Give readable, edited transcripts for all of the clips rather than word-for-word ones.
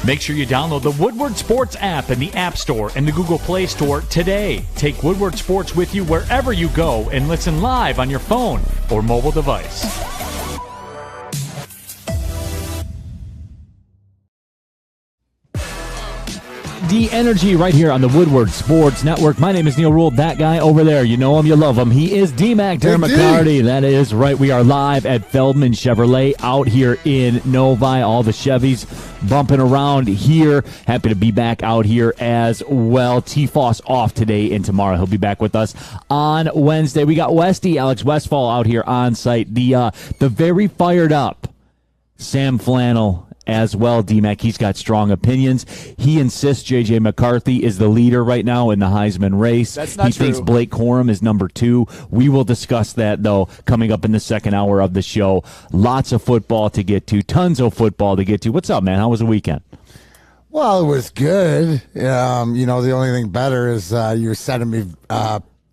Make sure you download the Woodward Sports app in the App Store and the Google Play Store today. Take Woodward Sports with you wherever you go and listen live on your phone or mobile device. The Energy right here on the Woodward Sports Network. My name is Neal Ruhl. That guy over there, you know him, you love him. He is D-Mac, Darren McCarty. That is right. We are live at Feldman Chevrolet out here in Novi. All the Chevys bumping around here. Happy to be back out here as well. T-Foss off today and tomorrow. He'll be back with us on Wednesday. We got Westy, Alex Westfall out here on site. The very fired up Sam Flannel as well, D-Mac. He's got strong opinions. He insists J.J. McCarthy is the leader right now in the Heisman race. That's not true. He thinks Blake Corum is number 2. We will discuss that, though, coming up in the second hour of the show. Lots of football to get to. Tons of football to get to. What's up, man? How was the weekend? Well, it was good. The only thing better is you were sending me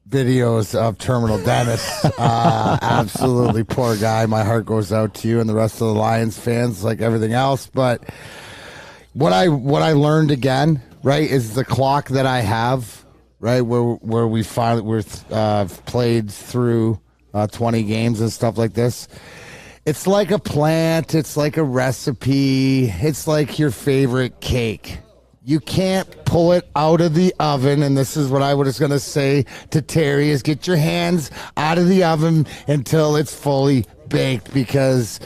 videos of Terminal Dennis. Absolutely poor guy. My heart goes out to you and the rest of the Lions fans, like everything else. But what I learned again, right, is the clock that I have, right, where we finally played through 20 games and stuff like this. It's like a plant. It's like a recipe. It's like your favorite cake. You can't pull it out of the oven, and this is what I was going to say to Terry, is get your hands out of the oven until it's fully baked, because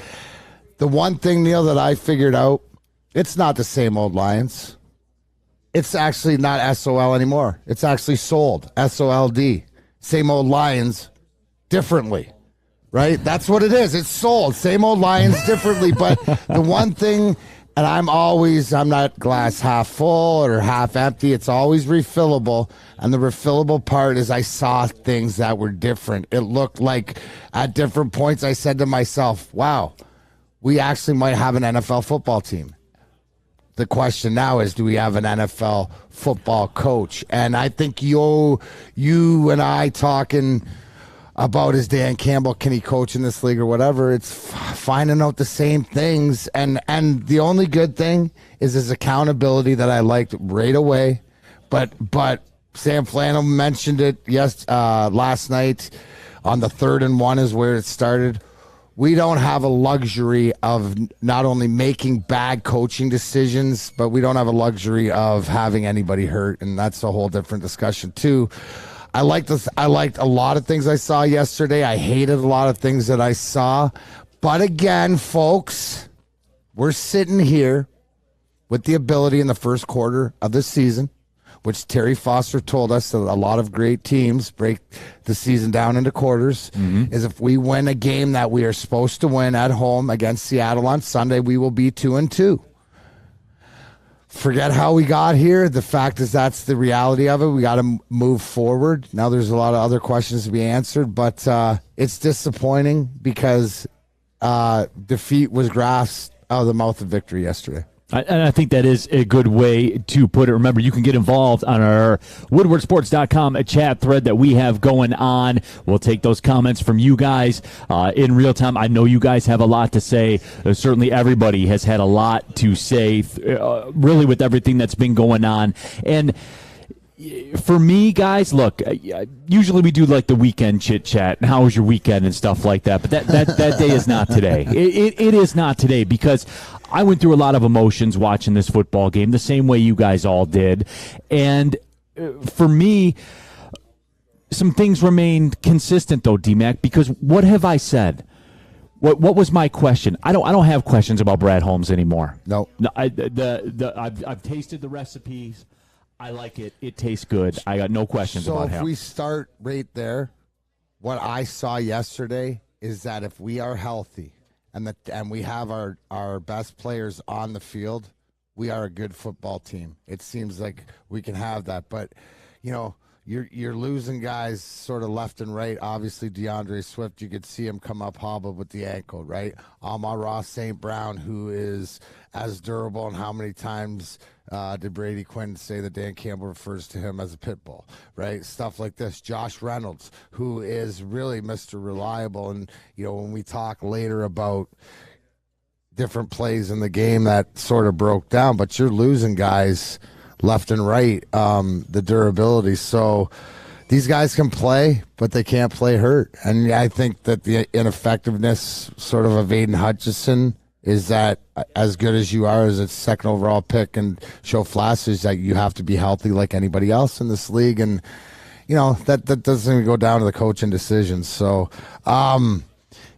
the one thing, Neal, that I figured out, it's not the same old Lions. It's actually not SOL anymore. It's actually sold, SOLD. Same old Lions, differently, right? That's what it is. It's sold, same old Lions, differently. But the one thing... And I'm not glass half full or half empty. It's always refillable. And the refillable part is I saw things that were different. It looked like at different points I said to myself, wow, we actually might have an NFL football team. The question now is, do we have an NFL football coach? And I think you and I talking about, is Dan Campbell, can he coach in this league or whatever, it's finding out the same things. And the only good thing is his accountability that I liked right away. But Sam Flannel mentioned it last night on the 3rd and 1 is where it started. We don't have a luxury of not only making bad coaching decisions, but we don't have a luxury of having anybody hurt, and that's a whole different discussion too. I liked a lot of things I saw yesterday. I hated a lot of things that I saw. But again, folks, we're sitting here with the ability in the first quarter of the season, which Terry Foster told us that a lot of great teams break the season down into quarters, is if we win a game that we are supposed to win at home against Seattle on Sunday, we will be 2-2. Forget how we got here. The fact is that's the reality of it. We got to move forward. Now there's a lot of other questions to be answered, but it's disappointing because defeat was grasped out of the mouth of victory yesterday. And I think that is a good way to put it. Remember, you can get involved on our woodwardsports.com chat thread that we have going on. We'll take those comments from you guys in real time. I know you guys have a lot to say. Certainly everybody has had a lot to say, really, with everything that's been going on. And for me, guys, look, usually we do like the weekend chit chat and how was your weekend and stuff like that. But that day is not today. It is not today, because I went through a lot of emotions watching this football game, the same way you guys all did. And for me, some things remained consistent, though, D-Mac, because what have I said? What was my question? I don't have questions about Brad Holmes anymore. No. I've tasted the recipes. I like it. It tastes good. I got no questions about him. So if we start right there, what I saw yesterday is that if we are healthy and we have our best players on the field, we are a good football team. It seems like we can have that. But, you're losing guys sort of left and right. Obviously, DeAndre Swift, you could see him come up hobbled with the ankle, right? Amon-Ra St. Brown, who is as durable, and how many times did Brady Quinn say that Dan Campbell refers to him as a pit bull, right? Stuff like this. Josh Reynolds, who is really Mr. Reliable. And, when we talk later about different plays in the game that sort of broke down, but you're losing guys left and right, the durability. So these guys can play, but they can't play hurt. And I think that the ineffectiveness sort of Aiden Hutchinson is that as good as you are as a second overall pick and show flashes, that you have to be healthy like anybody else in this league. And, that doesn't even go down to the coaching decisions. So,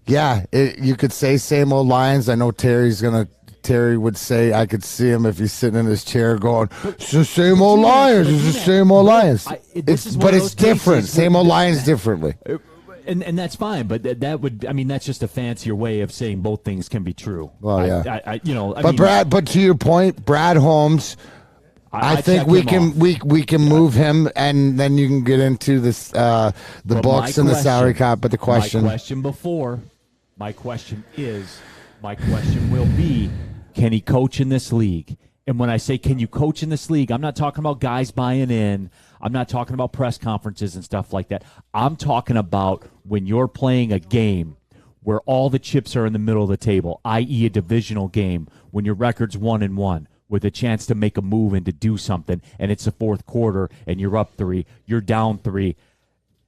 you could say same old Lions. I know Terry would say, I could see him if he's sitting in his chair going, it's the same old Lions. It's the same old Lions. But it's different. Same old Lions differently. And that's fine, but that's just a fancier way of saying both things can be true. Well, yeah. But to your point, Brad Holmes, I think we can move him, and then you can get into this the books and the salary cap. But the question, my question will be, can he coach in this league? And when I say, can you coach in this league, I'm not talking about guys buying in. I'm not talking about press conferences and stuff like that. I'm talking about when you're playing a game where all the chips are in the middle of the table, i.e. a divisional game, when your record's 1-1, with a chance to make a move and to do something, and it's the fourth quarter, and you're up 3, you're down 3.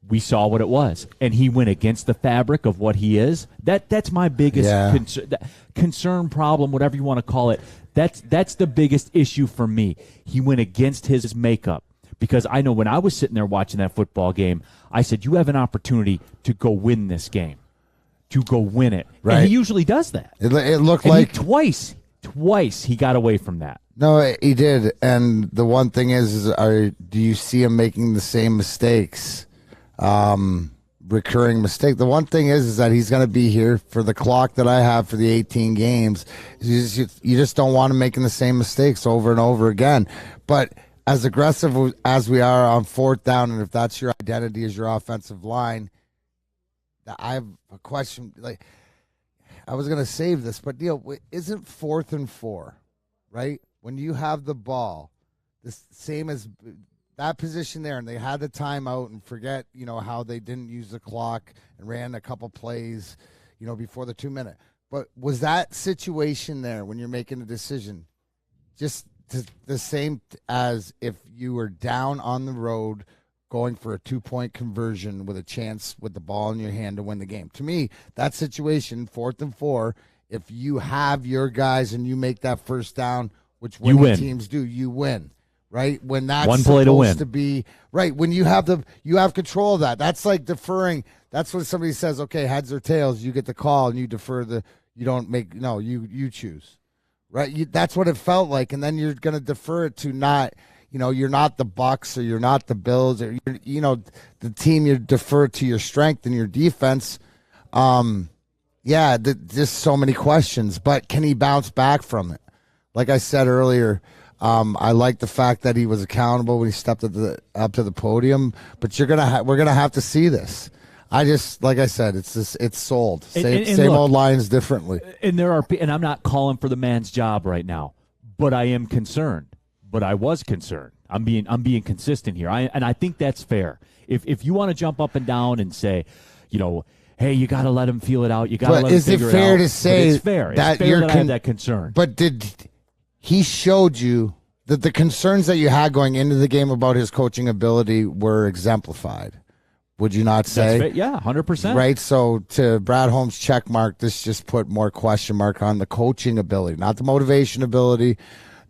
We saw what it was, and he went against the fabric of what he is. That's my biggest concern, problem, whatever you want to call it. That's the biggest issue for me. He went against his makeup, because I know when I was sitting there watching that football game, I said, you have an opportunity to go win this game, to go win it. Right. And he usually does that. It looked like twice he got away from that. No, he did. And the one thing is do you see him making the same mistakes? Recurring mistake. The one thing is that he's going to be here for the clock that I have for the 18 games. You just don't want him making the same mistakes over and over again. But as aggressive as we are on fourth down, and if that's your identity as your offensive line, I have a question. Like, I was going to save this, but Neal, isn't 4th and 4, right? When you have the ball, the same as that position there, and they had the timeout, and forget, how they didn't use the clock and ran a couple plays, before the 2-minute. But was that situation there when you're making a decision just the same as if you were down on the road going for a 2-point conversion with a chance with the ball in your hand to win the game? To me, that situation, 4th and 4, if you have your guys and you make that first down, which winning teams do, you win. Right, when that's one play supposed to be right, when you have control of that. That's like deferring. That's when somebody says, okay, heads or tails, you get the call and you defer you choose. Right, that's what it felt like, and then you're going to defer it to not, you're not the Bucks or you're not the Bills or the team. You defer to your strength and your defense. Just so many questions, but can he bounce back from it? Like I said earlier. I like the fact that he was accountable when he stepped up to the podium, but we're gonna have to see this. Like I said, it's sold. Same old Lions differently. And I'm not calling for the man's job right now, but I am concerned. But I was concerned. I'm being consistent here. I think that's fair. If you want to jump up and down and say, hey, you got to let him feel it out. You got to let him figure it out. Is it fair to say it's fair that I have that concern? But he showed you that the concerns that you had going into the game about his coaching ability were exemplified. Would you not say? Yeah, 100%. Right. So to Brad Holmes' check mark, this just put more question mark on the coaching ability, not the motivation ability,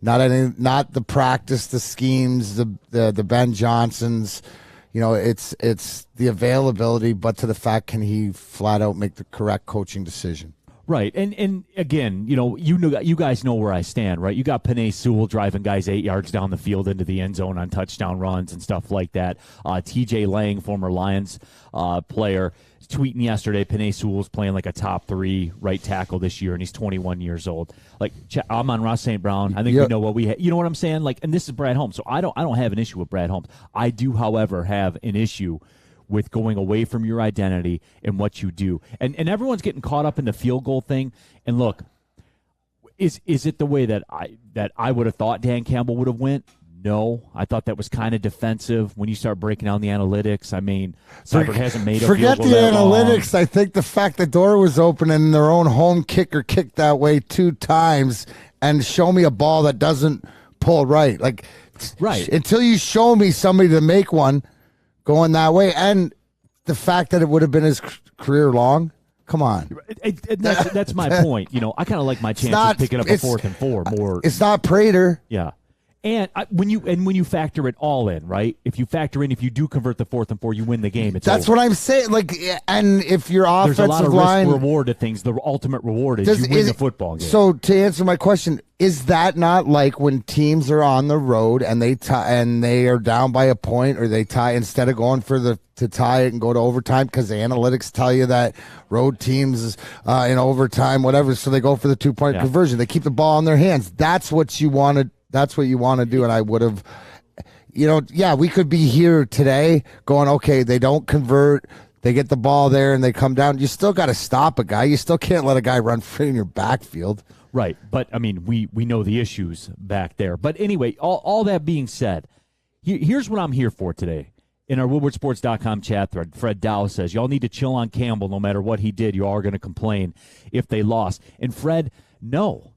not the practice, the schemes, the Ben Johnsons. It's the availability, but to the fact, can he flat out make the correct coaching decision? Right, and again, you guys know where I stand, right? You got Penei Sewell driving guys 8 yards down the field into the end zone on touchdown runs and stuff like that. T.J. Lang, former Lions player, tweeting yesterday, Penei Sewell's playing like a top 3 right tackle this year, and he's 21 years old. Like, I'm on Ross St. Brown. I think we know what you know what I'm saying? Like, and this is Brad Holmes, so I don't have an issue with Brad Holmes. I do, however, have an issue with going away from your identity and what you do. And everyone's getting caught up in the field goal thing. And look, is it the way that I would have thought Dan Campbell would have went? No, I thought that was kind of defensive when you start breaking down the analytics. I mean, Seibert hasn't made a forget field the goal that analytics. long. I think the fact the door was open and their own home kicker kicked that way 2 times, and show me a ball that doesn't pull right. Like, right until you show me somebody to make one going that way, and the fact that it would have been his career long. Come on. That's my point. You know, I kind of like my chances picking up a 4th and 4 more. It's not Prater. Yeah. And when you factor it all in, right? If you factor in, if you do convert the 4th and 4, you win the game. That's over. what I'm saying. Like, and if your offensive there's a lot of line, risk reward to things. The ultimate reward is you win the football game. So to answer my question, is that not like when teams are on the road and they are down by a point, or they tie instead of going to tie it and go to overtime because the analytics tell you that road teams in overtime, whatever, so they go for the 2-point conversion. They keep the ball in their hands. That's what you want to. That's what you want to do, and I would have, we could be here today going, okay, they don't convert, they get the ball there, and they come down. You still got to stop a guy. You still can't let a guy run free in your backfield. Right, but, I mean, we know the issues back there. But anyway, all that being said, here's what I'm here for today. In our WoodwardSports.com chat thread, Fred Dow says, y'all need to chill on Campbell no matter what he did. You all are going to complain if they lost. And Fred, no.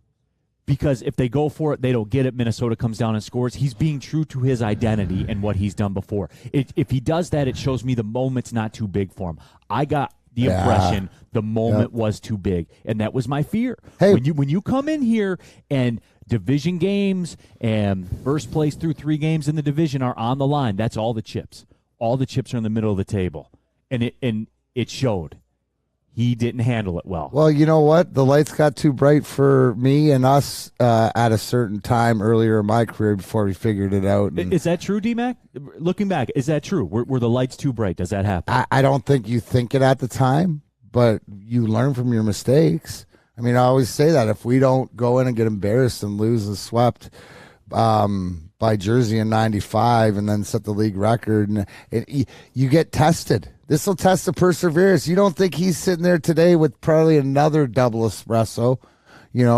Because if they go for it, they don't get it. Minnesota comes down and scores. He's being true to his identity and what he's done before. If he does that, it shows me the moment's not too big for him. I got the impression the moment was too big, and that was my fear. Hey, when you come in here and division games and first place through 3 games in the division are on the line, that's all the chips. All the chips are in the middle of the table, and it showed. He didn't handle it well. Well, you know what? The lights got too bright for me and us at a certain time earlier in my career before we figured it out. Is that true, D-Mac? Looking back, is that true? Were the lights too bright? Does that happen? I don't think you think it at the time, but you learn from your mistakes. I mean, I always say that if we don't go in and get embarrassed and lose and swept by Jersey in 95 and then set the league record, and you get tested. This will test the perseverance. You don't think he's sitting there today with probably another double espresso,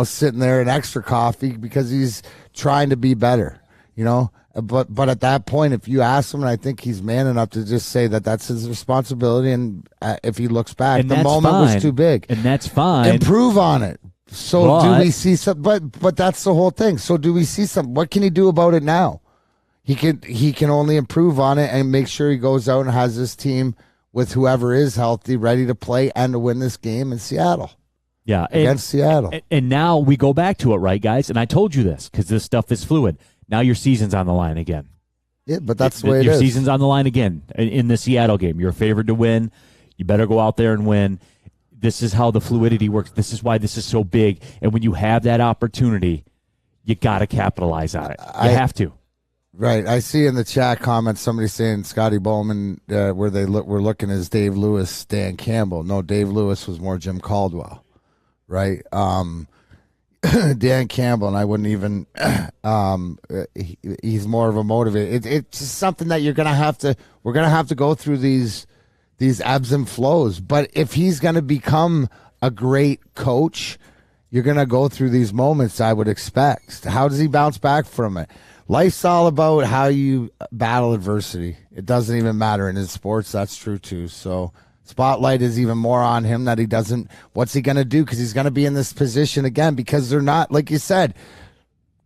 sitting there, an extra coffee, because he's trying to be better, But at that point, if you ask him, and I think he's man enough to just say that that's his responsibility, and if he looks back, the moment was too big. And that's fine. Improve on it. So do we see some? But that's the whole thing. So do we see some? What can he do about it now? He can only improve on it and make sure he goes out and has this team with whoever is healthy, ready to play and to win this game in Seattle. Yeah, against Seattle. And now we go back to it, right, guys? And I told you this because this stuff is fluid. Now your season's on the line again. Yeah, but that's the way it is. Your season's on the line again in the Seattle game. You're favored to win. You better go out there and win. This is how the fluidity works. This is why this is so big. And when you have that opportunity, you got to capitalize on it. You have to. Right. I see in the chat comments somebody saying Scotty Bowman, where we're looking as Dave Lewis, Dan Campbell. No, Dave Lewis was more Jim Caldwell, right? Dan Campbell, and I wouldn't even. He's more of a motivator. It's just something that we're gonna have to go through these ebbs and flows. But if he's gonna become a great coach, you're gonna go through these moments. I would expect. How does he bounce back from it? Life's all about how you battle adversity. It doesn't even matter in his sports. That's true, too. So spotlight is even more on him that he doesn't. What's he going to do? Because he's going to be in this position again because they're not, like you said,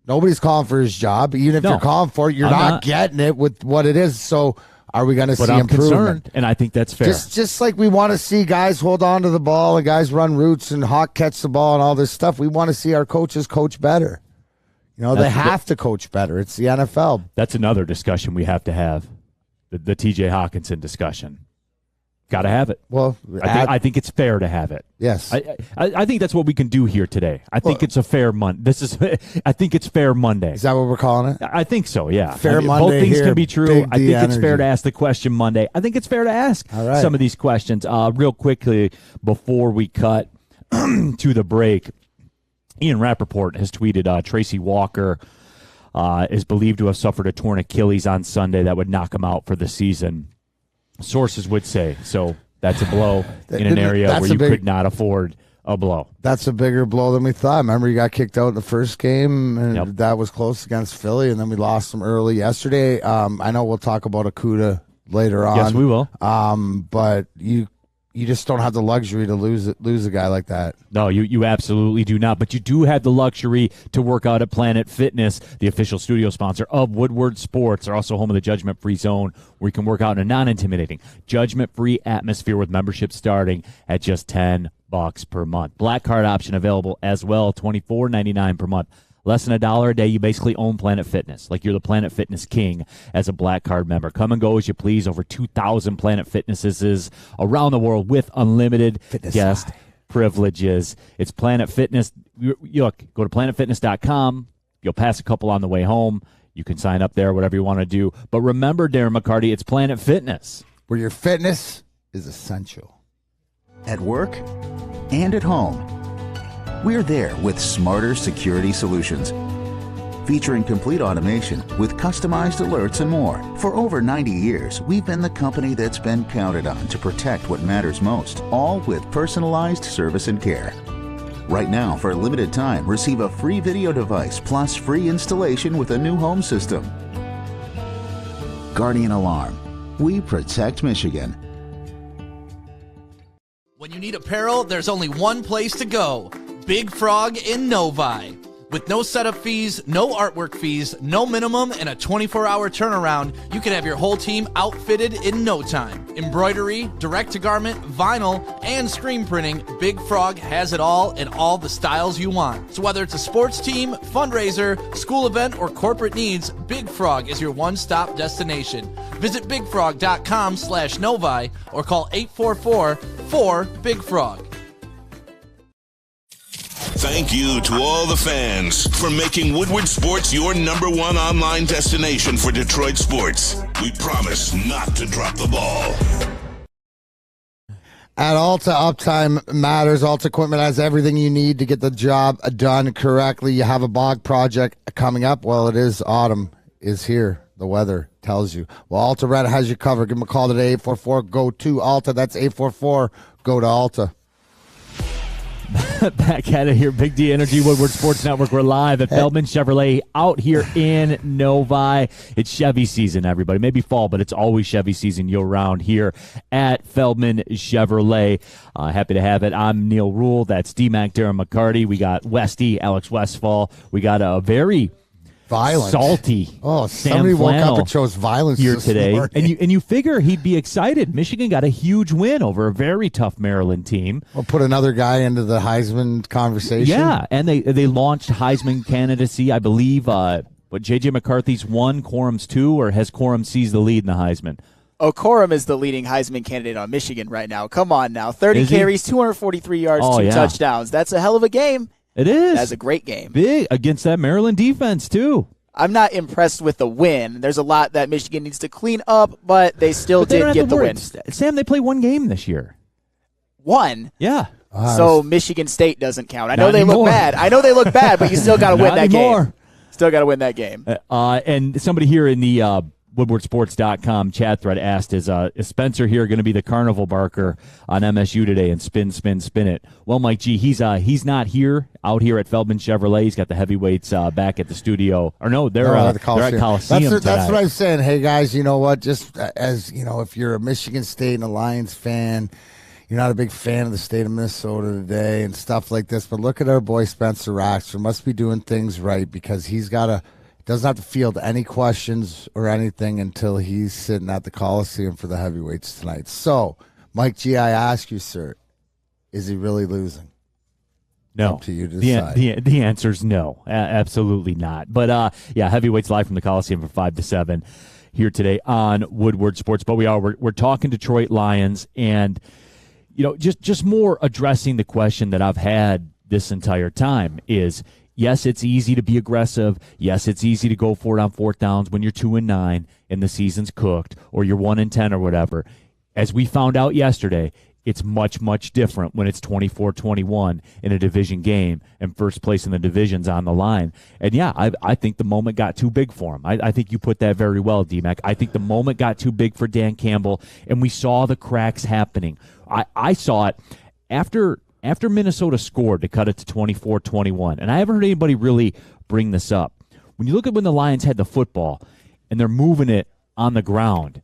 nobody's calling for his job. Even if you're calling for it, you're not getting it with what it is. So are we going to see improvement? Concerned, and I think that's fair. Just like we want to see guys hold on to the ball and guys run routes and Hawk catch the ball and all this stuff, we want to see our coaches coach better. They have to coach better. It's the NFL. That's another discussion we have to have, the T.J. Hawkinson discussion. Got to have it. Well, I think it's fair to have it. Yes. I think that's what we can do here today. I think it's a fair Monday. I think it's fair Monday. Is that what we're calling it? I think so, yeah. Fair Monday. Both things here, can be true. I think energy. it's fair to ask the question Monday. I think it's fair to ask some of these questions. Real quickly, before we cut to the break, Ian Rappaport has tweeted Tracy Walker is believed to have suffered a torn Achilles on Sunday that would knock him out for the season. Sources would say. So that's a blow in an area where you could not afford a blow. That's a bigger blow than we thought. Remember, you got kicked out in the first game, and that was close against Philly, and then we lost them early yesterday. I know we'll talk about Okudah later on. Yes, we will. But you just don't have the luxury to lose a guy like that. No, you absolutely do not. But you do have the luxury to work out at Planet Fitness, the official studio sponsor of Woodward Sports. They're also home of the Judgment Free Zone, where you can work out in a non-intimidating, judgment-free atmosphere with membership starting at just $10 per month. Black card option available as well, $24.99 per month. Less than $1 a day, you basically own Planet Fitness. Like you're the Planet Fitness king as a Black Card member. Come and go as you please. Over 2,000 Planet Fitnesses around the world with unlimited guest privileges. It's Planet Fitness. Look, go to planetfitness.com. You'll pass a couple on the way home. You can sign up there, whatever you want to do. But remember, Darren McCarty, it's Planet Fitness, where your fitness is essential. At work and at home, we're there with smarter security solutions, featuring complete automation with customized alerts and more. For over 90 years, we've been the company that's been counted on to protect what matters most, all with personalized service and care. Right now, for a limited time, receive a free video device plus free installation with a new home system. Guardian Alarm. We protect Michigan. When you need apparel, there's only one place to go. Big Frog in Novi. With no setup fees, no artwork fees, no minimum, and a 24-hour turnaround, you can have your whole team outfitted in no time. Embroidery, direct-to-garment, vinyl, and screen printing, Big Frog has it all in all the styles you want. So whether it's a sports team, fundraiser, school event, or corporate needs, Big Frog is your one-stop destination. Visit bigfrog.com/Novi or call 844-4-BIG-FROG. Thank you to all the fans for making Woodward Sports your #1 online destination for Detroit sports. We promise not to drop the ball. At Alta, uptime matters. Alta Equipment has everything you need to get the job done correctly. You have a bog project coming up. Well, it is autumn is here. The weather tells you. Well, Alta Red has you covered. Give them a call today, 844-GO-TO-ALTA. That's 844-GO-TO-ALTA. Back at it here, Big D Energy, Woodward Sports Network. We're live at Feldman Chevrolet out here in Novi. It's Chevy season, everybody. Maybe fall, but it's always Chevy season year-round here at Feldman Chevrolet. Happy to have it. I'm Neal Ruhl. That's D-Mac, Darren McCarty. We got Westy, Alex Westfall. We got a very violent, salty. Oh, Sam somebody woke Flannel up and chose violence here this today, morning. and you figure he'd be excited. Michigan got a huge win over a very tough Maryland team. We'll put another guy into the Heisman conversation. Yeah, and they launched Heisman candidacy. I believe J.J. McCarthy's 1, Corum's 2, or has Corum seized the lead in the Heisman? Corum is the leading Heisman candidate on Michigan right now. Come on now, 30 carries, 243 yards, 2 touchdowns. That's a hell of a game. It is. That's a great game. Big against that Maryland defense, too. I'm not impressed with the win. There's a lot that Michigan needs to clean up, but they still did get the win. Sam, they play one game this year. One? Yeah. So Michigan State doesn't count. I know they look bad. But you still got to win that game. Still got to win that game. And somebody here in the WoodwardSports.com chat thread asked, is Spencer here going to be the carnival barker on MSU today and spin it? Well, Mike G, he's not here, out here at Feldman Chevrolet. He's got the heavyweights back at the studio. Or no, they're at Coliseum. That's what I'm saying. Hey, guys, you know what? Just as, you know, if you're a Michigan State and a Lions fan, you're not a big fan of the state of Minnesota today and stuff like this, but look at our boy Spencer Raxford. Must be doing things right because he's got to doesn't have to field any questions or anything until he's sitting at the Coliseum for the heavyweights tonight. So, Mike G, I ask you, sir, is he really losing? No. Up to you to decide. The answer is no, absolutely not. But, heavyweights live from the Coliseum from 5 to 7 here today on Woodward Sports. But we're talking Detroit Lions, and, you know, just more addressing the question that I've had this entire time is, yes, it's easy to be aggressive. Yes, it's easy to go for it on 4th downs when you're 2-9 and the season's cooked, or you're 1-10 or whatever. As we found out yesterday, it's much, much different when it's 24-21 in a division game and first place in the division's on the line. And yeah, I think the moment got too big for him. I think you put that very well, D-Mac. I think the moment got too big for Dan Campbell, and we saw the cracks happening. I saw it after After Minnesota scored to cut it to 24-21, and I haven't heard anybody really bring this up, when you look at when the Lions had the football and they're moving it on the ground,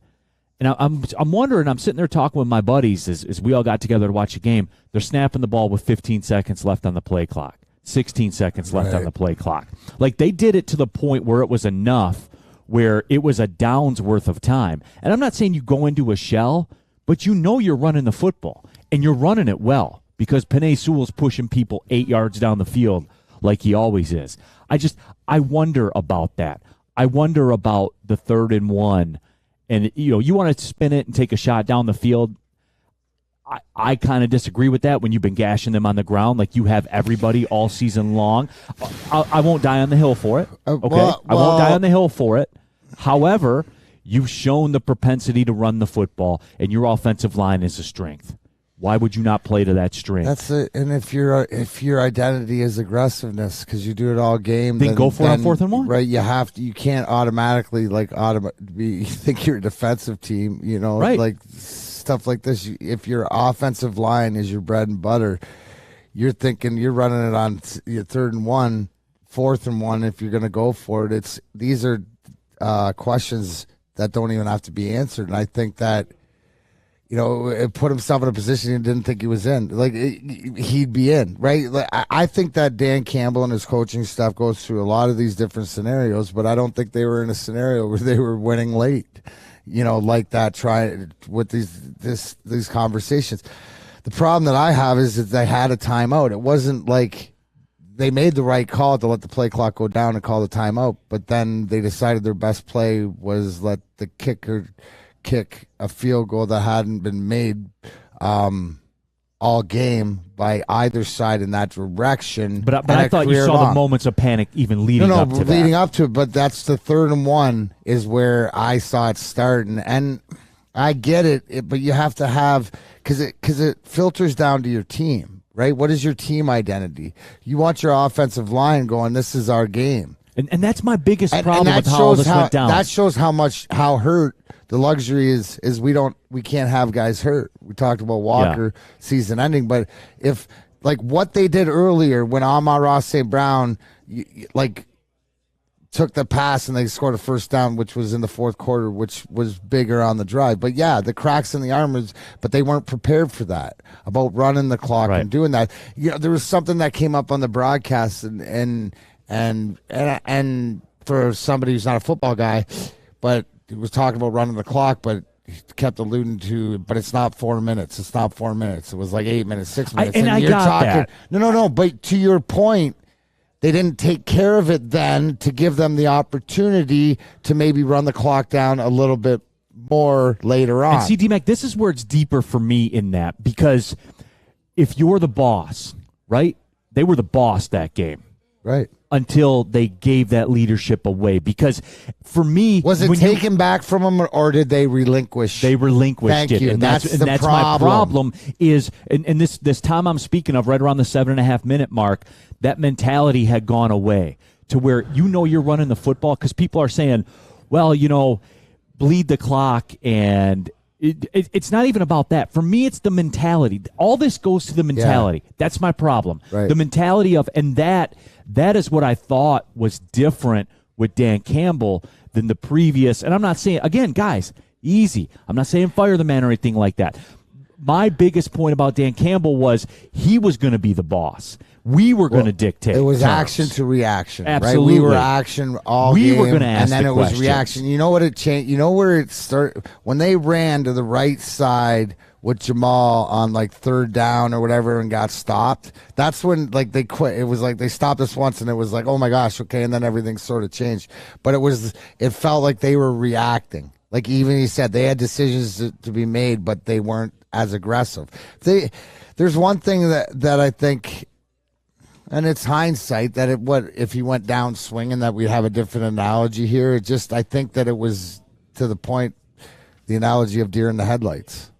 and I'm wondering, I'm sitting there talking with my buddies as we all got together to watch a game, they're snapping the ball with 15 seconds left on the play clock, 16 seconds left on the play clock. Like, they did it to the point where it was enough where it was a down's worth of time. And I'm not saying you go into a shell, but you know you're running the football, and you're running it well. Because Penei Sewell's pushing people 8 yards down the field like he always is. I wonder about that. I wonder about the 3rd and 1. And, you want to spin it and take a shot down the field. I kind of disagree with that when you've been gashing them on the ground like you have everybody all season long. I won't die on the hill for it. Okay? I won't die on the hill for it. However, you've shown the propensity to run the football, and your offensive line is a strength. Why would you not play to that strength? That's it. And if your identity is aggressiveness because you do it all game, then go for it on 4th and 1. Right, you can't automatically you think you're a defensive team, right. Like stuff like this. If your offensive line is your bread and butter, you're thinking you're running it on your 3rd and 1, 4th and 1. If you're going to go for it, these are questions that don't even have to be answered. And I think that. It put himself in a position he didn't think he was in. Like, he'd be in, right? Like, I think that Dan Campbell and his coaching staff goes through a lot of these different scenarios, but I don't think they were in a scenario where they were winning late, like that, trying with these conversations. The problem that I have is that they had a timeout. It wasn't like they made the right call to let the play clock go down and call the timeout, but then they decided their best play was let the kicker kick a field goal that hadn't been made all game by either side in that direction. But I thought you saw the moments of panic even leading up to that. Leading up to it, but that's the 3rd and 1 is where I saw it start. And I get it, but you have to have – because it filters down to your team, right? What is your team identity? You want your offensive line going, this is our game. And that's my biggest problem with how all this went down. That shows how hurt the luxury is we can't have guys hurt. We talked about Walker season ending, but if what they did earlier when Amon-Ra St. Brown took the pass and they scored a first down, which was in the 4th quarter, which was bigger on the drive. But the cracks in the armors, but they weren't prepared for that, about running the clock and doing that. There was something that came up on the broadcast and for somebody who's not a football guy, but he was talking about running the clock, but he kept alluding to, but it's not 4 minutes. It's not 4 minutes. It was like 8 minutes, 6 minutes. And you're got talking, that. No. But to your point, they didn't take care of it then to give them the opportunity to maybe run the clock down a little bit more later on. And see, D-Mac, this is where it's deeper for me in that, because if you're the boss, right? They were the boss that game. Right. Until they gave that leadership away. Because for me... Was it taken back from them, or did they relinquish? They relinquished Thank it. you. And that's my problem is, and this time I'm speaking of, right around the 7.5 minute mark, that mentality had gone away to where you're running the football, because people are saying, well, bleed the clock, and... It's not even about that. For me, it's the mentality. All this goes to the mentality. Yeah. That's my problem. Right. The mentality of, and that is what I thought was different with Dan Campbell than the previous. And I'm not saying, again, guys, easy. I'm not saying fire the man or anything like that. My biggest point about Dan Campbell was he was going to be the boss. We were going to dictate. It was terms. Action to reaction. Absolutely. Right? We were action all game. We were going to ask and then the it was questions. reaction. You know what it changed? You know where it started? When they ran to the right side with Jamal on 3rd down or whatever and got stopped, that's when they quit. It was they stopped us once and it was oh my gosh, okay, and then everything sort of changed. But it felt like they were reacting. Even he said they had decisions to be made, but they weren't as aggressive. There's one thing that I think, and it's hindsight, that if he went down swinging, that we'd have a different analogy here. I think that it was to the point, the analogy of deer in the headlights.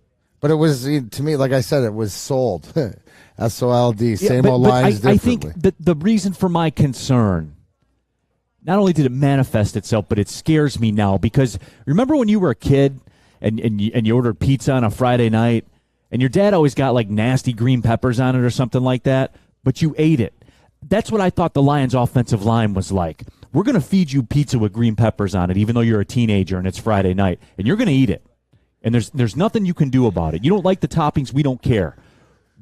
But it was, to me, like I said, it was sold. S-O-L-D, same old lines, differently. I think the reason for my concern, not only did it manifest itself, but it scares me now, because remember when you were a kid and you ordered pizza on a Friday night, and your dad always got like nasty green peppers on it or something like that, but you ate it. That's what I thought the Lions' offensive line was like. We're going to feed you pizza with green peppers on it, even though you're a teenager and it's Friday night, and you're going to eat it. And there's nothing you can do about it. You don't like the toppings, we don't care.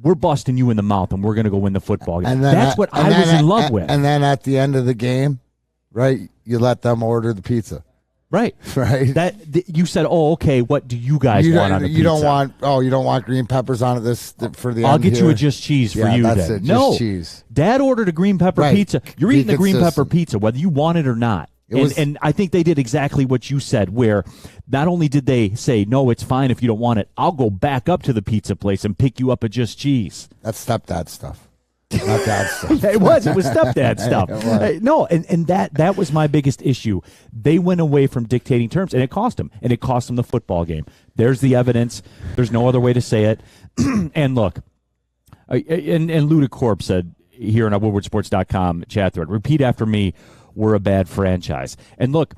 We're busting you in the mouth, and we're going to go win the football game. That's what I was in love with. And then at the end of the game, right, you let them order the pizza. Right. Right. You said, "Oh, okay. What do you guys want on the pizza?" You don't want green peppers on it for the I'll end get here? you a just cheese for you that's then. it, no, just cheese. Dad ordered a green pepper pizza. You're eating the green pepper pizza whether you want it or not. And I think they did exactly what you said, where not only did they say, no, it's fine if you don't want it, I'll go back up to the pizza place and pick you up a just cheese. That's stepdad stuff. Not dad stuff. It was stepdad stuff. No, and that was my biggest issue. They went away from dictating terms, and it cost them. And it cost them the football game. There's the evidence. There's no other way to say it. And look, and Ludicorp said here on our WoodwardSports.com chat thread, repeat after me, we're a bad franchise. And look,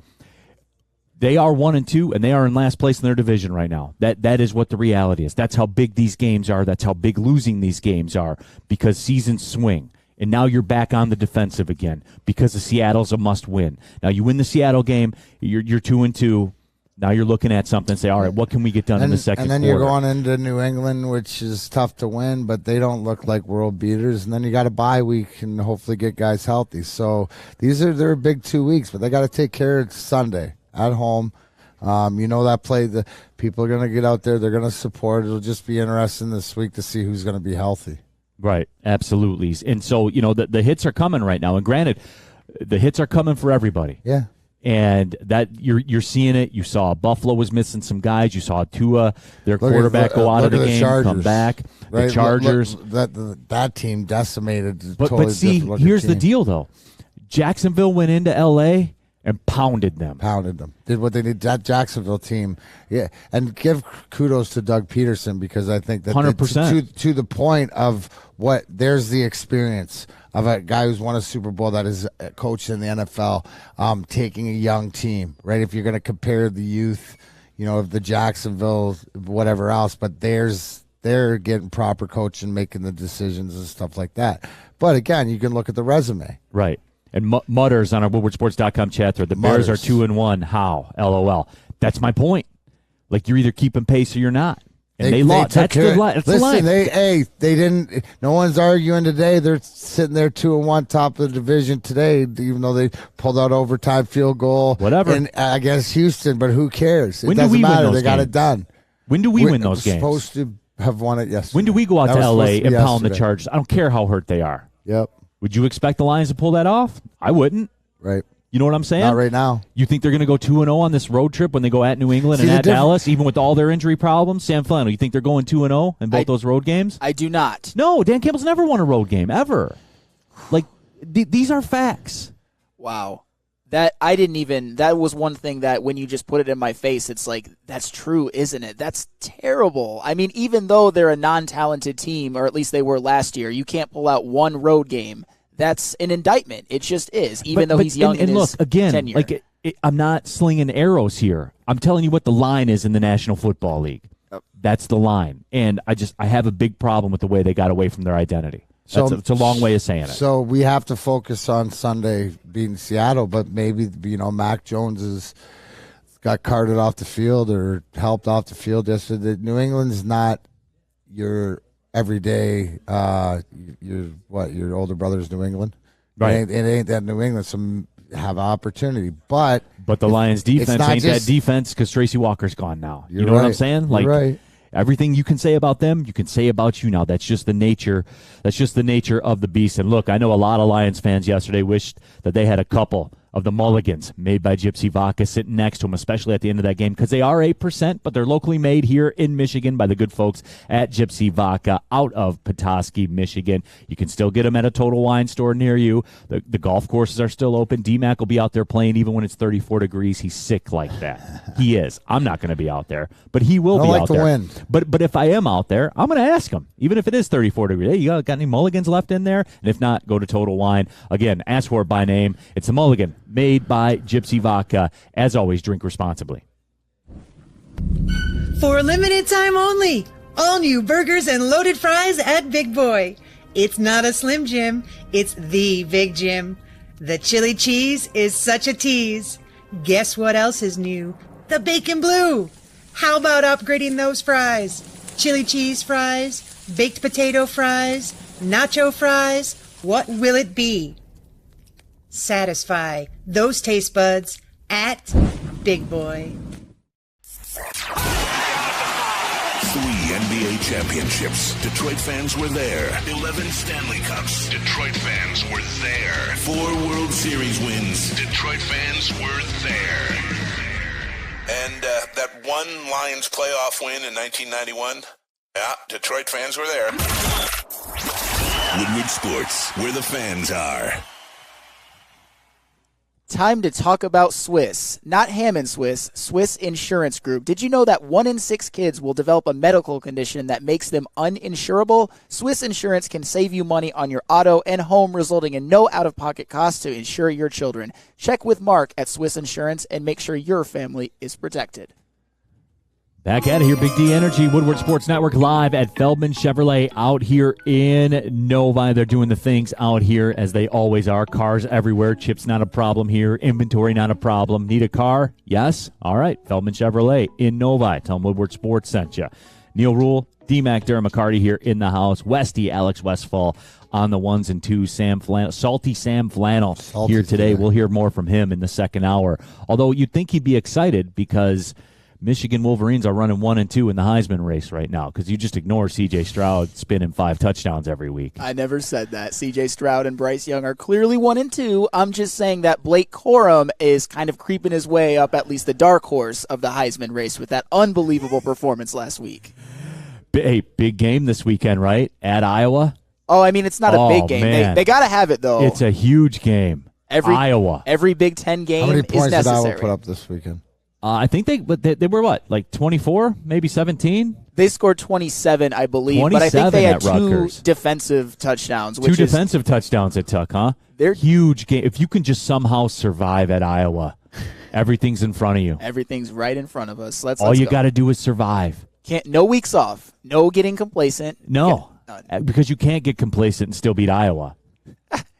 they are 1-2, and they are in last place in their division right now. That is what the reality is. That's how big these games are. That's how big losing these games are, because seasons swing. And now you're back on the defensive again because the Seattle's a must-win. Now you win the Seattle game, you're 2-2. Now you're looking at something and say, all right, what can we get done in the second quarter? And then you're going into New England, which is tough to win, but they don't look like world beaters. And then you got a bye week and hopefully get guys healthy. So they're big 2 weeks, but they got to take care of Sunday at home. That play, the people are going to get out there. They're going to support. It'll just be interesting this week to see who's going to be healthy. Right, absolutely. And so, the hits are coming right now. And granted, the hits are coming for everybody. Yeah. And that you're seeing it. You saw Buffalo was missing some guys. You saw Tua, their quarterback, go out of the game, come back. Right? The Chargers. That team decimated. But see, here's the deal, though. Jacksonville went into L.A. and pounded them. Did what they did. That Jacksonville team, yeah. And give kudos to Doug Peterson, because I think that 100%. To the point of what, there's the experience of a guy who's won a Super Bowl that is coached in the NFL, taking a young team, right? If you're going to compare the youth, of the Jacksonville, whatever else, but they're getting proper coaching, making the decisions and stuff like that. But again, you can look at the resume. Right. And Mutters on our WoodwardSports.com chat thread, the Bears are 2-1. How? LOL. That's my point. Like, you're either keeping pace or you're not. And they lost. That's the line. Listen, they didn't. No one's arguing today. They're sitting there 2-1, top of the division today, even though they pulled out overtime field goal. Whatever. And against Houston, but who cares? When it doesn't matter. They got it done. When do we win those games? Supposed to have won it yesterday. When do we go out to L.A. and pound the Chargers? I don't care how hurt they are. Yep. Would you expect the Lions to pull that off? I wouldn't. Right. You know what I'm saying? Not right now. You think they're going to go 2-0 on this road trip when they go at New England and at Dallas, even with all their injury problems? Sam Flannel, you think they're going 2-0 in both those road games? I do not. No, Dan Campbell's never won a road game, ever. Like, these are facts. Wow. That was one thing that when you just put it in my face, it's like, that's true, isn't it? That's terrible. I mean, even though they're a non-talented team, or at least they were last year, you can't pull out one road game. That's an indictment. It just is, even though he's young in his tenure. Like, I'm not slinging arrows here. I'm telling you what the line is in the National Football League. That's the line. And I have a big problem with the way they got away from their identity. It's a long way of saying it. So we have to focus on Sunday beating Seattle, but maybe, Mac Jones got carted off the field or helped off the field yesterday. New England's not your everyday, your older brother's New England. Right. It ain't that New England. Some have opportunity, but the Lions defense ain't that defense because Tracy Walker's gone now. You know what I'm saying? Like, you're right. Everything you can say about them, you can say about you now. That's just the nature. That's just the nature of the beast. And look, I know a lot of Lions fans yesterday wished that they had a couple of the mulligans made by Gypsy Vodka sitting next to them, especially at the end of that game, because they are 8%, but they're locally made here in Michigan by the good folks at Gypsy Vodka out of Petoskey, Michigan. You can still get them at a Total Wine store near you. The golf courses are still open. D-Mac will be out there playing even when it's 34 degrees. He's sick like that. He is. I'm not going to be out there, but he will be out there. Win. But if I am out there, I'm going to ask him, even if it is 34 degrees. Hey, you got any mulligans left in there? And if not, go to Total Wine. Again, ask for it by name. It's a mulligan made by Gypsy Vodka. As always, drink responsibly. For a limited time only, All new burgers and loaded fries at Big Boy. It's not a Slim Jim, it's the Big Jim. The chili cheese is such a tease. Guess what else is new? The bacon blue. How about upgrading those fries? Chili cheese fries, baked potato fries, nacho fries. What will it be? Satisfy those taste buds at Big Boy. 3 NBA championships. Detroit fans were there. 11 Stanley Cups. Detroit fans were there. 4 World Series wins. Detroit fans were there. And that one Lions playoff win in 1991. Yeah, Detroit fans were there. Woodward Sports, where the fans are. Time to talk about Swiss. Not Hammond Swiss, Swiss Insurance Group. Did you know that 1 in 6 kids will develop a medical condition that makes them uninsurable? Swiss Insurance can save you money on your auto and home, resulting in no out-of-pocket costs to insure your children. Check with Mark at Swiss Insurance and make sure your family is protected. Back out of here, Big D Energy, Woodward Sports Network, live at Feldman Chevrolet out here in Novi. They're doing the things out here as they always are. Cars everywhere. Chips not a problem here. Inventory not a problem. Need a car? Yes? All right. Feldman Chevrolet in Novi. Tell them Woodward Sports sent you. Neal, Ruhl, D-Mac, Darren, McCarty here in the house. Westy, Alex Westfall on the 1s and 2s. Sam Flannel, Salty Sam Flannel here today. We'll hear more from him in the second hour. Although you'd think he'd be excited because Michigan Wolverines are running 1 and 2 in the Heisman race right now because you just ignore C.J. Stroud spinning 5 touchdowns every week. I never said that. C.J. Stroud and Bryce Young are clearly 1 and 2. I'm just saying that Blake Corum is kind of creeping his way up at least the dark horse of the Heisman race with that unbelievable performance last week. Hey, big game this weekend, right? At Iowa? Oh, I mean, it's not a big game. They got to have it, though. It's a huge game. Iowa. Every Big Ten game is necessary. How many points did Iowa put up this weekend? I think they were what, like 24, maybe 17? They scored 27, I believe, but I think they had 2 defensive touchdowns. 2 defensive touchdowns it took, huh? They're huge game. If you can just somehow survive at Iowa, everything's in front of you. Everything's right in front of us. All you got to do is survive. No weeks off. No getting complacent. No, because you can't get complacent and still beat Iowa.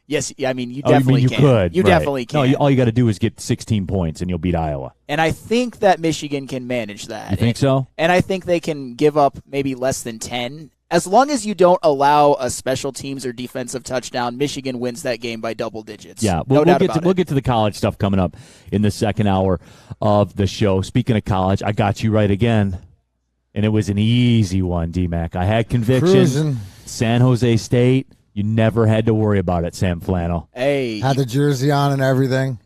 Yes, I mean, you definitely can. Could. You definitely can. No, all you got to do is get 16 points, and you'll beat Iowa. And I think that Michigan can manage that. You think so? And I think they can give up maybe less than 10. As long as you don't allow a special teams or defensive touchdown, Michigan wins that game by double digits. Yeah, we'll get to the college stuff coming up in the second hour of the show. Speaking of college, I got you right again, and it was an easy one, D-Mac. I had conviction. Cruising. San Jose State. You never had to worry about it, Sam Flannel. Hey, had the jersey on and everything.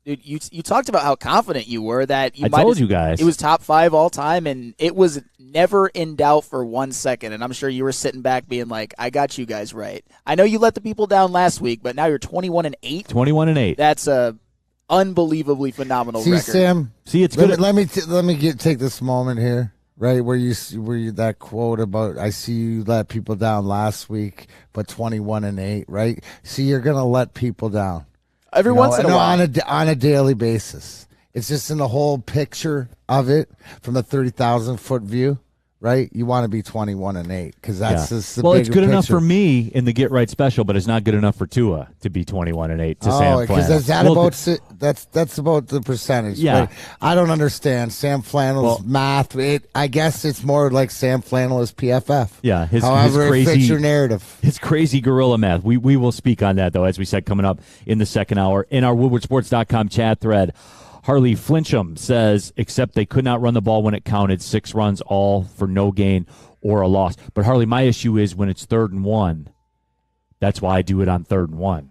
Dude, you talked about how confident you were that I told you guys it was top 5 all time, and it was never in doubt for 1 second. And I'm sure you were sitting back being like, "I got you guys right." I know you let the people down last week, but now you're 21-8. 21-8. That's a unbelievably phenomenal record. Sam. It's good. Let me take this moment here. Right, where you that quote about I see you let people down last week, but 21-8. Right, see you're gonna let people down every once in a while on a daily basis. It's just in the whole picture of it from the 30,000-foot view. Right, you want to be 21-8 because that's just the it's good picture. enough for me in the Get Right special, but it's not good enough for Tua to be 21-8 to Sam Flannel. That's about the percentage. Yeah, but I don't understand Sam Flannel's math. I guess it's more like Sam Flannel is PFF. Yeah, his crazy, it fits your narrative. His crazy gorilla math. We will speak on that though, as we said, coming up in the second hour in our WoodwardSports.com chat thread. Harley Flincham says, except they could not run the ball when it counted. 6 runs, all for no gain or a loss. But, Harley, my issue is when it's 3rd and 1, that's why I do it on 3rd and 1.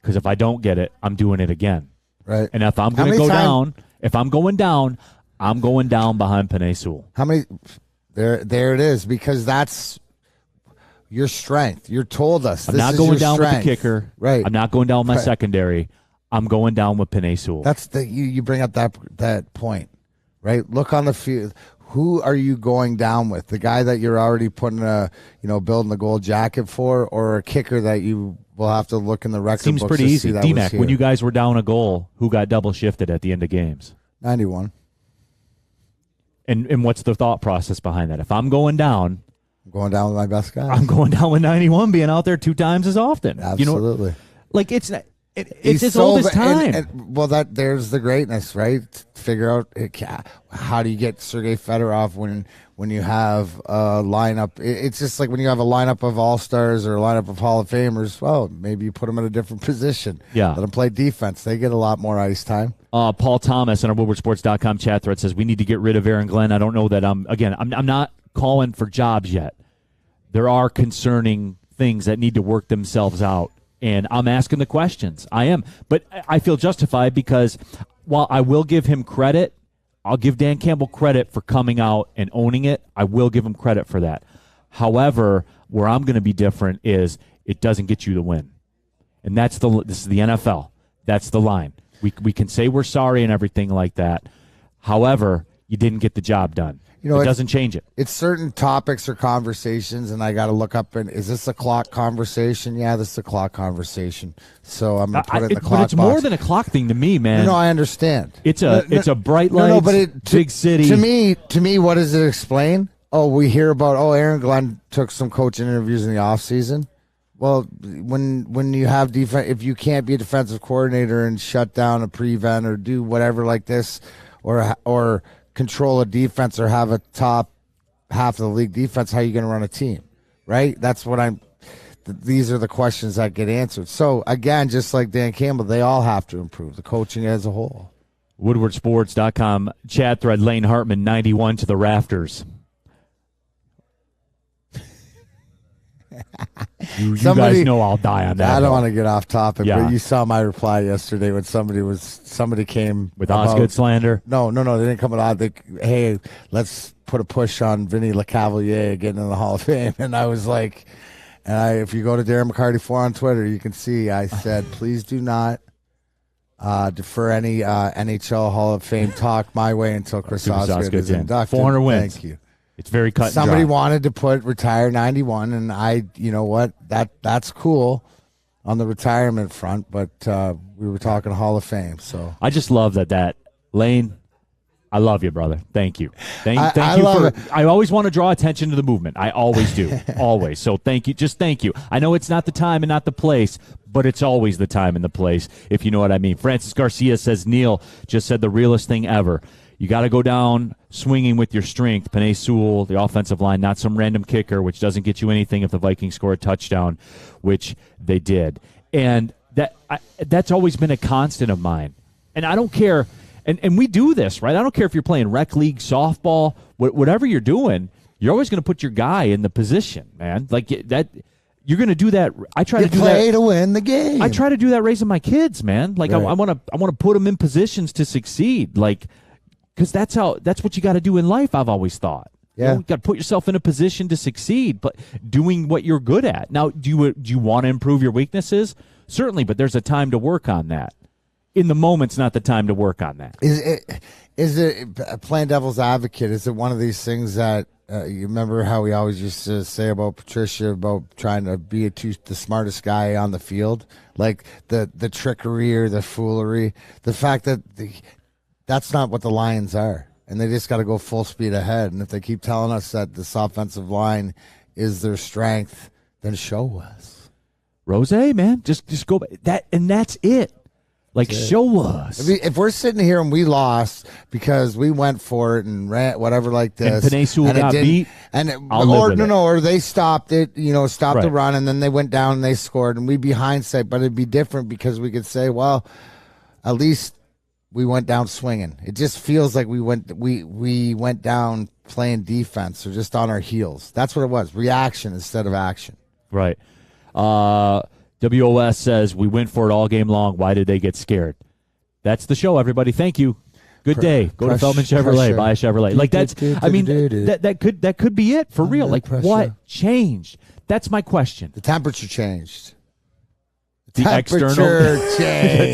Because if I don't get it, I'm doing it again. Right. And if I'm going to go down, I'm going down behind Penei Sewell. How many? There it is, because that's your strength. You're told us I'm not going down with the kicker. Right. I'm not going down with my secondary. I'm going down with Penei Sewell. That's you bring up that point, right? Look on the field. Who are you going down with? The guy that you're already putting building the gold jacket for, or a kicker that you will have to look in the record Seems books pretty to easy. see that D-Mac, was here. when you guys were down a goal, who got double shifted at the end of games? 91. And what's the thought process behind that? If I'm going down, Going down with my best guy. I'm going down with 91 being out there 2 times as often. Absolutely. Like it's as old as time. There's the greatness, right? Figure out how do you get Sergei Fedorov when you have a lineup. It's just like when you have a lineup of all-stars or a lineup of Hall of Famers, well, maybe you put them in a different position. Yeah. Let them play defense. They get a lot more ice time. Paul Thomas on our WoodwardSports.com chat thread says we need to get rid of Aaron Glenn. I don't know that I'm not calling for jobs yet. There are concerning things that need to work themselves out. And I'm asking the questions. I am. But I feel justified because while I will give him credit, I'll give Dan Campbell credit for coming out and owning it. I will give him credit for that. However, where I'm going to be different is it doesn't get you the win. And this is the NFL. That's the line. We can say we're sorry and everything like that. However, you didn't get the job done. It doesn't change it. It's certain topics or conversations, and I got to look up, is this a clock conversation? Yeah, this is a clock conversation. So I'm going to put it in the clock But it's box. more than a clock thing to me, man. No, I understand. It's a bright light, big city. To me, what does it explain? Oh, we hear about, Aaron Glenn took some coaching interviews in the offseason. Well, when you have defense, if you can't be a defensive coordinator and shut down a prevent or do whatever like this, or control a defense or have a top half of the league defense, how are you going to run a team, right? That's what these are the questions that get answered. So, again, just like Dan Campbell, they all have to improve, the coaching as a whole. WoodwardSports.com chat thread, Lane Hartman, 91 to the rafters. You guys know I'll die on that. I don't want to get off topic, Yeah. but you saw my reply yesterday when somebody came With Osgood slander? No, they didn't come with Osgood. Hey, let's put a push on Vinny LeCavalier getting in the Hall of Fame. And I was like, if you go to Darren McCarty 4 on Twitter, you can see I said, please do not defer any NHL Hall of Fame talk my way until Chris Osgood is inducted. 400 wins. Thank you. It's very cut and Somebody dry. wanted to put retire 91, and you know what? That's cool on the retirement front, but we were talking Hall of Fame. So I just love that Lane. I love you, brother. Thank you. Thank you love for. it. I always want to draw attention to the movement. I always do. Always. So thank you. Just thank you. I know it's not the time and not the place, but it's always the time and the place, if you know what I mean. Francis Garcia says, Neal just said the realest thing ever. You got to go down swinging with your strength. Penei Sewell, the offensive line, not some random kicker, which doesn't get you anything if the Vikings score a touchdown, which they did. And that's always been a constant of mine. And I don't care, and we do this, right? I don't care if you're playing rec league, softball, whatever you're doing, you're always going to put your guy in the position, man. Like that. You're going to do that. I try to do that. play to win the game. I try to do that raising my kids, man. Like right. I want to put them in positions to succeed. Like, because that's what you got to do in life, I've always thought. Yeah. You got to put yourself in a position to succeed, but doing what you're good at. Now, do you want to improve your weaknesses? Certainly, but there's a time to work on that. In the moment's not the time to work on that. Is it playing devil's advocate? Is it one of these things that you remember how we always used to say about Patricia about trying to be the smartest guy on the field, like the trickery or the foolery, the fact that that's not what the Lions are, and they just got to go full speed ahead. And if they keep telling us that this offensive line is their strength, then show us. Rose, man, just go that, and that's it. Like, show us. If we're sitting here and we lost because we went for it and ran whatever like this, and Penei Sewell got beat, or they stopped it, stopped Right. the run, and then they went down and they scored, and we'd be hindsight, but it'd be different because we could say, well, at least we went down swinging. It just feels like we went down playing defense or just on our heels. That's what it was, reaction instead of action. Right. WOS says, we went for it all game long. Why did they get scared? That's the show, everybody. Thank you. Good day. Go to Feldman Chevrolet. Buy a Chevrolet. Like that's, I mean, that could be it for real. Like what changed? That's my question. The temperature changed. The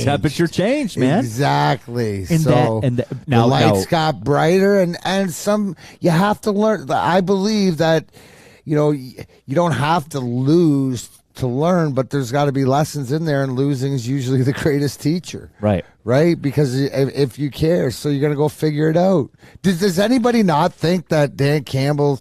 temperature changed, man. Exactly. And so now the lights got brighter, and some you have to learn. I believe that you don't have to lose to learn, but there's got to be lessons in there, and losing is usually the greatest teacher. Right? Because if you care, so you're going to go figure it out. Does anybody not think that Dan Campbell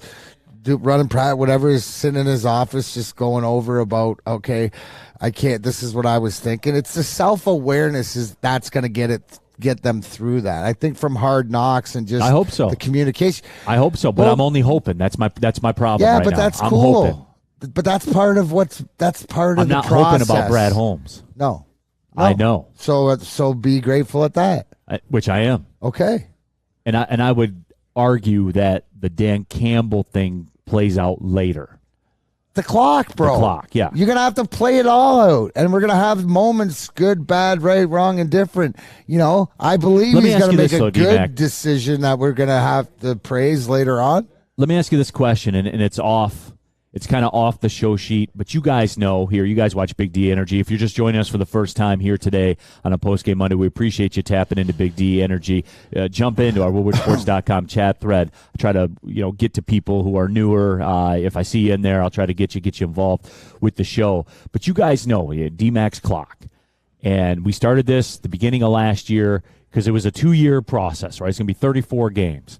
running practice, whatever, is sitting in his office just going over about, okay, I can't, this is what I was thinking. It's the self-awareness that's going to get them through that. I think from Hard Knocks and just I hope so. The communication. I hope so, but I'm only hoping. That's my problem yeah, right but now. that's I'm cool. hoping. But that's part of I'm the not process. hoping about Brad Holmes. No. I know. So be grateful at that. Which I am. Okay. And I would argue that the Dan Campbell thing plays out later. The clock, bro. The clock, yeah. You're going to have to play it all out. And we're going to have moments, good, bad, right, wrong, and different. I believe he's going to make a good decision that we're going to have to praise later on. Let me ask you this question, and it's off. It's kind of off the show sheet, but you guys know here, you guys watch Big D Energy. If you're just joining us for the first time here today on a Postgame Monday, we appreciate you tapping into Big D Energy. Jump into our woodwardsports.com chat thread. I try to get to people who are newer. If I see you in there, I'll try to get you involved with the show. But you guys know D-Max clock. And we started this the beginning of last year because it was a 2-year process, right? It's going to be 34 games.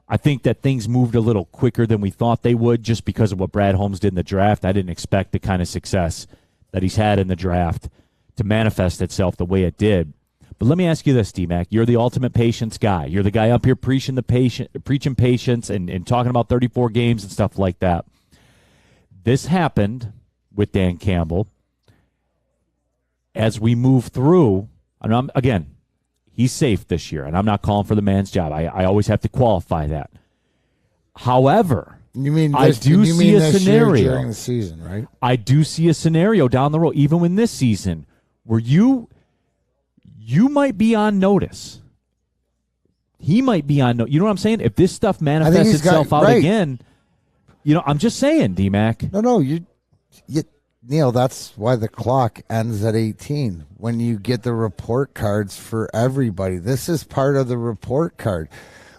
I think that things moved a little quicker than we thought they would just because of what Brad Holmes did in the draft. I didn't expect the kind of success that he's had in the draft to manifest itself the way it did. But let me ask you this, D-Mac. You're the ultimate patience guy. You're the guy up here preaching patience and talking about 34 games and stuff like that. This happened with Dan Campbell. As we move through, and again, he's safe this year, and I'm not calling for the man's job. I always have to qualify that. However, I do see a scenario during the season, right? I do see a scenario down the road, even in this season, where you might be on notice. He might be on notice. You know what I'm saying? If this stuff manifests itself out again, I'm just saying, D-Mac. No, you Neal, that's why the clock ends at 18 when you get the report cards for everybody. This is part of the report card.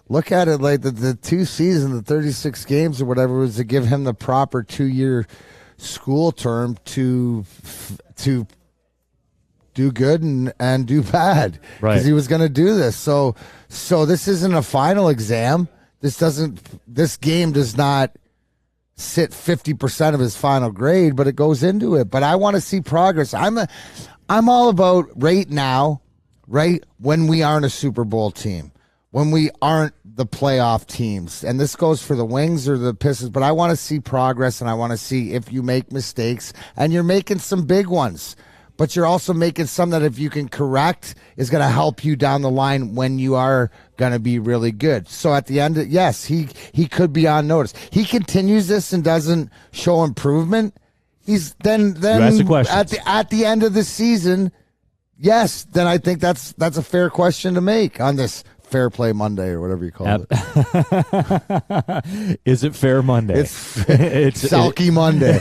Look at it like the 2 seasons, the 36 games or whatever, was to give him the proper 2-year school term to do good and do bad. Right. Because he was going to do this. So this isn't a final exam. This game does not sit 50% of his final grade, but it goes into it. But I want to see progress. I'm all about right now, right when we aren't a Super Bowl team, when we aren't the playoff teams, and this goes for the Wings or the Pistons, but I want to see progress, and I want to see if you make mistakes, and you're making some big ones, but you're also making some that if you can correct is going to help you down the line when you are going to be really good. So at the end, yes, he could be on notice. He continues this and doesn't show improvement. He's then at the end of the season, yes, then I think that's a fair question to make on this Fair Play Monday or whatever you call it. Is it Fair Monday? It's Salky Monday.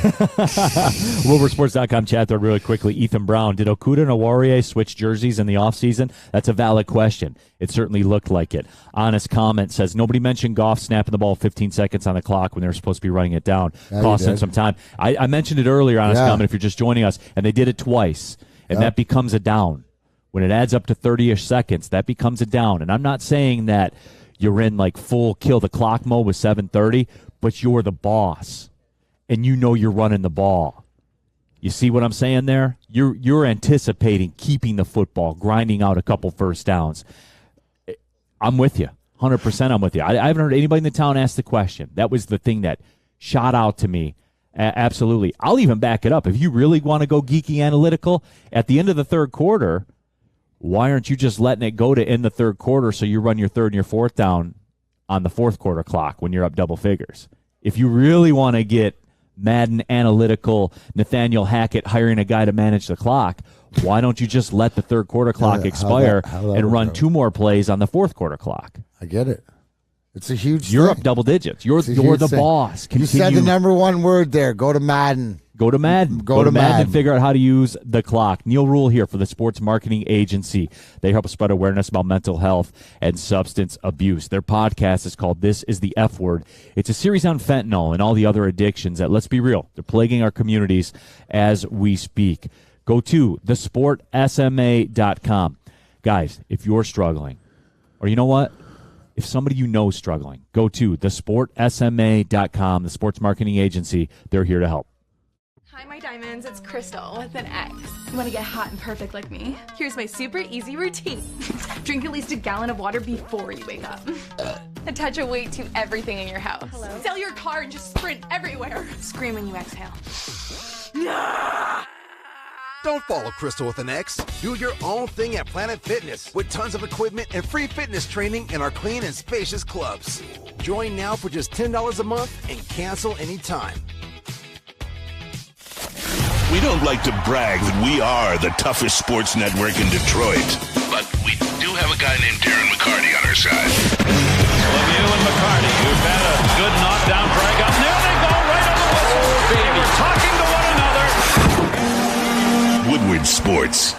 WoodwardSports.com chat thread really quickly. Ethan Brown, did Okudah and Awarie switch jerseys in the offseason? That's a valid question. It certainly looked like it. Honest comment says, nobody mentioned Goff snapping the ball 15 seconds on the clock when they were supposed to be running it down. Costing some time. I mentioned it earlier, honest comment, if you're just joining us, and they did it twice, and that becomes a down. When it adds up to 30-ish seconds, that becomes a down. And I'm not saying that you're in like full kill the clock mode with 7:30, but you're the boss, and you know you're running the ball. You see what I'm saying there? You're anticipating keeping the football, grinding out a couple first downs. I'm with you. 100% I'm with you. I haven't heard anybody in the town ask the question. That was the thing that shot out to me. Absolutely. I'll even back it up. If you really want to go geeky analytical, at the end of the third quarter, why aren't you just letting it go to end the third quarter so you run your third and your fourth down on the fourth quarter clock when you're up double figures? If you really want to get Madden analytical, Nathaniel Hackett hiring a guy to manage the clock, why don't you just let the third quarter clock expire and run 2 more plays on the fourth quarter clock? I get it. It's a huge You're thing. up double digits. You're the boss. You said the number one word there. Go to Madden. Go to Madden. Go to Madden and figure out how to use the clock. Neal Ruhl here for the Sports Marketing Agency. They help spread awareness about mental health and substance abuse. Their podcast is called This is the F Word. It's a series on fentanyl and all the other addictions that, let's be real, they're plaguing our communities as we speak. Go to thesportsma.com. Guys, if you're struggling, or you know what? if somebody you know is struggling, go to thesportsma.com, the sports marketing agency. They're here to help. Hi, my diamonds. It's Crystal with an X. You want to get hot and perfect like me? Here's my super easy routine. Drink at least a gallon of water before you wake up. Attach a weight to everything in your house. Hello? Sell your car and just sprint everywhere. Scream when you exhale. Don't follow Crystal with an X. Do your own thing at Planet Fitness with tons of equipment and free fitness training in our clean and spacious clubs. Join now for just $10 a month and cancel anytime. We don't like to brag that we are the toughest sports network in Detroit, but we do have a guy named Darren McCarty on our side. Lemieux and McCarty, who've had a good knockdown drag up. There they go, right on the whistle. They were talking to one another. Woodward Sports.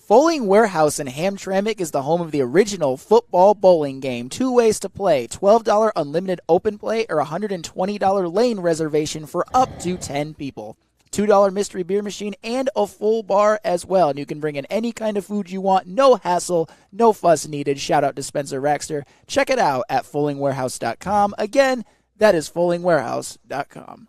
Bowling Warehouse in Hamtramck is the home of the original football bowling game. 2 ways to play: $12 unlimited open play or $120 lane reservation for up to 10 people. $2 mystery beer machine and a full bar as well. And you can bring in any kind of food you want. No hassle, no fuss needed. Shout out to Spencer Raxter. Check it out at FollingWarehouse.com. Again, that is FollingWarehouse.com.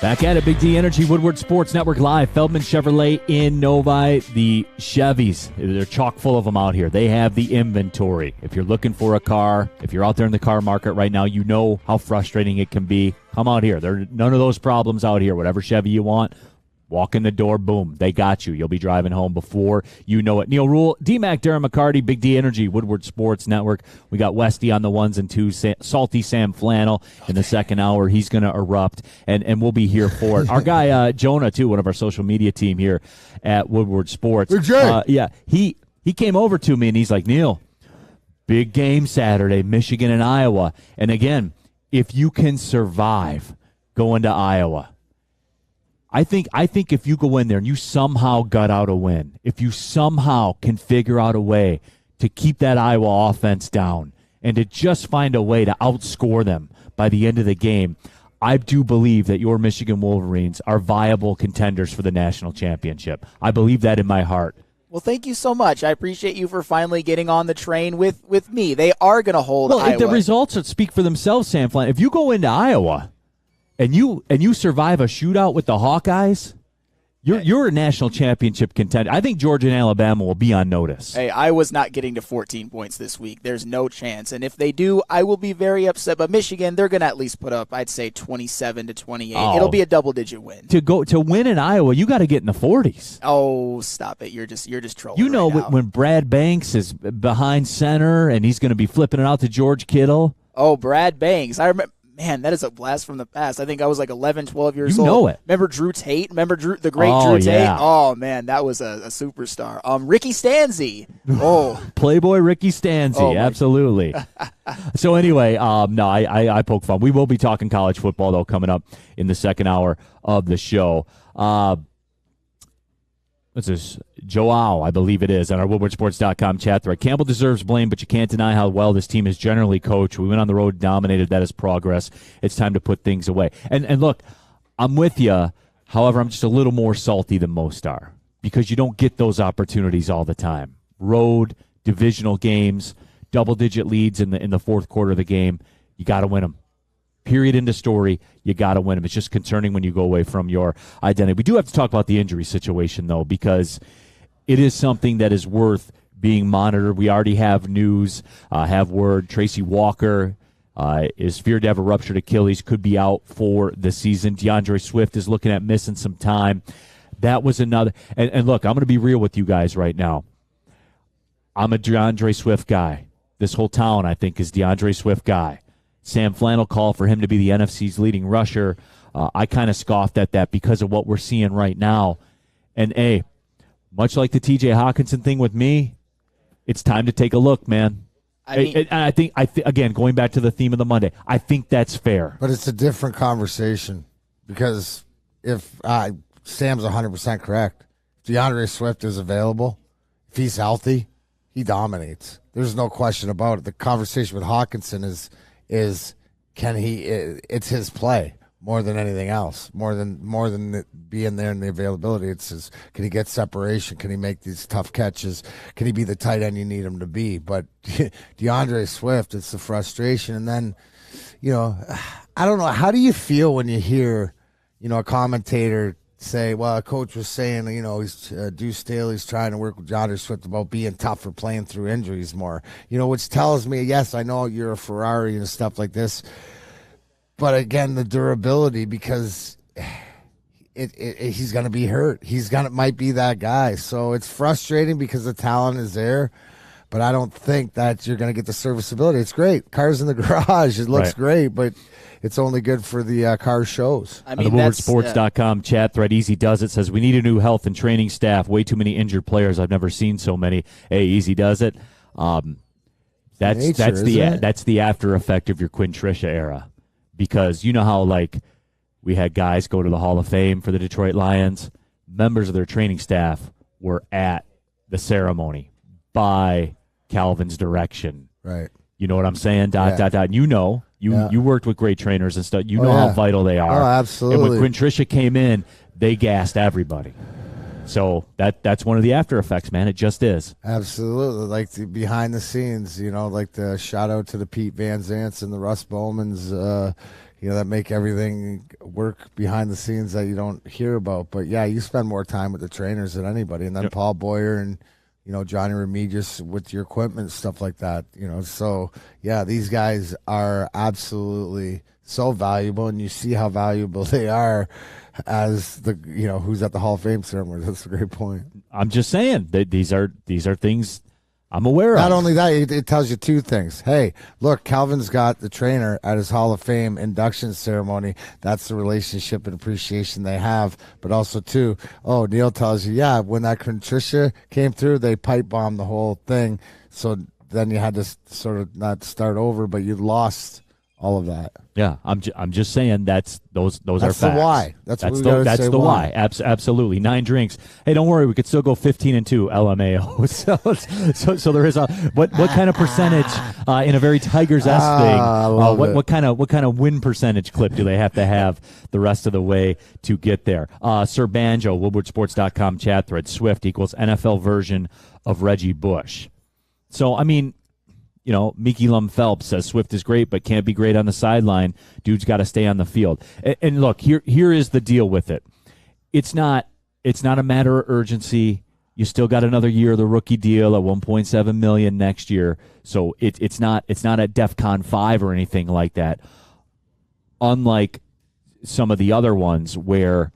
Back at it, Big D Energy, Woodward Sports Network Live, Feldman Chevrolet in Novi. The Chevys, they're chock full of them out here. They have the inventory. If you're looking for a car, if you're out there in the car market right now, you know how frustrating it can be. Come out here. There are none of those problems out here. Whatever Chevy you want, walk in the door, boom, they got you. You'll be driving home before you know it. Neal, Ruhl, D-Mac, Darren, McCarty, Big D Energy, Woodward Sports Network. We got Westy on the ones and twos, Salty Sam Flannel in the second hour. He's going to erupt, and we'll be here for it. Our guy, Jonah, too, one of our social media team here at Woodward Sports. He came over to me, and he's like, Neal, big game Saturday, Michigan and Iowa. And again, if you can survive going to Iowa, I think if you go in there and you somehow gut out a win, if you somehow can figure out a way to keep that Iowa offense down and to just find a way to outscore them by the end of the game, I do believe that your Michigan Wolverines are viable contenders for the national championship. I believe that in my heart. Well, thank you so much. I appreciate you for finally getting on the train with me. They are going to hold Iowa. The results speak for themselves, Sam Flynn. If you go into Iowa and you survive a shootout with the Hawkeyes, you're a national championship contender. I think Georgia and Alabama will be on notice. Hey, I was not getting to 14 points this week. There's no chance. And if they do, I will be very upset. But Michigan, they're going to at least put up, I'd say, 27-28. Oh. It'll be a double-digit win. To win in Iowa, you got to get in the 40s. Oh, stop it. You're just trolling. You know, right when Brad Banks is behind center and he's going to be flipping it out to George Kittle. Oh, Brad Banks. I remember. Man, that is a blast from the past. I think I was like 11, 12 years old. You know it. Remember Drew Tate? Remember the great Drew Tate? Yeah. Oh, man, that was a superstar. Ricky Stanzi. Oh. Playboy Ricky Stanzi, absolutely. So anyway, I poke fun. We will be talking college football, though, coming up in the second hour of the show. What's this? Joao, I believe it is, on our WoodwardSports.com chat thread. Campbell deserves blame, but you can't deny how well this team is generally coached. We went on the road, dominated. That is progress. It's time to put things away. And look, I'm with you. However, I'm just a little more salty than most are because you don't get those opportunities all the time. Road, divisional games, double-digit leads in the fourth quarter of the game. You got to win them. Period, end of story. You got to win them. It's just concerning when you go away from your identity. We do have to talk about the injury situation, though, because it is something that is worth being monitored. We already have news, have word. Tracy Walker is feared to have a ruptured Achilles, could be out for the season. DeAndre Swift is looking at missing some time. That was another. And look, I'm going to be real with you guys right now. I'm a DeAndre Swift guy. This whole town, I think, is DeAndre Swift guy. Sam Flannel called for him to be the NFC's leading rusher. I kind of scoffed at that because of what we're seeing right now. And, much like the T.J. Hawkinson thing with me, it's time to take a look, man. I think, again, going back to the theme of the Monday, I think that's fair. But it's a different conversation because if Sam's 100% correct, if DeAndre Swift is available, if he's healthy, he dominates. There's no question about it. The conversation with Hawkinson is can he? It's his play. more than anything else, more than being there in the availability. It's just, can he get separation? Can he make these tough catches? Can he be the tight end you need him to be? But DeAndre Swift, it's the frustration. And then, I don't know. How do you feel when you hear, a commentator say, well, a coach was saying, he's Deuce Staley's trying to work with DeAndre Swift about being tough for playing through injuries more, which tells me, yes, I know you're a Ferrari and stuff like this. But again, the durability, because he's going to be hurt. Might be that guy. So it's frustrating because the talent is there, but I don't think that you're going to get the serviceability. It's great. Cars in the garage. It looks great, but it's only good for the car shows. I mean, on the WoodwardSports.com chat thread, Easy Does It says, we need a new health and training staff. Way too many injured players. I've never seen so many. Hey, Easy Does It. That's the after effect of your Quinn Trisha era. Because you know how, we had guys go to the Hall of Fame for the Detroit Lions. Members of their training staff were at the ceremony by Calvin's direction. Right. You know what I'm saying? You worked with great trainers and stuff. You know how vital they are. Oh, absolutely. And when Quinn Trisha came in, they gassed everybody. So that's one of the after effects, man. It just is. Absolutely. Like the behind the scenes, like the shout out to the Pete Van Zants and the Russ Bowmans, that make everything work behind the scenes that you don't hear about. But, yeah, you spend more time with the trainers than anybody. And then Paul Boyer and, Johnny Remedios with your equipment and stuff like that. So, yeah, these guys are absolutely so valuable. And you see how valuable they are as the who's at the Hall of Fame ceremony. That's a great point. I'm just saying that these are things I'm aware of. Not only that, it tells you two things. Hey, look, Calvin's got the trainer at his Hall of Fame induction ceremony. That's the relationship and appreciation they have. But also, too, Neal tells you, when that Trisha came through, they pipe bombed the whole thing. So then you had to sort of not start over, but you lost all of that. Yeah, I'm just saying those are facts. That's the why. That's the why. Absolutely. 9 drinks. Hey, don't worry, we could still go 15-2 LMAO. so there is what kind of percentage in a very Tigers-esque thing? What kind of win percentage clip do they have to have the rest of the way to get there? Sir Banjo, WoodwardSports.com chat thread. Swift equals NFL version of Reggie Bush. So I mean, Mickey Lum Phelps says Swift is great, but can't be great on the sideline. Dude's got to stay on the field. And look, here is the deal with it. It's not a matter of urgency. You still got another year of the rookie deal at $1.7 million next year. So it's not at DEFCON 5 or anything like that. Unlike some of the other ones where,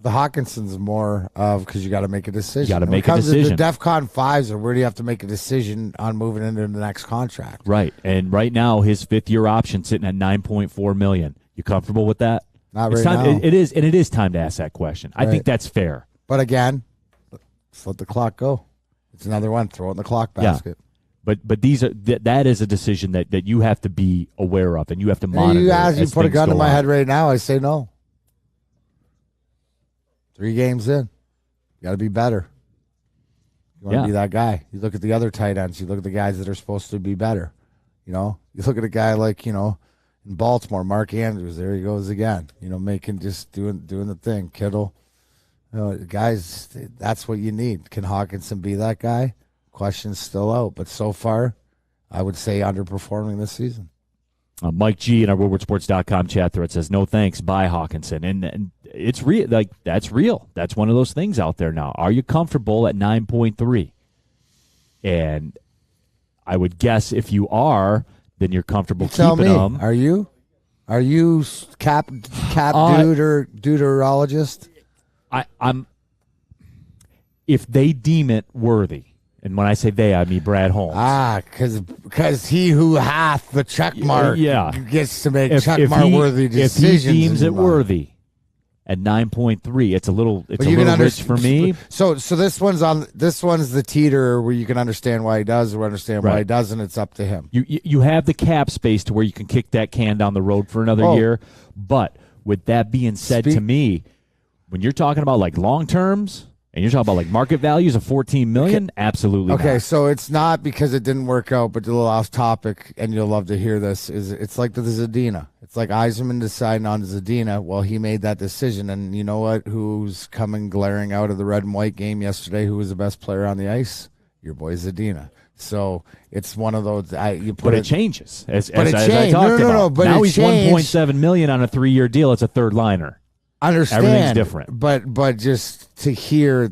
the Hawkinson's more of because you got to make a decision. You got to make a decision. The DEFCON 5s are where do you have to make a decision on moving into the next contract? Right. And right now, his 5th-year option sitting at $9.4 million. You comfortable with that? Not right now. It is time to ask that question. I think that's fair. But again, let's let the clock go. It's another one. Throw it in the clock basket. Yeah. But that is a decision that you have to be aware of and you have to monitor. You put a gun to my head right now, I say no. 3 games in. You got to be better. You want to be that guy. You look at the other tight ends. You look at the guys that are supposed to be better. You look at a guy like, in Baltimore, Mark Andrews. There he goes again. Making just doing the thing. Kittle. Guys, that's what you need. Can Hawkinson be that guy? Question's still out. But so far, I would say underperforming this season. Mike G in our WoodwardSports.com chat thread says, no thanks, bye Hawkinson. And it's real. That's real. That's one of those things out there now. Are you comfortable at 9.3? And I would guess if you are, then you're comfortable keeping them. Are you? Are you cap deuterologist? I'm. If they deem it worthy. And when I say they, I mean Brad Holmes. Because he who hath the check mark gets to make check mark worthy decisions. If he deems it worthy at 9.3, it's a little rich for me. So this one's the teeter where you can understand why he does or understand why he doesn't. It's up to him. You have the cap space to where you can kick that can down the road for another year. But with that being said, to me, when you're talking about like long terms. And you're talking about like market values of $14 million? Absolutely not. Okay, so it's not because it didn't work out, but a little off topic, and you'll love to hear this. It's like the Zadina. It's like Yzerman deciding on Zadina. Well, he made that decision, and you know what? Who's coming glaring out of the red and white game yesterday? Who was the best player on the ice? Your boy Zadina. So it's one of those. It changes as it I changed. talked about. No, but now he's changed. $1.7 million on a 3-year deal. It's a third liner. Understand. Everything's different. But just to hear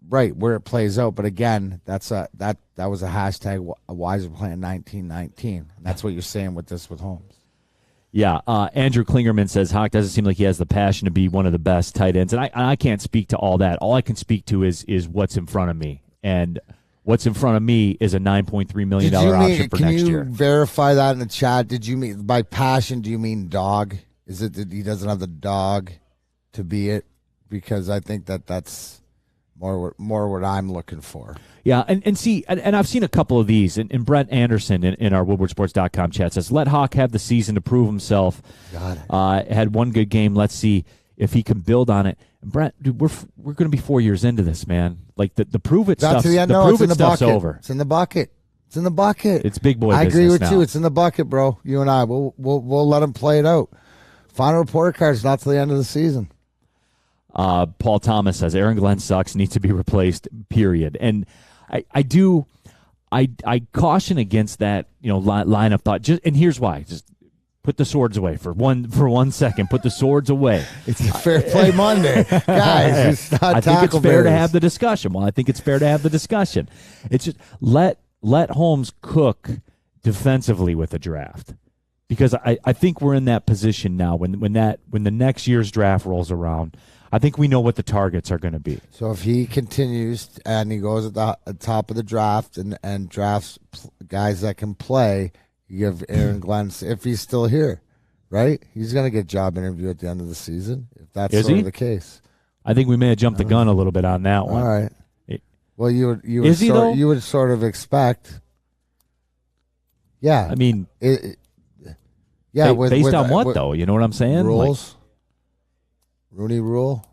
right where it plays out. But again, that was a hashtag Wiser Plan 1919. That's what you're saying with Holmes. Yeah, Andrew Klingerman says Hawk doesn't seem like he has the passion to be one of the best tight ends, and I can't speak to all that. All I can speak to is what's in front of me, and what's in front of me is a $9.3 million option for next year. Can you verify that in the chat? Did you mean by passion? Do you mean dog? Is it that he doesn't have the dog to be it? Because I think that's more what I'm looking for. Yeah, and see, and I've seen a couple of these, and Brett Anderson in our WoodwardSports.com chat says, let Hawk have the season to prove himself. Got it. Had one good game. Let's see if he can build on it. And Brett, dude, we're going to be 4 years into this, man. Like the prove it stuff. Stuff's over. It's in the bucket. It's in the bucket. It's big boy. I agree with now. you. It's in the bucket, bro. You and I, we'll let him play it out. Final report card's not till the end of the season. Paul Thomas says Aaron Glenn sucks, needs to be replaced. Period. And I caution against that, line of thought. And here's why. Just put the swords away for 1 second. Put the swords away. It's a fair play Monday, guys. It's not I think it's fair to have the discussion. Well, I think it's fair to have the discussion. It's just let Holmes cook defensively with the draft, because I think we're in that position now. When the next year's draft rolls around, I think we know what the targets are going to be. So if he continues and he goes at the top of the draft and drafts guys that can play, you give Aaron Glenn, if he's still here, right? He's going to get a job interview at the end of the season, if that's sort of the case. I think we may have jumped the gun a little bit on that one. All right. Well, you would sort of expect. Yeah. I mean, based on what, though? You know what I'm saying? Rules. Rooney Rule.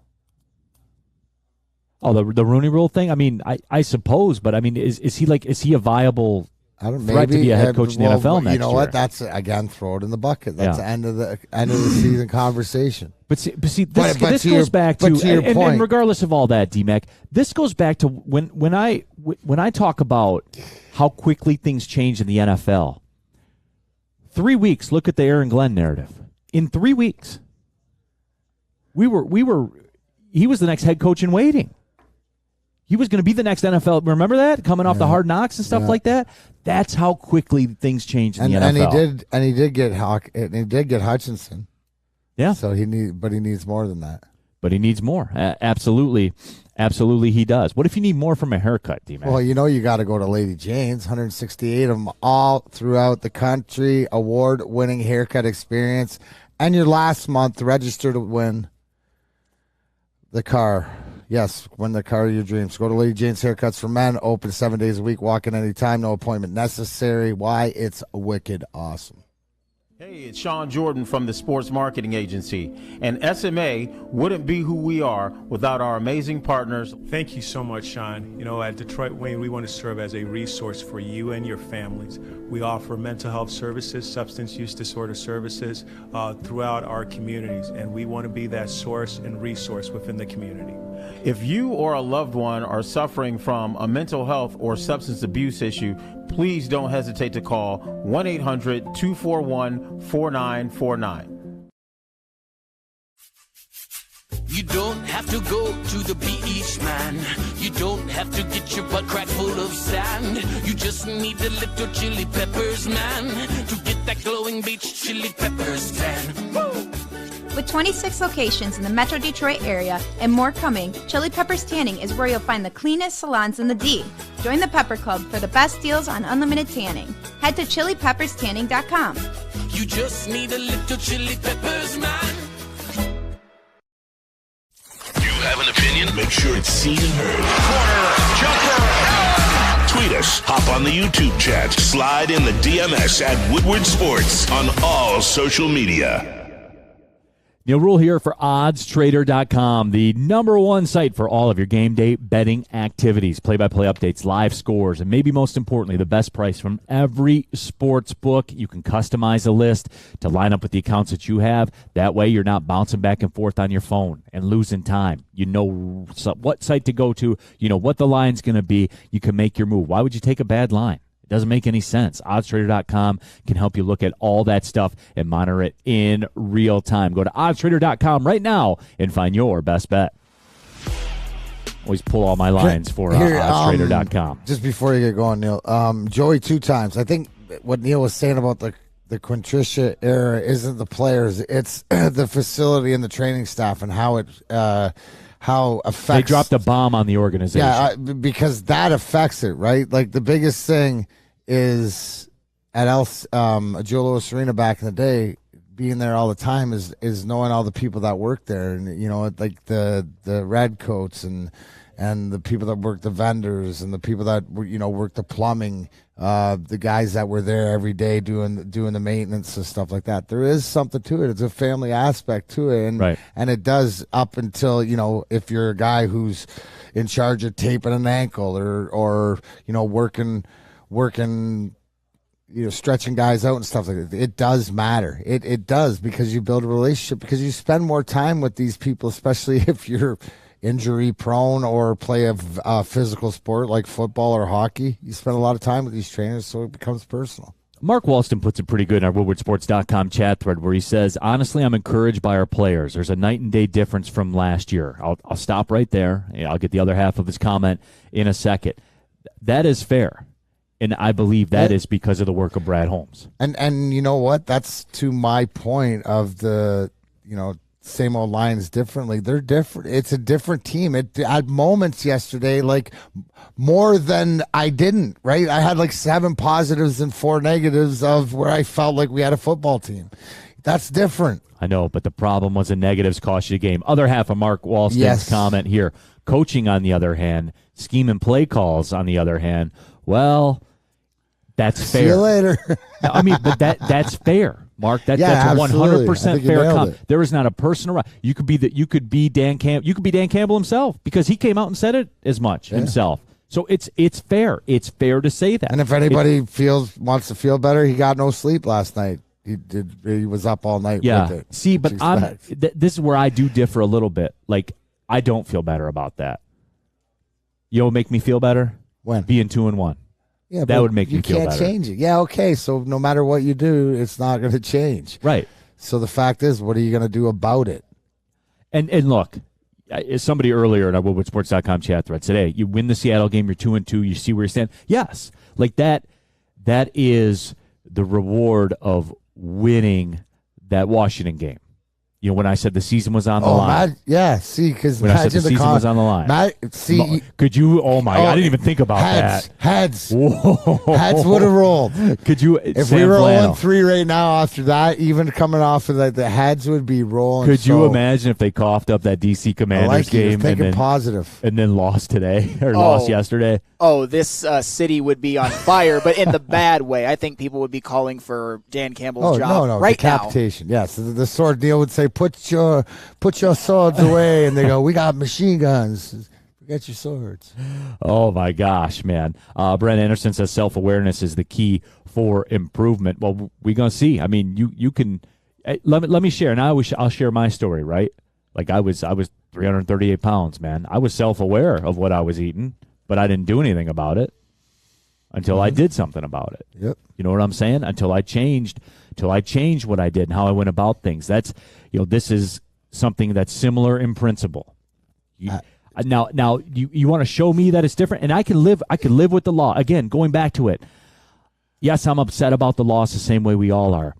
Oh, the Rooney Rule thing. I mean, I suppose, but I mean, is he a viable threat to be a head coach in the NFL next year? You know what? That's again, throw it in the bucket. That's the end of the season conversation. But see, this goes back to your point. And regardless of all that, D-Mac, this goes back to when I talk about how quickly things change in the NFL. 3 weeks. Look at the Aaron Glenn narrative. In 3 weeks. He was the next head coach in waiting. He was going to be the next NFL. Remember that? Coming off the Hard Knocks and stuff like that? That's how quickly things change in the NFL. And he did get Hutchinson. Yeah. So he needs more than that. But he needs more. Absolutely. Absolutely he does. What if you need more from a haircut, D-Man? Well, you got to go to Lady Jane's. 168 of them all throughout the country. Award-winning haircut experience. And your last month, register to win the car. Yes, win the car of your dreams. Go to Lady Jane's Haircuts for Men. Open 7 days a week. Walk in anytime. No appointment necessary. Why? It's wicked awesome. Hey, it's Sean Jordan from the Sports Marketing Agency. And SMA wouldn't be who we are without our amazing partners. Thank you so much, Sean. At Detroit Wayne, we want to serve as a resource for you and your families. We offer mental health services, substance use disorder services throughout our communities, and we want to be that source and resource within the community. If you or a loved one are suffering from a mental health or substance abuse issue, please don't hesitate to call 1-800-241-4949. You don't have to go to the beach, man. You don't have to get your butt crack full of sand. You just need a little chili peppers, man, to get that glowing beach chili peppers tan. Woo! With 26 locations in the Metro Detroit area and more coming, Chili Peppers Tanning is where you'll find the cleanest salons in the D. Join the Pepper Club for the best deals on unlimited tanning. Head to chilipepperstanning.com. You just need a little chili peppers, man. You have an opinion? Make sure it's seen and heard. Corner, jumper, tweet us, hop on the YouTube chat, slide in the DMS at Woodward Sports on all social media. Neal Ruhl here for oddstrader.com, the number one site for all of your game day betting activities, play-by-play updates, live scores, and maybe most importantly, the best price from every sports book. You can customize a list to line up with the accounts that you have. That way you're not bouncing back and forth on your phone and losing time. You know what site to go to. You know what the line's going to be. You can make your move. Why would you take a bad line? It doesn't make any sense. Oddstrader.com can help you look at all that stuff and monitor it in real time. Go to oddstrader.com right now and find your best bet. Always pull all my lines for oddstrader.com. Just before you get going, Neal, Joey 2 times. I think what Neal was saying about the Quintricia era isn't the players, it's the facility and the training staff and how it affects. They dropped a bomb on the organization. Yeah, because that affects it, right? Like the biggest thing is at Joe Louis Arena back in the day, being there all the time is knowing all the people that work there, and like the red coats and the people that work the vendors and the people that work the plumbing, the guys that were there every day doing the maintenance and stuff like that. There is something to it. It's a family aspect to it, and right. And it does up until if you're a guy who's in charge of taping an ankle or working. Stretching guys out and stuff like that. It does matter. It does, because you build a relationship, because you spend more time with these people, especially if you're injury prone or play a physical sport like football or hockey. You spend a lot of time with these trainers, so it becomes personal. Mark Walston puts it pretty good in our WoodwardSports.com chat thread, where he says, honestly, I'm encouraged by our players. There's a night and day difference from last year. I'll stop right there. I'll get the other half of his comment in a second. That is fair. And I believe that is because of the work of Brad Holmes. And you know what? That's to my point of the, same old Lions differently. They're different. It's a different team. It had moments yesterday, like more than I didn't, right? I had like 7 positives and 4 negatives of where I felt like we had a football team. That's different. I know, but the problem was the negatives cost you the game. Other half of Mark Walston's comment here. Coaching, on the other hand, scheme and play calls, on the other hand, well, that's fair. See you later. I mean, but that's fair, Mark. That's a 100% fair comment. There is not a person around. You could be Dan Campbell himself, because he came out and said it as much himself. So it's fair. It's fair to say that. And if anybody wants to feel better, he got no sleep last night. He was up all night with it. See, but this is where I do differ a little bit. Like, I don't feel better about that. You know what make me feel better? When? Being 2-1. Yeah, that would make me feel better. You can't change it. Yeah, okay. So no matter what you do, it's not going to change. Right. So the fact is, what are you going to do about it? And look, somebody earlier in our WoodwardSports.com chat thread said, hey, you win the Seattle game, you're 2-2, you see where you stand. Yes. Like that is the reward of winning that Washington game. When I said the season was on the line. Because when I said the season was on the line. Could you? Oh my! I didn't even think about that. Heads would have rolled. Could you? If we were 0-3 right now after that, even coming off of that, the heads would be rolling. Could you imagine if they coughed up that DC Commanders game and then positive and then lost today or lost yesterday? Oh, this city would be on fire, but in the bad way. I think people would be calling for Dan Campbell's job right decapitation. Now. Yes, the sword deal would say, put your swords away, and they go, we got machine guns. Forget your swords. Oh my gosh, man! Brent Anderson says self-awareness is the key for improvement. Well, we're gonna see. I mean, you can let me share, and I'll share my story. Right, like I was 338 pounds, man. I was self-aware of what I was eating, but I didn't do anything about it until I did something about it. Yep. You know what I'm saying? Until I changed what I did and how I went about things. That's, this is something that's similar in principle. Now you want to show me that it's different, and I can live with the law. Again, going back to it. Yes, I'm upset about the loss the same way we all are.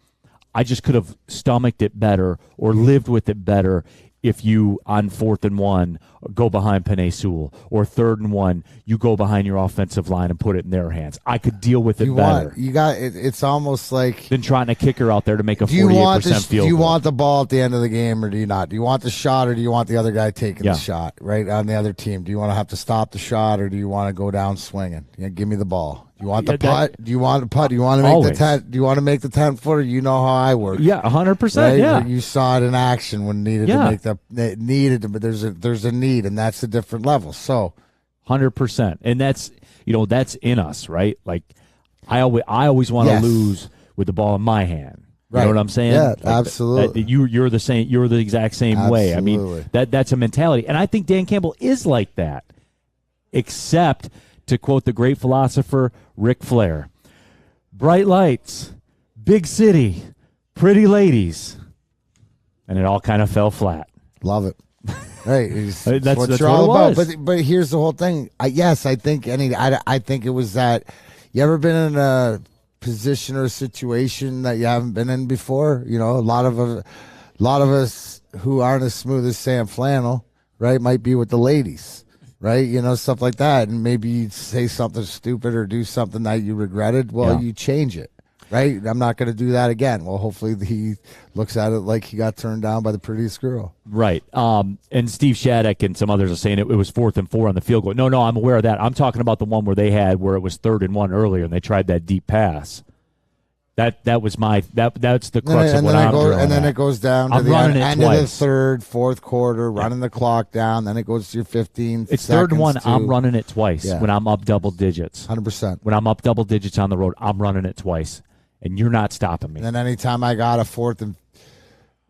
I just could have stomached it better or lived with it better if you, on 4th and 1, go behind Penei Sewell, or 3rd and 1, you go behind your offensive line and put it in their hands. I could deal with it better. It's almost like than trying a kicker out there to make a 48% field goal. Do you want the ball at the end of the game, or do you not? Do you want the shot, or do you want the other guy taking the shot, right, on the other team? Do you want to have to stop the shot, or do you want to go down swinging? Give me the ball. Do you want the putt? Do you want the putt? Do you want to make the 10? Do you want to make the 10-footer? You know how I work. Yeah, 100%. Right? Yeah, you saw it in action when needed to make but there's a need, and that's a different level. So, 100%, and that's in us, right? Like I always want to lose with the ball in my hand. You know what I'm saying? Yeah, absolutely. You're the same. You're the exact same way. I mean, that's a mentality, and I think Dan Campbell is like that, except, to quote the great philosopher Ric Flair, bright lights, big city, pretty ladies, and it all kind of fell flat. Love it. Right, that's what you're all what about. But here's the whole thing. I think it was that. You ever been in a position or a situation that you haven't been in before? A lot of us who aren't as smooth as Sam Flannel, right, might be with the ladies. Right, stuff like that, and maybe you say something stupid or do something that you regretted. Well, you change it, right? I'm not going to do that again. Well, hopefully he looks at it like he got turned down by the prettiest girl. Right. And Steve Shattuck and some others are saying it was 4th and 4 on the field goal. No, I'm aware of that. I'm talking about the one where it was 3rd and 1 earlier, and they tried that deep pass. That was that's the crux of what I'm doing. And then it goes down to the end of the third, fourth quarter, running the clock down. Then it goes to your 15 It's 3rd and 1. I'm running it twice when I'm up double digits. 100%. When I'm up double digits on the road, I'm running it twice, and you're not stopping me. And then anytime I got a 4th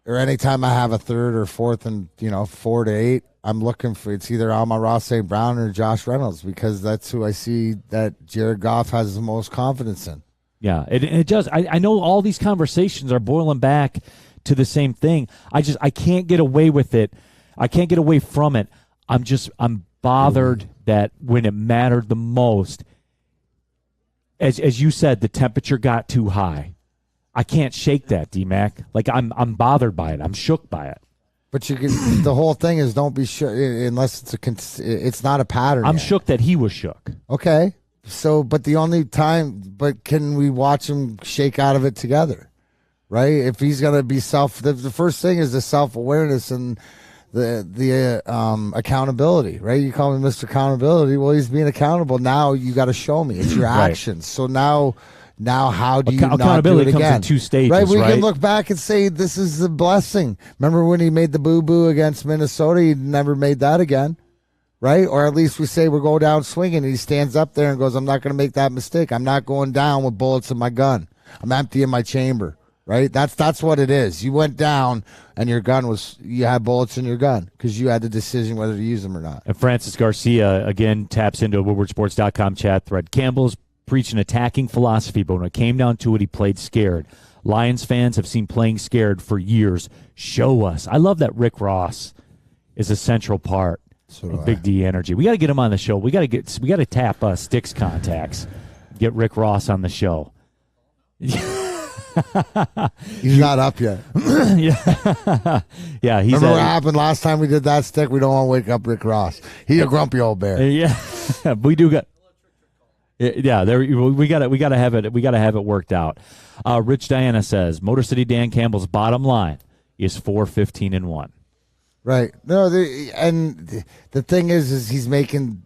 or anytime I have a 3rd or 4th and 4 to 8, I'm looking for it's either Amon-Ra St. Brown or Josh Reynolds, because that's who I see that Jared Goff has the most confidence in. Yeah, it does. I know all these conversations are boiling back to the same thing. I can't get away with it. I can't get away from it. I'm bothered that when it mattered the most, as you said, the temperature got too high. I can't shake that, D-Mac. Like I'm bothered by it. I'm shook by it. But you can. The whole thing is don't be shook unless it's not a pattern. I'm yet. shook that he was shook. Okay. So, but can we watch him shake out of it together, right? If he's going to be the first thing is the self-awareness and the accountability, right? You call me Mr. Accountability. Well, he's being accountable. Now you got to show me. It's your actions. So now how do you not do accountability it again? Comes in 2 stages, right? We can look back and say this is a blessing. Remember when he made the boo-boo against Minnesota? He never made that again. Right? Or at least we say we're going down swinging, and he stands up there and goes, I'm not going to make that mistake. I'm not going down with bullets in my gun. I'm empty in my chamber. Right? That's what it is. You went down, and you had bullets in your gun because you had the decision whether to use them or not. And Francis Garcia, again, taps into a WoodwardSports.com chat thread. Campbell's preaching attacking philosophy, but when it came down to it, he played scared. Lions fans have seen playing scared for years. Show us. I love that Rick Ross is a central part. Big D energy. We got to get him on the show. We got to tap Sticks contacts. Get Rick Ross on the show. He's not up yet. Yeah. Remember what happened last time we did that, Stick? We don't want to wake up Rick Ross. He's a grumpy old bear. Yeah, we do got. Yeah, we got to have it. We got to have it worked out. Rich Diana says Motor City Dan Campbell's bottom line is 4-15-1. Right. No, the thing is he's making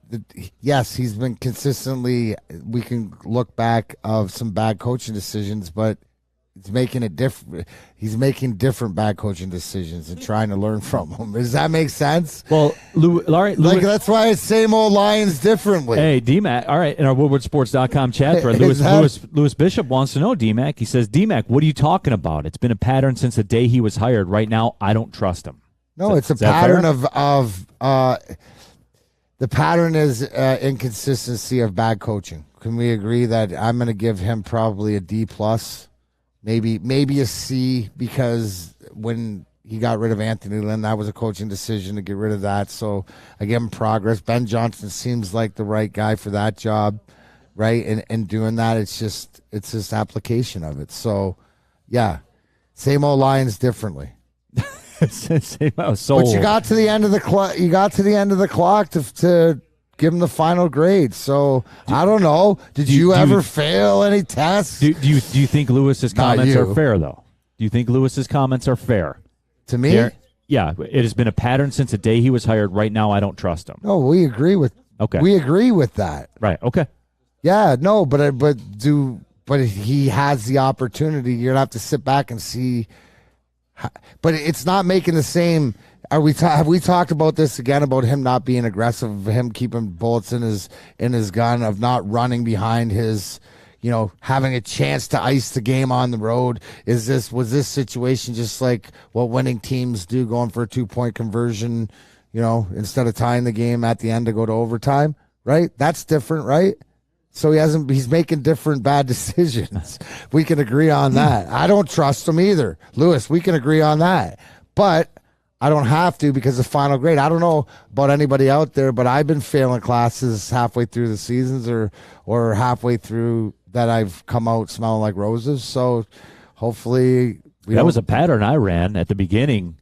he's been consistently. We can look back of some bad coaching decisions, but he's making it different. He's making different bad coaching decisions and trying to learn from them. Does that make sense? Well, that's why it's same old Lions differently. Hey, D-Mac. All right, in our WoodwardSports.com chat thread, Lewis Bishop wants to know, D-Mac. He says, D-Mac, what are you talking about? It's been a pattern since the day he was hired. Right now, I don't trust him. No, it's a pattern of the pattern is inconsistency of bad coaching. Can we agree that I'm going to give him probably a D+, maybe a C, because when he got rid of Anthony Lynn, that was a coaching decision to get rid of that. So I give him progress. Ben Johnson seems like the right guy for that job, right? And doing that, it's just application of it. So yeah, same old Lions differently. But you got to the end of the clock. You got to the end of the clock to give him the final grade. So I don't know. Did you ever fail any tests? Do you think Lewis's comments are fair though? Do you think Lewis's comments are fair? To me? Yeah, it has been a pattern since the day he was hired. Right now, I don't trust him. No, we agree with. Okay, we agree with that. Right. Okay. Yeah. No, but he has the opportunity. You're gonna have to sit back and see. But it's not making the same. Have we talked about this again about him not being aggressive, him keeping bullets in his gun, of not running behind his, having a chance to ice the game on the road? Was this situation just like what winning teams do, going for a 2-point conversion, instead of tying the game at the end to go to overtime? Right? That's different, right? So he's making different bad decisions. We can agree on that. I don't trust him either. Lewis, we can agree on that. But I don't have to because of final grade. I don't know about anybody out there, but I've been failing classes halfway through the seasons or halfway through that I've come out smelling like roses. So hopefully that was a pattern I ran at the beginning.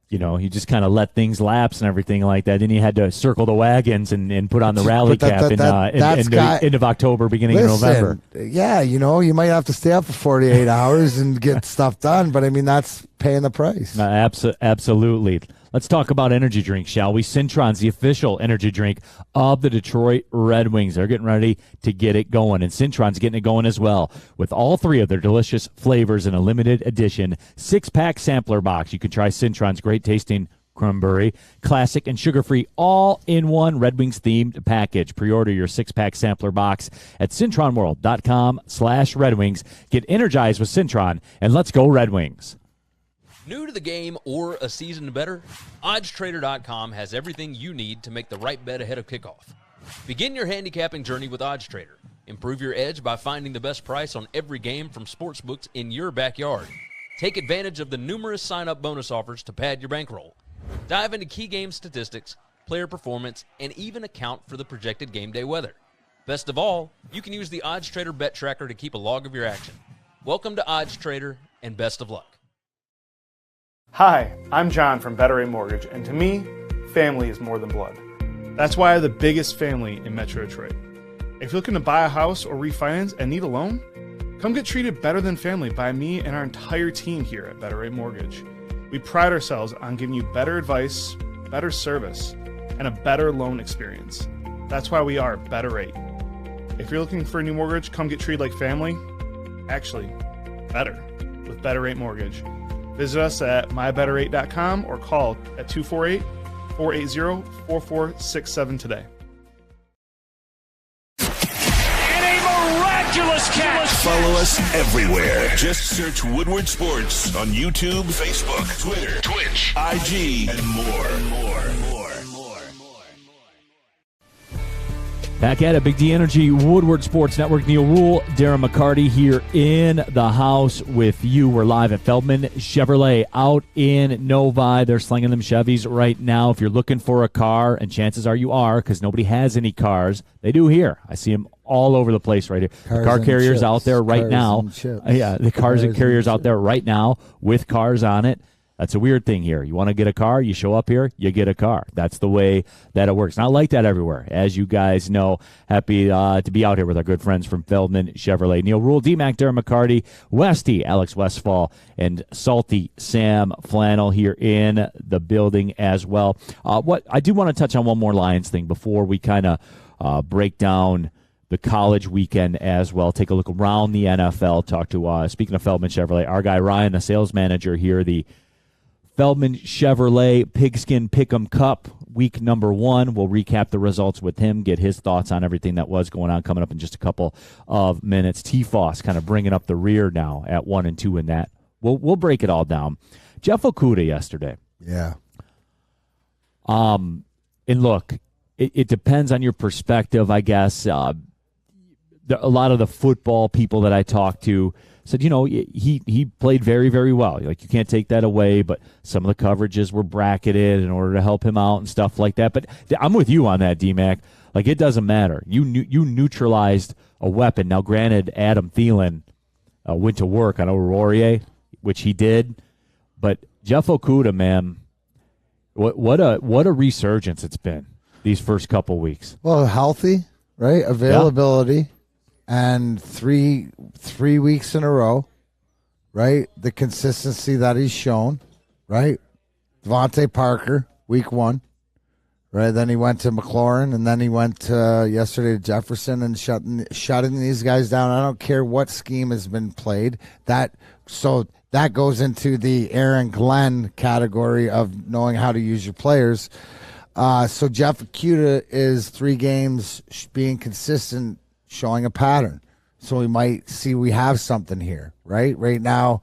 You just kind of let things lapse and everything like that. Then you had to circle the wagons and put on the rally cap end of October, beginning of November. Yeah, you might have to stay up for 48 hours and get stuff done, but I mean, that's paying the price. Absolutely. Let's talk about energy drinks, shall we? Cintron's the official energy drink of the Detroit Red Wings. They're getting ready to get it going, and Cintron's getting it going as well with all 3 of their delicious flavors in a limited edition 6-pack sampler box. You can try Cintron's great-tasting cranberry, classic, and sugar-free all-in-one Red Wings-themed package. Pre-order your 6-pack sampler box at CintronWorld.com/Red Wings. Get energized with Cintron, and let's go Red Wings. New to the game or a season better? OddsTrader.com has everything you need to make the right bet ahead of kickoff. Begin your handicapping journey with OddsTrader. Improve your edge by finding the best price on every game from sportsbooks in your backyard. Take advantage of the numerous sign-up bonus offers to pad your bankroll. Dive into key game statistics, player performance, and even account for the projected game day weather. Best of all, you can use the OddsTrader bet tracker to keep a log of your action. Welcome to OddsTrader, and best of luck. Hi, I'm John from Better Rate Mortgage, and to me, family is more than blood. That's why I have the biggest family in Metro Detroit. If you're looking to buy a house or refinance and need a loan, come get treated better than family by me and our entire team here at Better Rate Mortgage. We pride ourselves on giving you better advice, better service, and a better loan experience. That's why we are Better Rate. If you're looking for a new mortgage, come get treated like family. Actually, better with Better Rate Mortgage. Visit us at mybetterrate.com or call at 248-480-4467 today. And a miraculous catch! Follow us everywhere. Just search Woodward Sports on YouTube, Facebook, Twitter, Twitch, IG, and more. Back at it, Big D Energy, Woodward Sports Network. Neal Ruhl, Darren McCarty here in the house with you. We're live at Feldman Chevrolet out in Novi. They're slinging them Chevys right now. If you're looking for a car, and chances are you are because nobody has any cars, they do here. I see them all over the place right here. The car carriers out there right now. Yeah, the cars and carriers out there right now with cars on it. That's a weird thing here. You want to get a car, you show up here, you get a car. That's the way that it works. Not like that everywhere. As you guys know, happy to be out here with our good friends from Feldman Chevrolet. Neal Ruhl, D-Mac, Darren McCarty, Westy, Alex Westfall, and Salty Sam Flannel here in the building as well. What I do want to touch on one more Lions thing before we kind of break down the college weekend as well. Take a look around the NFL. Talk to, speaking of Feldman Chevrolet, our guy Ryan, the sales manager here, the Feldman Chevrolet Pigskin Pick'em Cup, week number 1. We'll recap the results with him, get his thoughts on everything that was going on coming up in just a couple of minutes. T-Foss kind of bringing up the rear now at 1 and 2 in that. We'll break it all down. Jeff Okudah yesterday. Yeah. And look, it depends on your perspective, I guess. A lot of the football people that I talked to said, he played very, very well. Like, you can't take that away, but some of the coverages were bracketed in order to help him out and stuff like that. But I'm with you on that, D-Mac. Like, it doesn't matter. You neutralized a weapon. Now, granted, Adam Thielen went to work on Aurorier, which he did, but Jeff Okudah, man, what a resurgence it's been these first couple weeks. Well, healthy, right? Availability, and three weeks in a row, right? The consistency that he's shown, right? Devontae Parker, week 1, right? Then he went to McLaurin, and then he went yesterday to Jefferson and shutting these guys down. I don't care what scheme has been played. That goes into the Aaron Glenn category of knowing how to use your players. So Jeff Okudah is 3 games being consistent, showing a pattern. So we might see we have something here, right? Right now,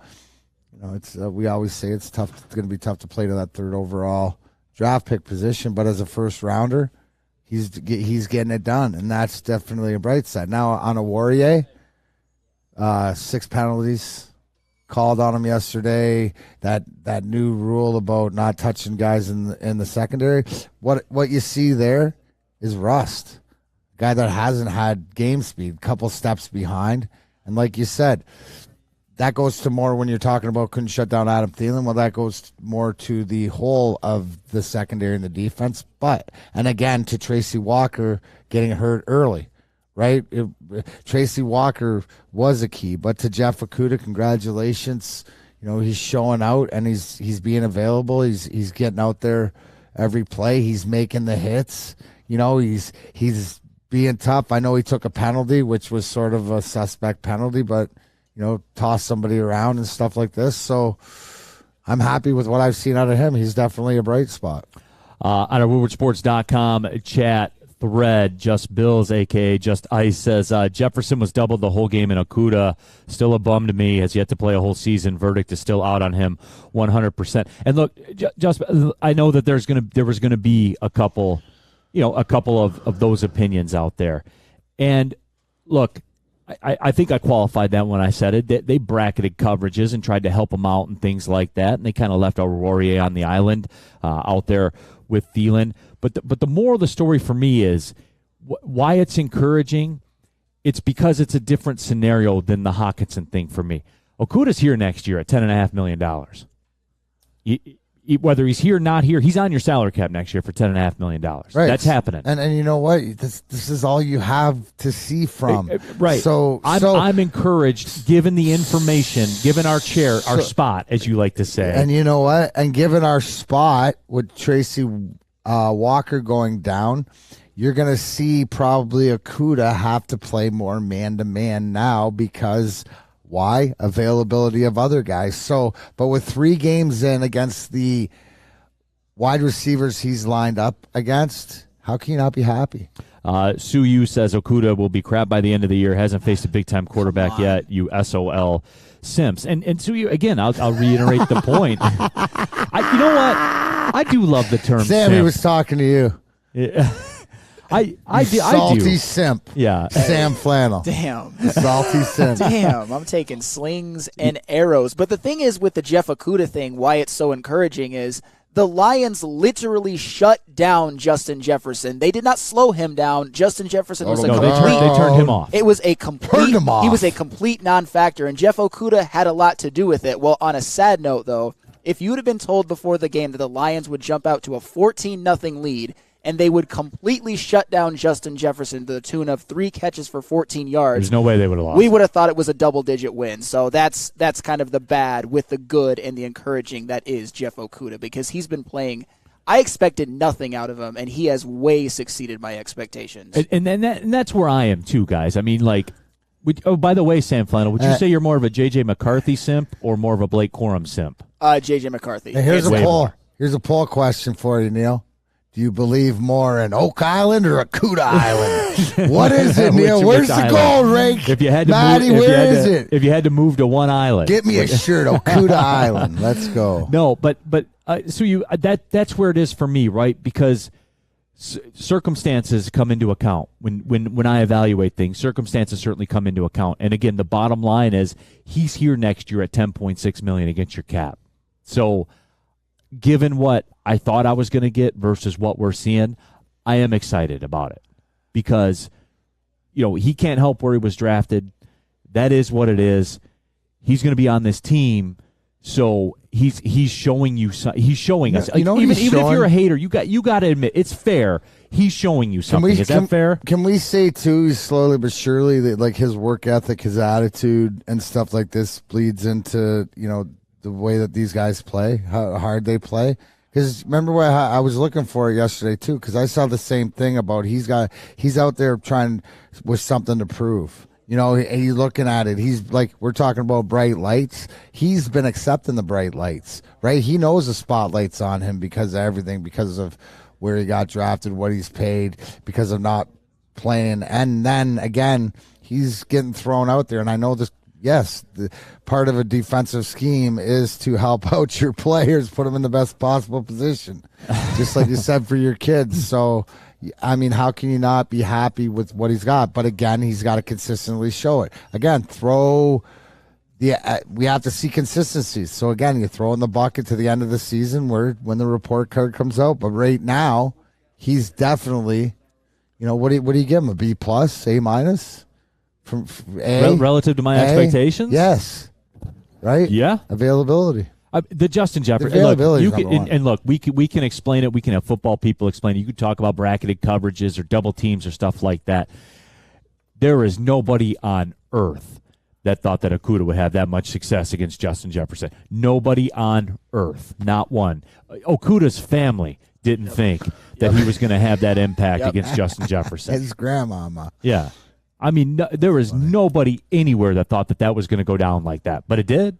it's we always say it's tough. It's going to be tough to play to that 3rd overall draft pick position, but as a first rounder, he's getting it done, and that's definitely a bright side. Now on a Warrior, 6 penalties called on him yesterday. That new rule about not touching guys in the secondary. What you see there is rust. Guy that hasn't had game speed, couple steps behind, and like you said, that goes to more when you're talking about couldn't shut down Adam Thielen. Well, that goes more to the whole of the secondary and the defense. And again, to Tracy Walker getting hurt early, right? Tracy Walker was a key. But to Jeff Okudah, congratulations. He's showing out and he's being available. He's getting out there every play. He's making the hits. He's being tough. I know he took a penalty, which was sort of a suspect penalty, but toss somebody around and stuff like this. So I'm happy with what I've seen out of him. He's definitely a bright spot. On our WoodwardSports.com chat thread, Just Bills, a.k.a. Just Ice, says Jefferson was doubled the whole game, and Okudah, still a bum to me, has yet to play a whole season. Verdict is still out on him 100%. And look, just I know that there was going to be a couple of those opinions out there. And look, I think I qualified that when I said it. They bracketed coverages and tried to help him out and things like that, and they kind of left Aurorier on the island out there with Thielen. But the moral of the story for me is why it's encouraging. It's because it's a different scenario than the Hockenson thing for me. Okudah's here next year at $10.5 million. Whether he's here or not here, he's on your salary cap next year for $10.5 million. Right. That's happening. And you know what? This is all you have to see from. Right. So I'm encouraged, given the information, given our spot, as you like to say. And you know what? And given our spot with Tracy Walker going down, you're going to see probably Okudah have to play more man-to-man now because – why? Availability of other guys. So, but with 3 games in against the wide receivers he's lined up against, how can you not be happy? Sue Yu says Okudah will be crap by the end of the year. Hasn't faced a big-time quarterback yet. You SOL Simps. And Sue Yu, again, I'll reiterate the point. You know what? I do love the term Sammy simp. was talking to you. Yeah. I do. Salty simp. Yeah. Sam Flannel. Damn. Salty simp. Damn. I'm taking slings and arrows. But the thing is with the Jeff Okudah thing, why it's so encouraging is the Lions literally shut down Justin Jefferson. They did not slow him down. Justin Jefferson was they turned him off. It was a complete. He was a complete non-factor, and Jeff Okudah had a lot to do with it. Well, on a sad note, though, if you would have been told before the game that the Lions would jump out to a 14-0 lead and they would completely shut down Justin Jefferson to the tune of 3 catches for 14 yards. There's no way they would have lost. We would have thought it was a double-digit win. So that's kind of the bad with the good and the encouraging that is Jeff Okudah, because he's been playing. I expected nothing out of him, and he has way succeeded my expectations. And that's where I am too, guys. I mean, like, by the way, Sam Flannel, would you say you're more of a J.J. McCarthy simp or more of a Blake Corum simp? J.J. McCarthy. Hey, here's a poll question for you, Neal. Do you believe more in Oak Island or Okudah Island? What is it, Neal? Where's the gold rake? If you had to Maddie, where is it? If you had to move to one island. Get me a shirt, Okudah Island. Let's go. No, but so that's where it is for me, right? Because circumstances come into account. When I evaluate things, circumstances certainly come into account. And again, the bottom line is he's here next year at $10.6 million against your cap. So given what I thought I was going to get versus what we're seeing, I am excited about it because, he can't help where he was drafted. That is what it is. He's going to be on this team So he's showing you. He's showing us. You know even if you're a hater, you got to admit it's fair. He's showing you something. Is that fair? Can we say too, slowly but surely, that like his work ethic, his attitude, and stuff like this bleeds into the way that these guys play, how hard they play. Because remember what I was looking for yesterday too, because I saw the same thing about he's out there trying with something to prove. He's looking at it. He's like, we're talking about bright lights. He's been accepting the bright lights, right? He knows the spotlight's on him because of everything, because of where he got drafted, what he's paid, because of not playing. And then again, he's getting thrown out there. And I know this. Yes, the part of a defensive scheme is to help out your players, put them in the best possible position, just like you said for your kids. So, I mean, how can you not be happy with what he's got? But again, he's got to consistently show it. Again, we have to see consistency. So again, you throw in the bucket to the end of the season when the report card comes out. But right now, he's definitely, what do you give him? A B plus, A minus? From relative to my expectations? Yes. Right? Yeah. Availability. The Justin Jefferson. Look, we can explain it. We can have football people explain it. You can talk about bracketed coverages or double teams or stuff like that. There is nobody on earth that thought that Okudah would have that much success against Justin Jefferson. Nobody on earth. Not one. Okudah's family didn't think that he was going to have that impact against Justin Jefferson. His grandmama. Yeah. I mean, there was nobody anywhere that thought that was going to go down like that, but it did.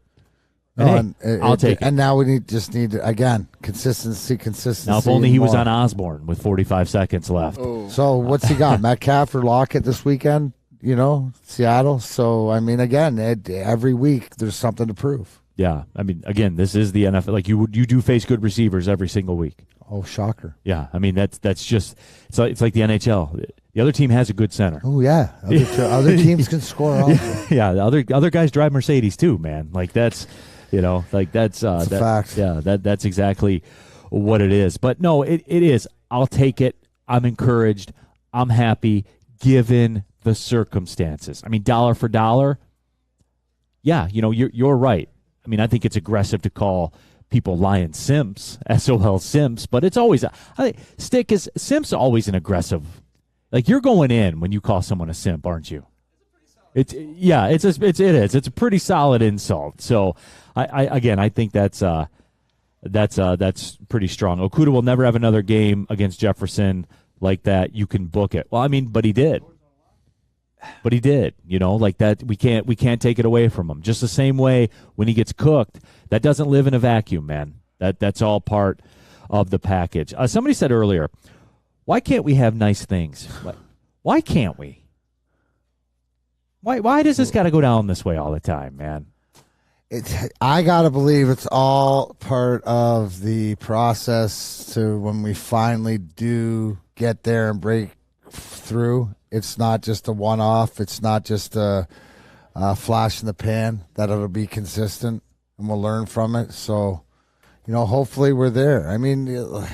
I'll take it. And now we just need again consistency. Now, if only he was on Osborne with 45 seconds left. Oh. So what's he got? Metcalf or Lockett this weekend? Seattle. So I mean, again, every week there's something to prove. Yeah, I mean, again, this is the NFL. Like you do face good receivers every single week. Oh, shocker! Yeah, I mean that's just it's like the NHL. The other team has a good center. Oh yeah, other teams can score also. Yeah, the other guys drive Mercedes too, man. Like that's that's a fact. Yeah, that's exactly what it is. But no, it is. I'll take it. I'm encouraged. I'm happy given the circumstances. I mean, dollar for dollar. Yeah, you're right. I mean, I think it's aggressive to call people Lion Simps, SOL Simps, but it's always Simps always an aggressive. Like you're going in when you call someone a simp, aren't you? It is. It's a pretty solid insult. So I think that's pretty strong. Okudah will never have another game against Jefferson like that. You can book it. Well, I mean, but he did. Like that. We can't take it away from him. Just the same way when he gets cooked, that doesn't live in a vacuum, man. That's all part of the package. Somebody said earlier, why can't we have nice things? Why can't we? Why does this got to go down this way all the time, man? I got to believe it's all part of the process to when we finally do get there and break through. It's not just a one-off. It's not just a flash in the pan, that it'll be consistent and we'll learn from it. So, hopefully we're there. I mean,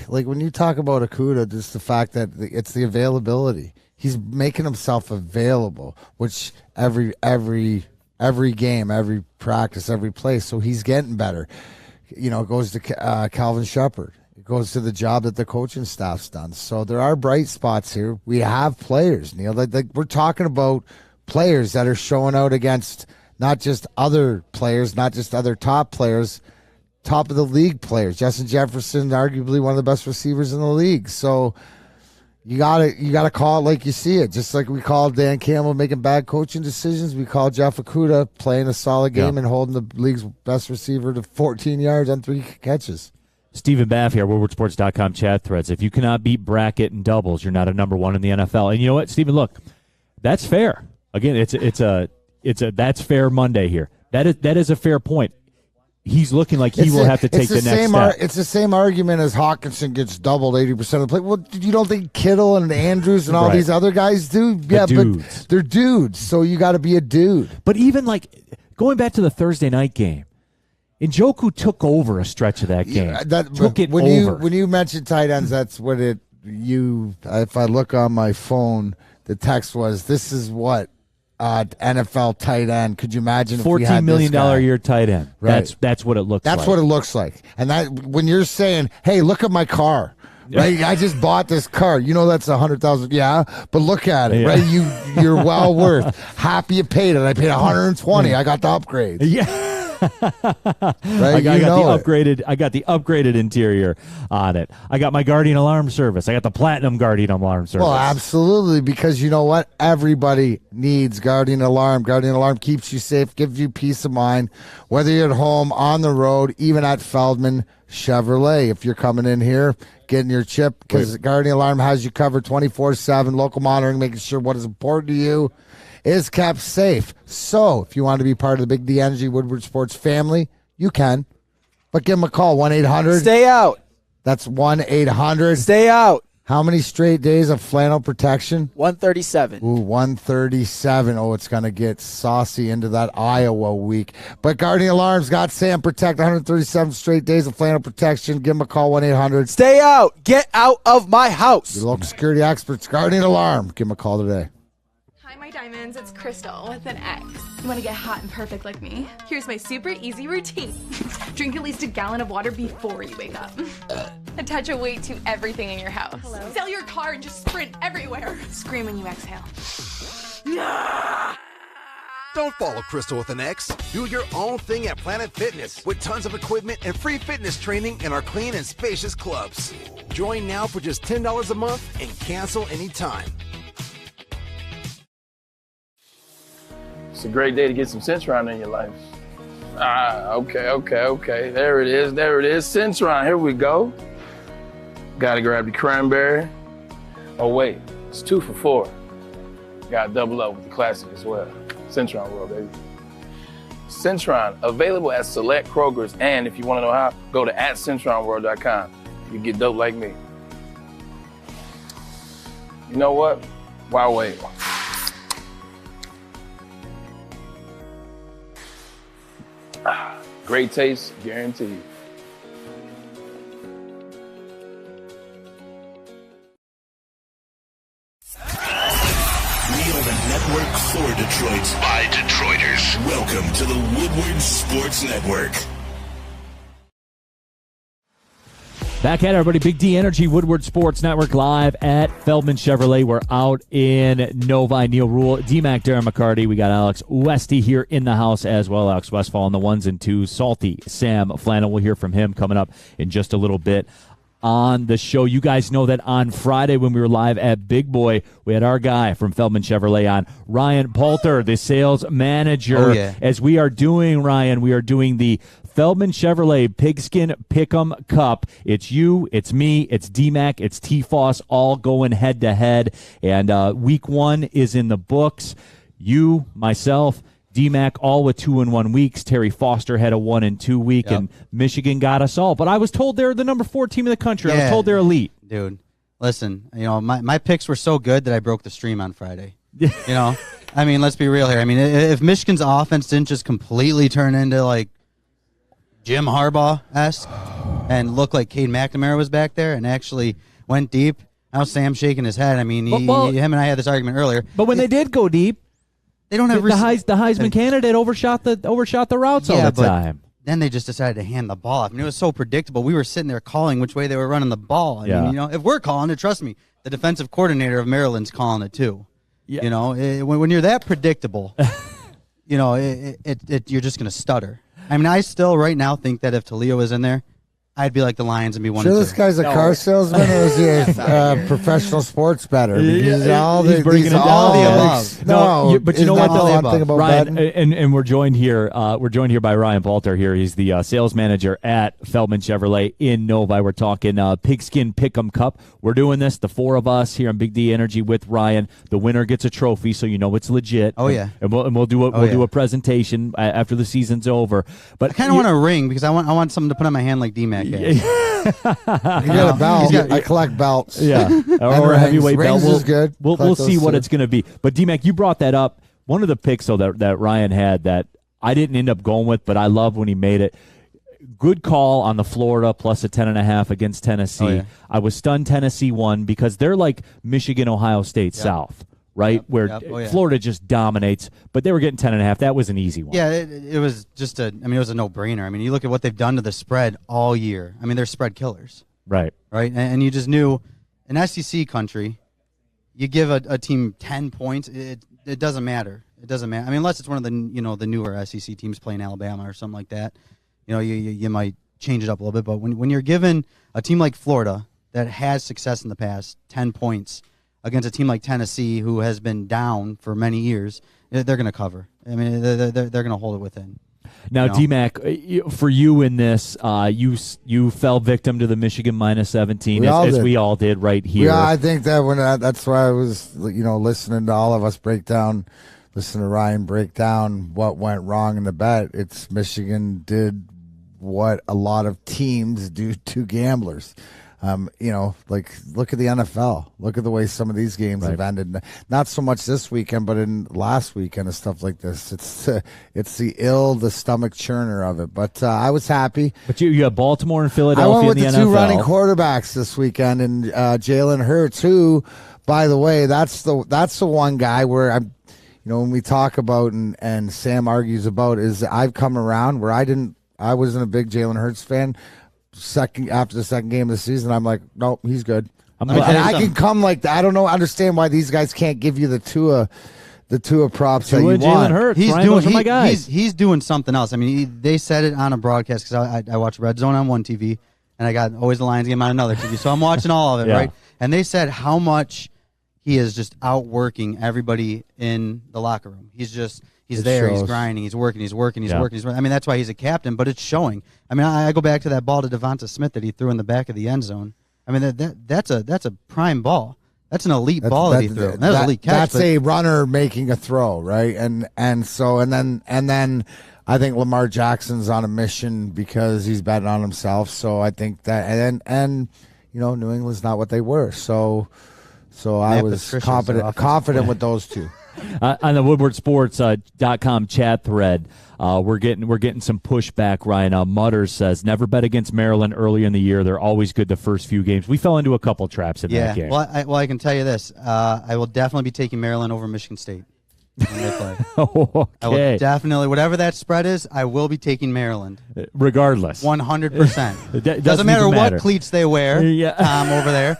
like when you talk about Okudah, just the fact that it's the availability. He's making himself available, which every game, every practice, every play. So he's getting better. It goes to Calvin Shepard. It goes to the job that the coaching staff's done. So there are bright spots here. We have players, Neal. Like we're talking about players that are showing out against not just other players, not just other top players, top of the league players. Justin Jefferson, arguably one of the best receivers in the league. So you gotta call it like you see it. Just like we called Dan Campbell making bad coaching decisions, we called Jeff Okudah playing a solid game and holding the league's best receiver to 14 yards on 3 catches. Stephen Baff here, WoodwardSports.com chat threads. If you cannot beat bracket and doubles, you're not a number one in the NFL. And you know what, Stephen? Look, that's fair. Again, it's a that's fair Monday here. That is a fair point. He's looking like he will have to take the next step. It's the same argument as Hawkinson gets doubled 80% of the play. Well, you don't think Kittle and Andrews and all these other guys do? Yeah, but they're dudes, so you got to be a dude. But even like going back to the Thursday night game, Njoku took over a stretch of that game. When you mention tight ends, that's what if I look on my phone, the text was, this is what NFL tight end. Could you imagine if we $14 had million this guy? a year tight end. Right. That's what it looks like. That's what it looks like. And that when you're saying, hey, look at my car. Right, I just bought this car. You know that's $100,000. Yeah, but look at it. Yeah. Right, you're well worth. Happy you paid it. I paid $120. I got the upgrade. Yeah. Right, I got the upgraded interior on it. I got my Guardian alarm service. I got the Platinum Guardian alarm service. Well, absolutely, because you know what? Everybody needs Guardian Alarm. Guardian Alarm keeps you safe, gives you peace of mind, whether you're at home, on the road, even at Feldman Chevrolet. If you're coming in here, getting your chip, because Guardian Alarm has you covered 24/7, local monitoring, making sure what is important to you is kept safe. So if you want to be part of the Big D Energy Woodward Sports family, you can. But give them a call, 1-800. Stay out. That's 1-800. Stay out. How many straight days of flannel protection? 137. Ooh, 137. Oh, it's going to get saucy into that Iowa week. But Guardian Alarms got Sam Protect, 137 straight days of flannel protection. Give them a call, 1-800. Stay out. Get out of my house. Your local security experts, Guardian Alarm. Give them a call today. Hi, my diamonds. It's Crystal with an X. You want to get hot and perfect like me? Here's my super easy routine. Drink at least a gallon of water before you wake up. Attach a weight to everything in your house. Sell your car and just sprint everywhere. Scream when you exhale. Don't follow Crystal with an X. Do your own thing at Planet Fitness with tons of equipment and free fitness training in our clean and spacious clubs. Join now for just $10 a month and cancel anytime. It's a great day to get some Centron in your life. Okay. There it is. Centron, here we go. Gotta grab the cranberry. Oh wait, it's 2 for $4. Gotta double up with the classic as well. Centron World, baby. Centron, available at select Kroger's, and if you wanna know how, go to @CentronWorld.com. You get dope like me. You know what? Why wait? Great taste, guaranteed. We are the network for Detroit by Detroiters. Welcome to the Woodward Sports Network. Back at everybody, Big D Energy, Woodward Sports Network, live at Feldman Chevrolet. We're out in Novi. Neal, Ruhl, D-Mac, Darren, McCarty. We got Alex Westy here in the house as well. Alex Westfall on the 1s and 2s. Salty Sam Flannel. We'll hear from him coming up in just a little bit on the show. You guys know that on Friday when we were live at Big Boy, we had our guy from Feldman Chevrolet on, Ryan Poulter, the sales manager. Oh, yeah. As we are doing, Ryan, we are doing the Feldman Chevrolet Pigskin Pick'em Cup. It's you, it's me, it's D-Mac, it's T-Foss, all going head-to-head. And week 1 is in the books. You, myself, D-Mac, all with 2-1 weeks. Terry Foster had a 1-2 week, and Michigan got us all. But I was told they're the number 4 team in the country. I was told they're elite. Dude, listen, my picks were so good that I broke the stream on Friday. I mean, let's be real here. I mean, if Michigan's offense didn't just completely turn into, like, Jim Harbaugh-esque and looked like Cade McNamara was back there and actually went deep, now Sam's shaking his head. I mean, him and I had this argument earlier. But when they did go deep, they don't have the Heisman candidate overshot the routes all the time. Then they just decided to hand the ball off. I mean, it was so predictable. We were sitting there calling which way they were running the ball. I mean, if we're calling it, trust me, the defensive coordinator of Maryland's calling it too. Yeah. When you're that predictable, you're just going to stutter. I mean, I still right now think that if Talio was in there, I'd be like the Lions and be 1-2. Sure, this guy's a car salesman, or is he a professional sports bettor? Because He's bringing it down. But you know what, though, Ryan, and we're joined here. We're joined here by Ryan Poulter. Here, he's the sales manager at Feldman Chevrolet in Novi. We're talking Pigskin Pick'em Cup. We're doing this, the 4 of us here on Big D Energy with Ryan. The winner gets a trophy, so you know it's legit. Oh yeah, and we'll do a presentation after the season's over. But I kind of want a ring because I want something to put on my hand like D-Mac. You got a belt. I collect belts. Yeah, or a heavyweight belt. Is good. We'll see what it's going to be. But D-Mac, you brought that up. One of the picks though that Ryan had that I didn't end up going with, but I love when he made it. Good call on the Florida plus a 10.5 against Tennessee. Oh, yeah. I was stunned Tennessee won because they're like Michigan, Ohio State South. right? Where Florida just dominates, but they were getting 10.5. That was an easy one. Yeah, it was just it was a no-brainer. I mean, you look at what they've done to the spread all year. I mean, they're spread killers. Right. Right? And you just knew in SEC country, you give a team 10 points, it doesn't matter. It doesn't matter. I mean, unless it's one of the the newer SEC teams playing Alabama or something like that. You might change it up a little bit, but when you're given a team like Florida that has success in the past, 10 points against a team like Tennessee who has been down for many years, they're going to cover. I mean, they're going to hold it within. Now, D-Mac, for you in this, you fell victim to the Michigan minus 17, as we all did right here. Yeah, I think that that's why I was listening to all of us listen to Ryan break down what went wrong in the bet. It's Michigan did what a lot of teams do to gamblers. Look at the NFL. Look at the way some of these games have ended. Not so much this weekend, but in last weekend and stuff like this. It's the stomach churner of it. But I was happy. But you have Baltimore and Philadelphia I went with in the the NFL. two running quarterbacks this weekend, and Jalen Hurts, who, by the way, that's the one guy where when we talk about and Sam argues about, is I've come around where I wasn't a big Jalen Hurts fan. After the second game of the season, I'm like, nope, he's good. I can come like that. I don't understand why these guys can't give you the Tua props that you want. Jalen Hurts, my guys. He's doing something else. I mean, they said it on a broadcast because I watch Red Zone on one TV and I got always the Lions game on another TV, so I'm watching all of it, right? And they said how much he is just outworking everybody in the locker room. He's there, he's grinding, he's working. I mean, that's why he's a captain, but it's showing. I mean, I go back to that ball to Devonta Smith that he threw in the back of the end zone. I mean, that's a prime ball. That's an elite ball that he threw. That's an elite catch. That's a runner making a throw, right? And then I think Lamar Jackson's on a mission because he's betting on himself. So I think that and New England's not what they were. So I was confident with those two. On the WoodwardSports.com chat thread, we're getting some pushback. Ryan Mutters says, never bet against Maryland early in the year. They're always good the first few games. We fell into a couple traps in that game. Well, I can tell you this. I will definitely be taking Maryland over Michigan State when they play. Okay. I will definitely, whatever that spread is, I will be taking Maryland. Regardless. 100%. Doesn't matter what cleats they wear, Tom over there.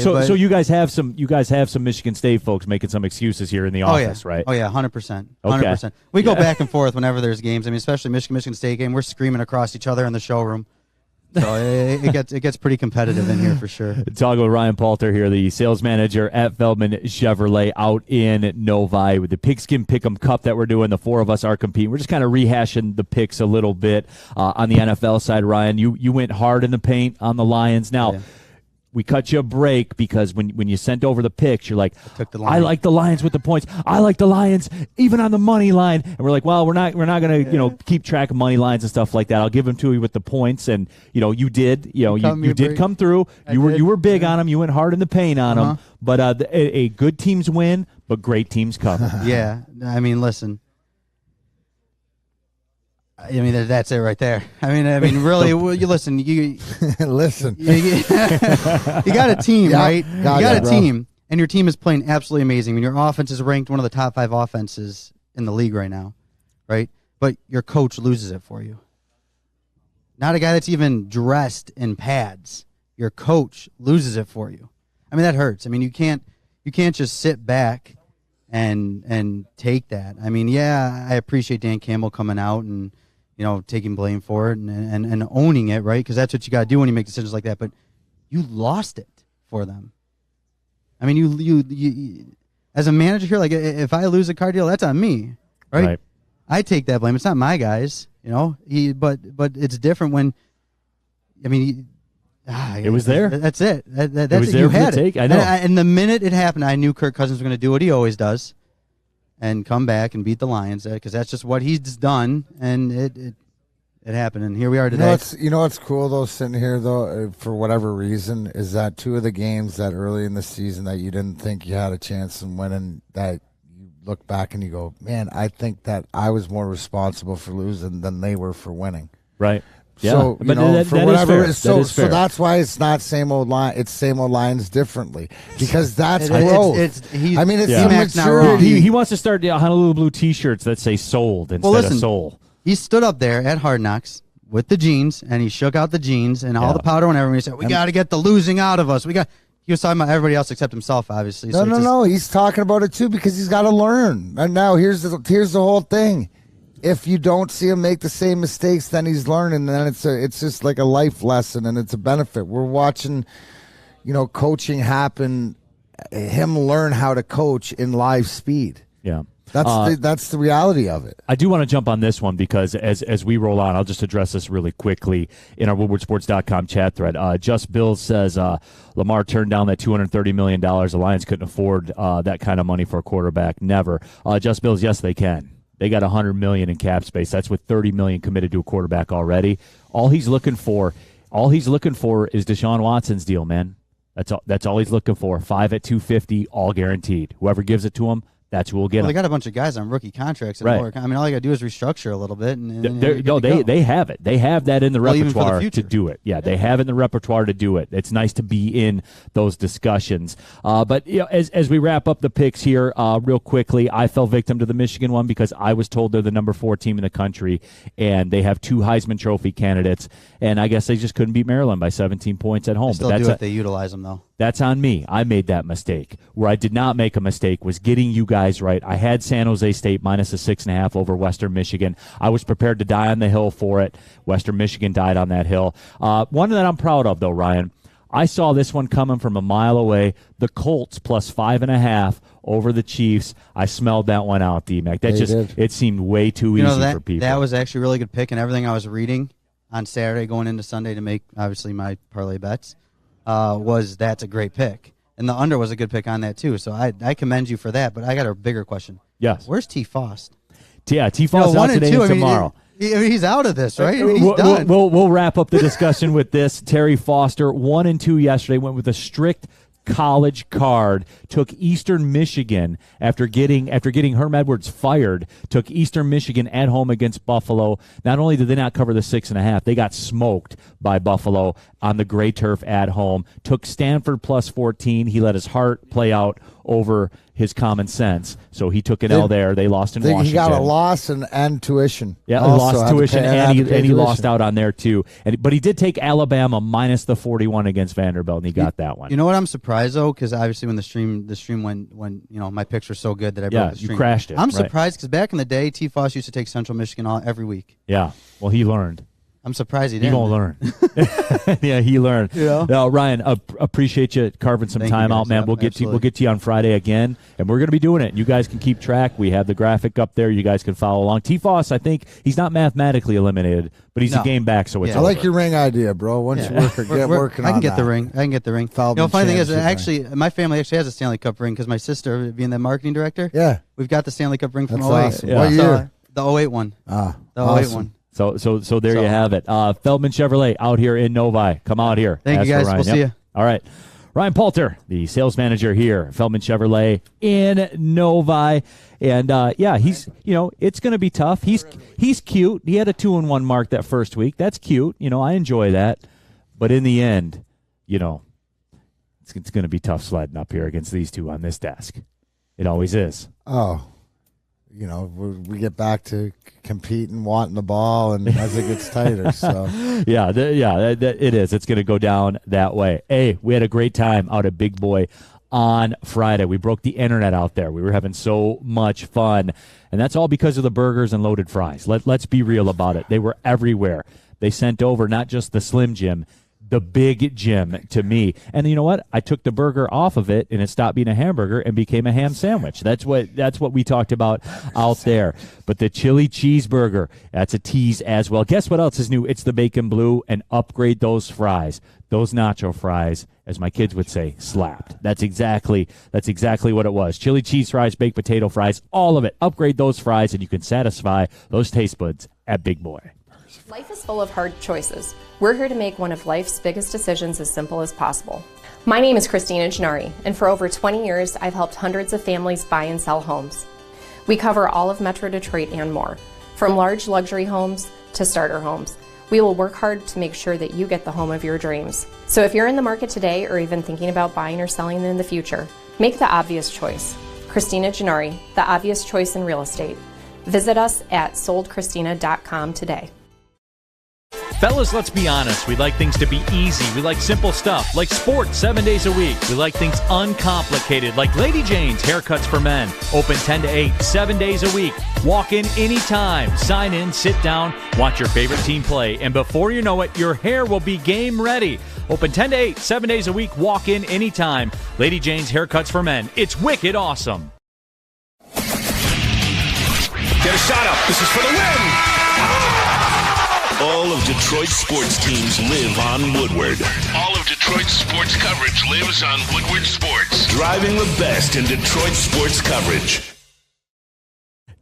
So you guys have some Michigan State folks making some excuses here in the office, right? Oh yeah, 100%. 100%. Okay. We go back and forth whenever there's games. I mean, especially Michigan State game, we're screaming across each other in the showroom. So it gets pretty competitive in here for sure. Talking with Ryan Palter here, the sales manager at Feldman Chevrolet out in Novi with the Pigskin Pick'em Cup that we're doing. The four of us are competing. We're just kind of rehashing the picks a little bit on the NFL side. Ryan, you went hard in the paint on the Lions. Now, we cut you a break because when you sent over the picks, you're like, I like the Lions with the points. I like the Lions even on the money line. And we're like, well, we're not going to keep track of money lines and stuff like that. I'll give them to you with the points. And you did come through. You were big on them. You went hard in the paint on them. But a good teams win, but great teams cover. Yeah, I mean, listen. I mean, that's it right there. I mean, really, you listen. You listen. You got a team, right? You got a team, and your team is playing absolutely amazing. I mean, your offense is ranked one of the top 5 offenses in the league right now, right? But your coach loses it for you. Not a guy that's even dressed in pads. Your coach loses it for you. I mean, that hurts. I mean, you can't just sit back and take that. I mean, I appreciate Dan Campbell coming out and taking blame for it and owning it, right? Because that's what you got to do when you make decisions like that. But you lost it for them. I mean, you as a manager here, like if I lose a car deal, that's on me, right? I take that blame. It's not my guys, but it's different when, I mean, it was there. That's it. That's it was there you for had the take. it. I know. And the minute it happened, I knew Kirk Cousins was going to do what he always does. And come back and beat the Lions because that's just what he's done, and it happened, and here we are today. You know what's cool though, sitting here though, for whatever reason, is that 2 of the games that early in the season that you didn't think you had a chance in winning, that you look back and you go, man, I think that I was more responsible for losing than they were for winning. Right. Yeah, So, but that is fair. So that's why it's not same old line. It's same old Lions differently because that's growth. It's immaturity. He wants to start Honolulu Blue T-shirts that say "sold" instead of "soul." He stood up there at Hard Knocks with the jeans, and he shook out the jeans and all the powder and everything. He said, "We got to get the losing out of us. We got." He was talking about everybody else except himself, obviously. No. He's talking about it too because he's got to learn. And now here's the whole thing. If you don't see him make the same mistakes, then he's learning. And then it's just like a life lesson, and it's a benefit. We're watching, coaching happen. Him learn how to coach in live speed. Yeah. That's the reality of it. I do want to jump on this one because as we roll on, I'll just address this really quickly in our WoodwardSports.com chat thread. Just Bill says Lamar turned down that $230 million. The Lions couldn't afford that kind of money for a quarterback. Never. Just Bills, yes, they can. They got $100 million in cap space. That's with $30 million committed to a quarterback already. All he's looking for is Deshaun Watson's deal, man. That's all he's looking for. 5 at $250, all guaranteed. Whoever gives it to him, that's who will get him. They got a bunch of guys on rookie contracts. Right. I mean, all you got to do is restructure a little bit. They have it. They have that in the repertoire to do it. Yeah, they have it in the repertoire to do it. It's nice to be in those discussions. But as we wrap up the picks here real quickly, I fell victim to the Michigan one because I was told they're the number 4 team in the country, and they have 2 Heisman Trophy candidates, and I guess they just couldn't beat Maryland by 17 points at home. They utilize them, though. That's on me. I made that mistake. Where I did not make a mistake was getting you guys right. I had San Jose State minus a 6.5 over Western Michigan. I was prepared to die on the hill for it. Western Michigan died on that hill. One that I'm proud of, though, Ryan, I saw this one coming from a mile away. The Colts plus 5.5 over the Chiefs. I smelled that one out, D-Mac. It seemed way too easy for people. That was actually a really good pick, and everything I was reading on Saturday going into Sunday to make, obviously, my parlay bets. That's a great pick. And the under was a good pick on that, too. So I commend you for that. But I got a bigger question. Yes. Where's T. Fost? Yeah, T. Fost out today and tomorrow. He's out of this, right? He's done. We'll wrap up the discussion with this. Terry Foster, 1-2 yesterday, went with a strict college card, took Eastern Michigan after getting Herm Edwards fired, took Eastern Michigan at home against Buffalo. Not only did they not cover the 6.5, they got smoked by Buffalo on the gray turf at home. Took Stanford plus 14. He let his heart play out over his common sense. So he took an L there. They lost in Washington. He got a loss and tuition. Yeah, lost tuition, and he lost out on there too. But he did take Alabama minus the 41 against Vanderbilt, and he got that one. You know what? I'm surprised though, because obviously when the stream when my picks were so good that I broke the stream. You crashed it. I'm surprised because back in the day, T. Foss used to take Central Michigan every week. Yeah, well, he learned. I'm surprised he didn't. He won't learn. Yeah, he learned. Yeah. No, Ryan, appreciate you carving some time out, man. We'll get to you on Friday again, and we're going to be doing it. You guys can keep track. We have the graphic up there. You guys can follow along. T-Foss, I think he's not mathematically eliminated, but he's a game back, so it's over. I like your ring idea, bro. Once you get working on I can get the ring. Funny thing is, my family actually has a Stanley Cup ring because my sister, being the marketing director, we've got the Stanley Cup ring from 08. Awesome. What year? The 08 one. The 08 one. So there you have it. Feldman Chevrolet out here in Novi. Come out here. Thank you, guys. We'll see you. All right. Ryan Poulter, the sales manager here, Feldman Chevrolet in Novi. And, it's going to be tough. He's cute. He had a 2-1 mark that first week. That's cute. I enjoy that. But in the end, it's going to be tough sledding up here against these two on this desk. It always is. Oh. We get back to competing, wanting the ball, and as it gets tighter. So it is. It's going to go down that way. Hey, we had a great time out at Big Boy on Friday. We broke the internet out there. We were having so much fun, and that's all because of the burgers and loaded fries. Let's be real about it. They were everywhere. They sent over not just the Slim Jim, the Big Jim to me. And you know what? I took the burger off of it, and it stopped being a hamburger and became a ham sandwich. That's what we talked about out there. But the chili cheeseburger, that's a tease as well. Guess what else is new? It's the bacon blue, and upgrade those fries. Those nacho fries, as my kids would say, slapped. That's exactly what it was. Chili cheese fries, baked potato fries, all of it. Upgrade those fries, and you can satisfy those taste buds at Big Boy. Life is full of hard choices. We're here to make one of life's biggest decisions as simple as possible. My name is Christina Gennari, and for over 20 years, I've helped hundreds of families buy and sell homes. We cover all of Metro Detroit and more, from large luxury homes to starter homes. We will work hard to make sure that you get the home of your dreams. So if you're in the market today or even thinking about buying or selling in the future, make the obvious choice. Christina Gennari, the obvious choice in real estate. Visit us at soldchristina.com today. Fellas, let's be honest. We like things to be easy. We like simple stuff, like sports 7 days a week. We like things uncomplicated, like Lady Jane's Haircuts for Men. Open 10 to 8, 7 days a week. Walk in anytime. Sign in, sit down, watch your favorite team play. And before you know it, your hair will be game ready. Open 10 to 8, 7 days a week. Walk in anytime. Lady Jane's Haircuts for Men. It's wicked awesome. Get a shot up. This is for the win. All of Detroit's sports teams live on Woodward. All of Detroit's sports coverage lives on Woodward Sports. Driving the best in Detroit sports coverage.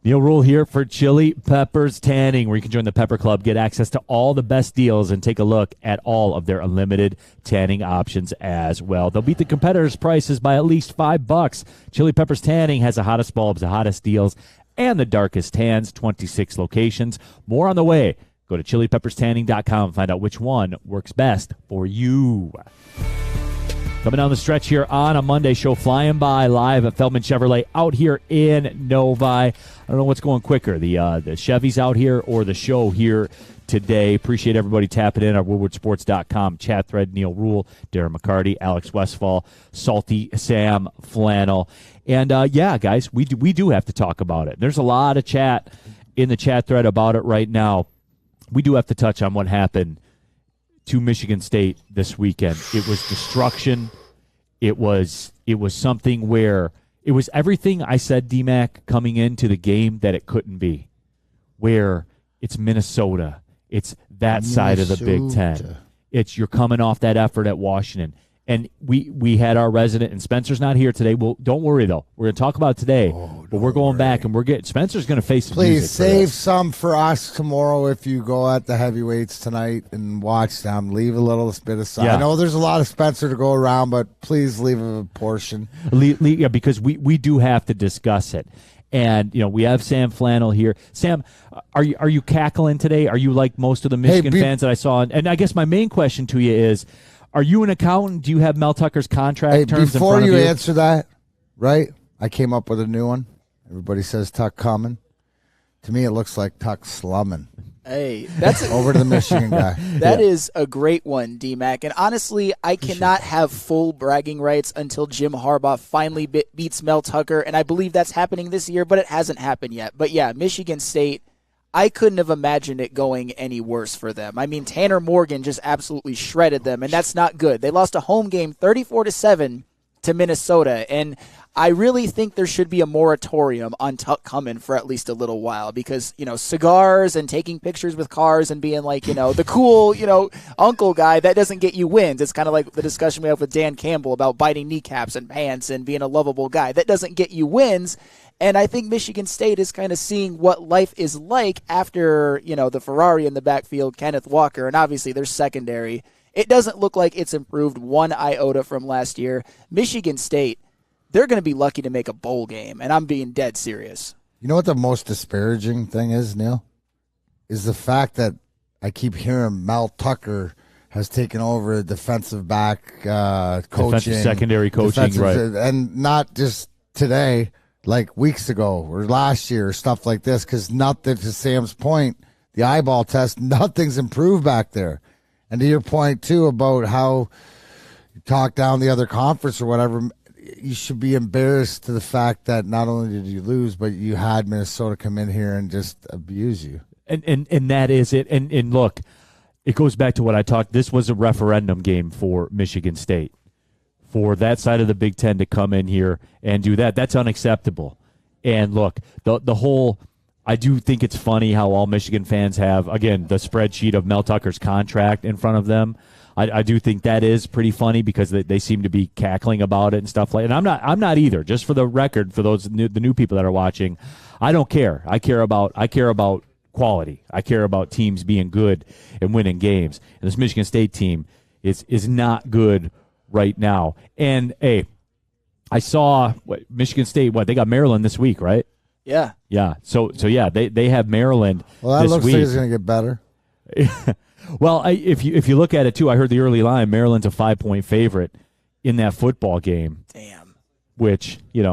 Neal Ruhl here for Chili Peppers Tanning, where you can join the Pepper Club, get access to all the best deals, and take a look at all of their unlimited tanning options as well. They'll beat the competitors' prices by at least $5. Chili Peppers Tanning has the hottest bulbs, the hottest deals, and the darkest tans, 26 locations. More on the way. Go to chilipepperstanning.com and find out which one works best for you. Coming down the stretch here on a Monday show, flying by live at Feldman Chevrolet out here in Novi. I don't know what's going quicker, the Chevys out here or the show here today. Appreciate everybody tapping in. Our woodwardsports.com chat thread. Neal Ruhl, Darren McCarty, Alex Westfall, Salty Sam Flannel. And, yeah, guys, we do have to talk about it. There's a lot of chat in the chat thread about it right now. We do have to touch on what happened to Michigan State this weekend. It was destruction. It was something where it was everything I said, D-Mac, coming into the game that it couldn't be. Where it's Minnesota. It's that side of the Big Ten. It's you're coming off that effort at Washington. And we had our resident, and Spencer's not here today. Well, don't worry, though. We're going to talk about it today, but we're going back, and Spencer's going to face some Please music save some for us tomorrow if you go at the heavyweights tonight and watch them. Leave a little bit aside. Yeah. I know there's a lot of Spencer to go around, but please leave a portion. Yeah, because we do have to discuss it. And, we have Sam Flannel here. Sam, are you cackling today? Are you like most of the Michigan fans that I saw? And I guess my main question to you is, are you an accountant? Do you have Mel Tucker's contract terms in front of you? Before you answer that, right, I came up with a new one. Everybody says Tuck coming. To me, it looks like Tuck slumming. Hey, that's over to the Michigan guy. That is a great one, D-Mac. And honestly, I cannot have full bragging rights until Jim Harbaugh finally beats Mel Tucker. And I believe that's happening this year, but it hasn't happened yet. But yeah, Michigan State, I couldn't have imagined it going any worse for them. I mean, Tanner Morgan just absolutely shredded them, and that's not good. They lost a home game 34-7 to Minnesota, and I really think there should be a moratorium on Tuck coming for at least a little while because, cigars and taking pictures with cars and being like, the cool, uncle guy, that doesn't get you wins. It's kind of like the discussion we have with Dan Campbell about biting kneecaps and pants and being a lovable guy. That doesn't get you wins. And I think Michigan State is kind of seeing what life is like after, the Ferrari in the backfield, Kenneth Walker, and obviously their secondary. It doesn't look like it's improved one iota from last year. Michigan State, they're going to be lucky to make a bowl game, and I'm being dead serious. You know what the most disparaging thing is, Neal? Is the fact that I keep hearing Mel Tucker has taken over defensive back coaching. Defensive secondary coaching, right. And not just today, like weeks ago or last year or stuff like this, because nothing, to Sam's point, the eyeball test, nothing's improved back there. And to your point, too, about how you talk down the other conference or whatever, you should be embarrassed to the fact that not only did you lose, but you had Minnesota come in here and just abuse you. And that is it. And look, it goes back to what I talked. This was a referendum game for Michigan State. For that side of the Big Ten to come in here and do that, that's unacceptable. And look, the whole, I do think it's funny how all Michigan fans have, again, the spreadsheet of Mel Tucker's contract in front of them. I do think that is pretty funny because they seem to be cackling about it and stuff like. And I'm not either. Just for the record, for the new people that are watching, I don't care. I care about quality. I care about teams being good and winning games. And this Michigan State team is not good right now. And hey, I saw Michigan State. They got Maryland this week, right? Yeah. Yeah. So yeah, they have Maryland. Well, that this looks week. like it's going to get better. Well, if you look at it, too, I heard the early line, Maryland's a 5-point favorite in that football game. Damn. Which, it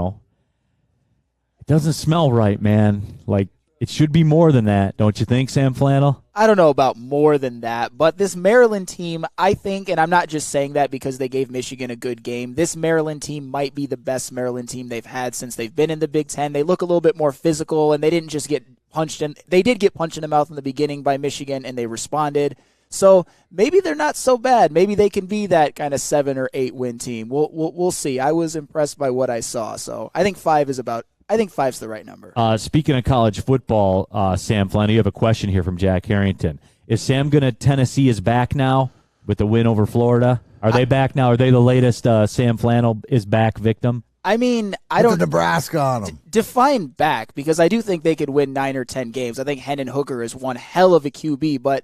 doesn't smell right, man. Like, it should be more than that, don't you think, Sam Flannel? I don't know about more than that, but this Maryland team, I think, and I'm not just saying that because they gave Michigan a good game, this Maryland team might be the best Maryland team they've had since they've been in the Big Ten. They look a little bit more physical, and they didn't just get punched in. They did get punched in the mouth in the beginning by Michigan, and they responded. So maybe they're not so bad. Maybe they can be that kind of 7 or 8 win team. We'll see. I was impressed by what I saw, so I think 5's the right number. Speaking of college football, Sam Flannel, you have a question here from Jack Harrington. Is Sam going to Tennessee is back now with the win over Florida? Are they back now? Are they the latest Sam Flannel is back victim? I mean, I don't Nebraska on them. Define back, because I do think they could win 9 or 10 games. I think Hendon Hooker is one hell of a QB, but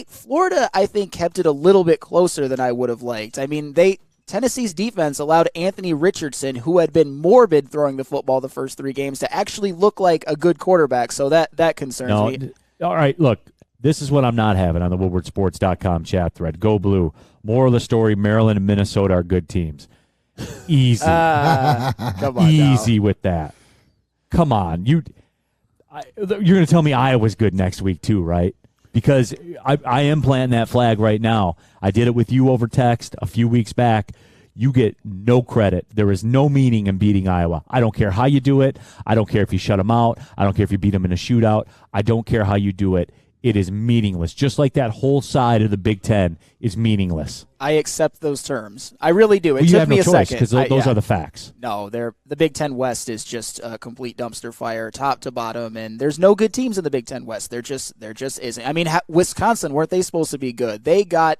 Florida, I think, kept it a little bit closer than I would have liked. I mean, Tennessee's defense allowed Anthony Richardson, who had been morbid throwing the football the first 3 games, to actually look like a good quarterback. So that concerns me. All right, look, this is what I'm not having on the WoodwardSports.com chat thread. Go Blue. Moral of the story, Maryland and Minnesota are good teams. Easy. Come on Easy now. with that. Come on. You're going to tell me Iowa's good next week too, right? Because I am planting that flag right now. I did it with you over text a few weeks back. You get no credit. There is no meaning in beating Iowa. I don't care how you do it. I don't care if you shut them out. I don't care if you beat them in a shootout. I don't care how you do it. It is meaningless. Just like that whole side of the Big Ten is meaningless. I accept those terms. I really do. It you took have me no a choice second. because those are the facts. No, the Big Ten West is just a complete dumpster fire, top to bottom, and there's no good teams in the Big Ten West. There just isn't. I mean, Wisconsin, weren't they supposed to be good? They got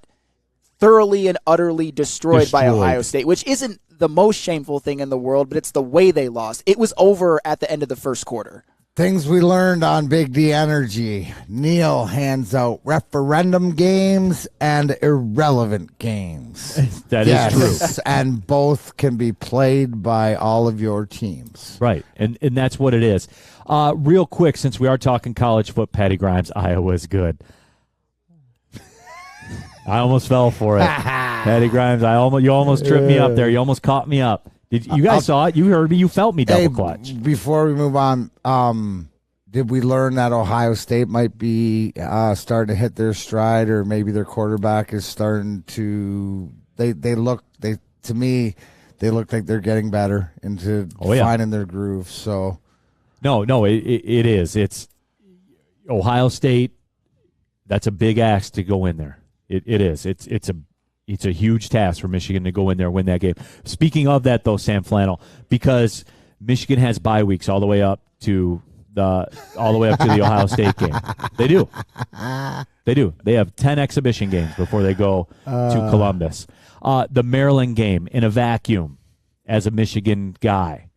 thoroughly and utterly destroyed by Ohio State, which isn't the most shameful thing in the world, but it's the way they lost. It was over at the end of the first quarter. Things we learned on Big D Energy. Neal hands out referendum games and irrelevant games. That is true. And both can be played by all of your teams. Right, and that's what it is. Real quick, since we are talking college foot, Patty Grimes, Iowa's good. I almost fell for it. Patty Grimes, you almost tripped me up there. You almost caught me up. You guys saw it. You heard me. You felt me double clutch. Before we move on, did we learn that Ohio State might be starting to hit their stride, or maybe their quarterback is starting to? To me, they look like they're getting better into finding their groove. So, no, it is. It's Ohio State. That's a big ask to go in there. It is. It's a huge task for Michigan to go in there and win that game. Speaking of that, though, Sam Flannel, because Michigan has bye weeks all the way up to the Ohio State game. They do. They have 10 exhibition games before they go to Columbus. The Maryland game in a vacuum as a Michigan guy.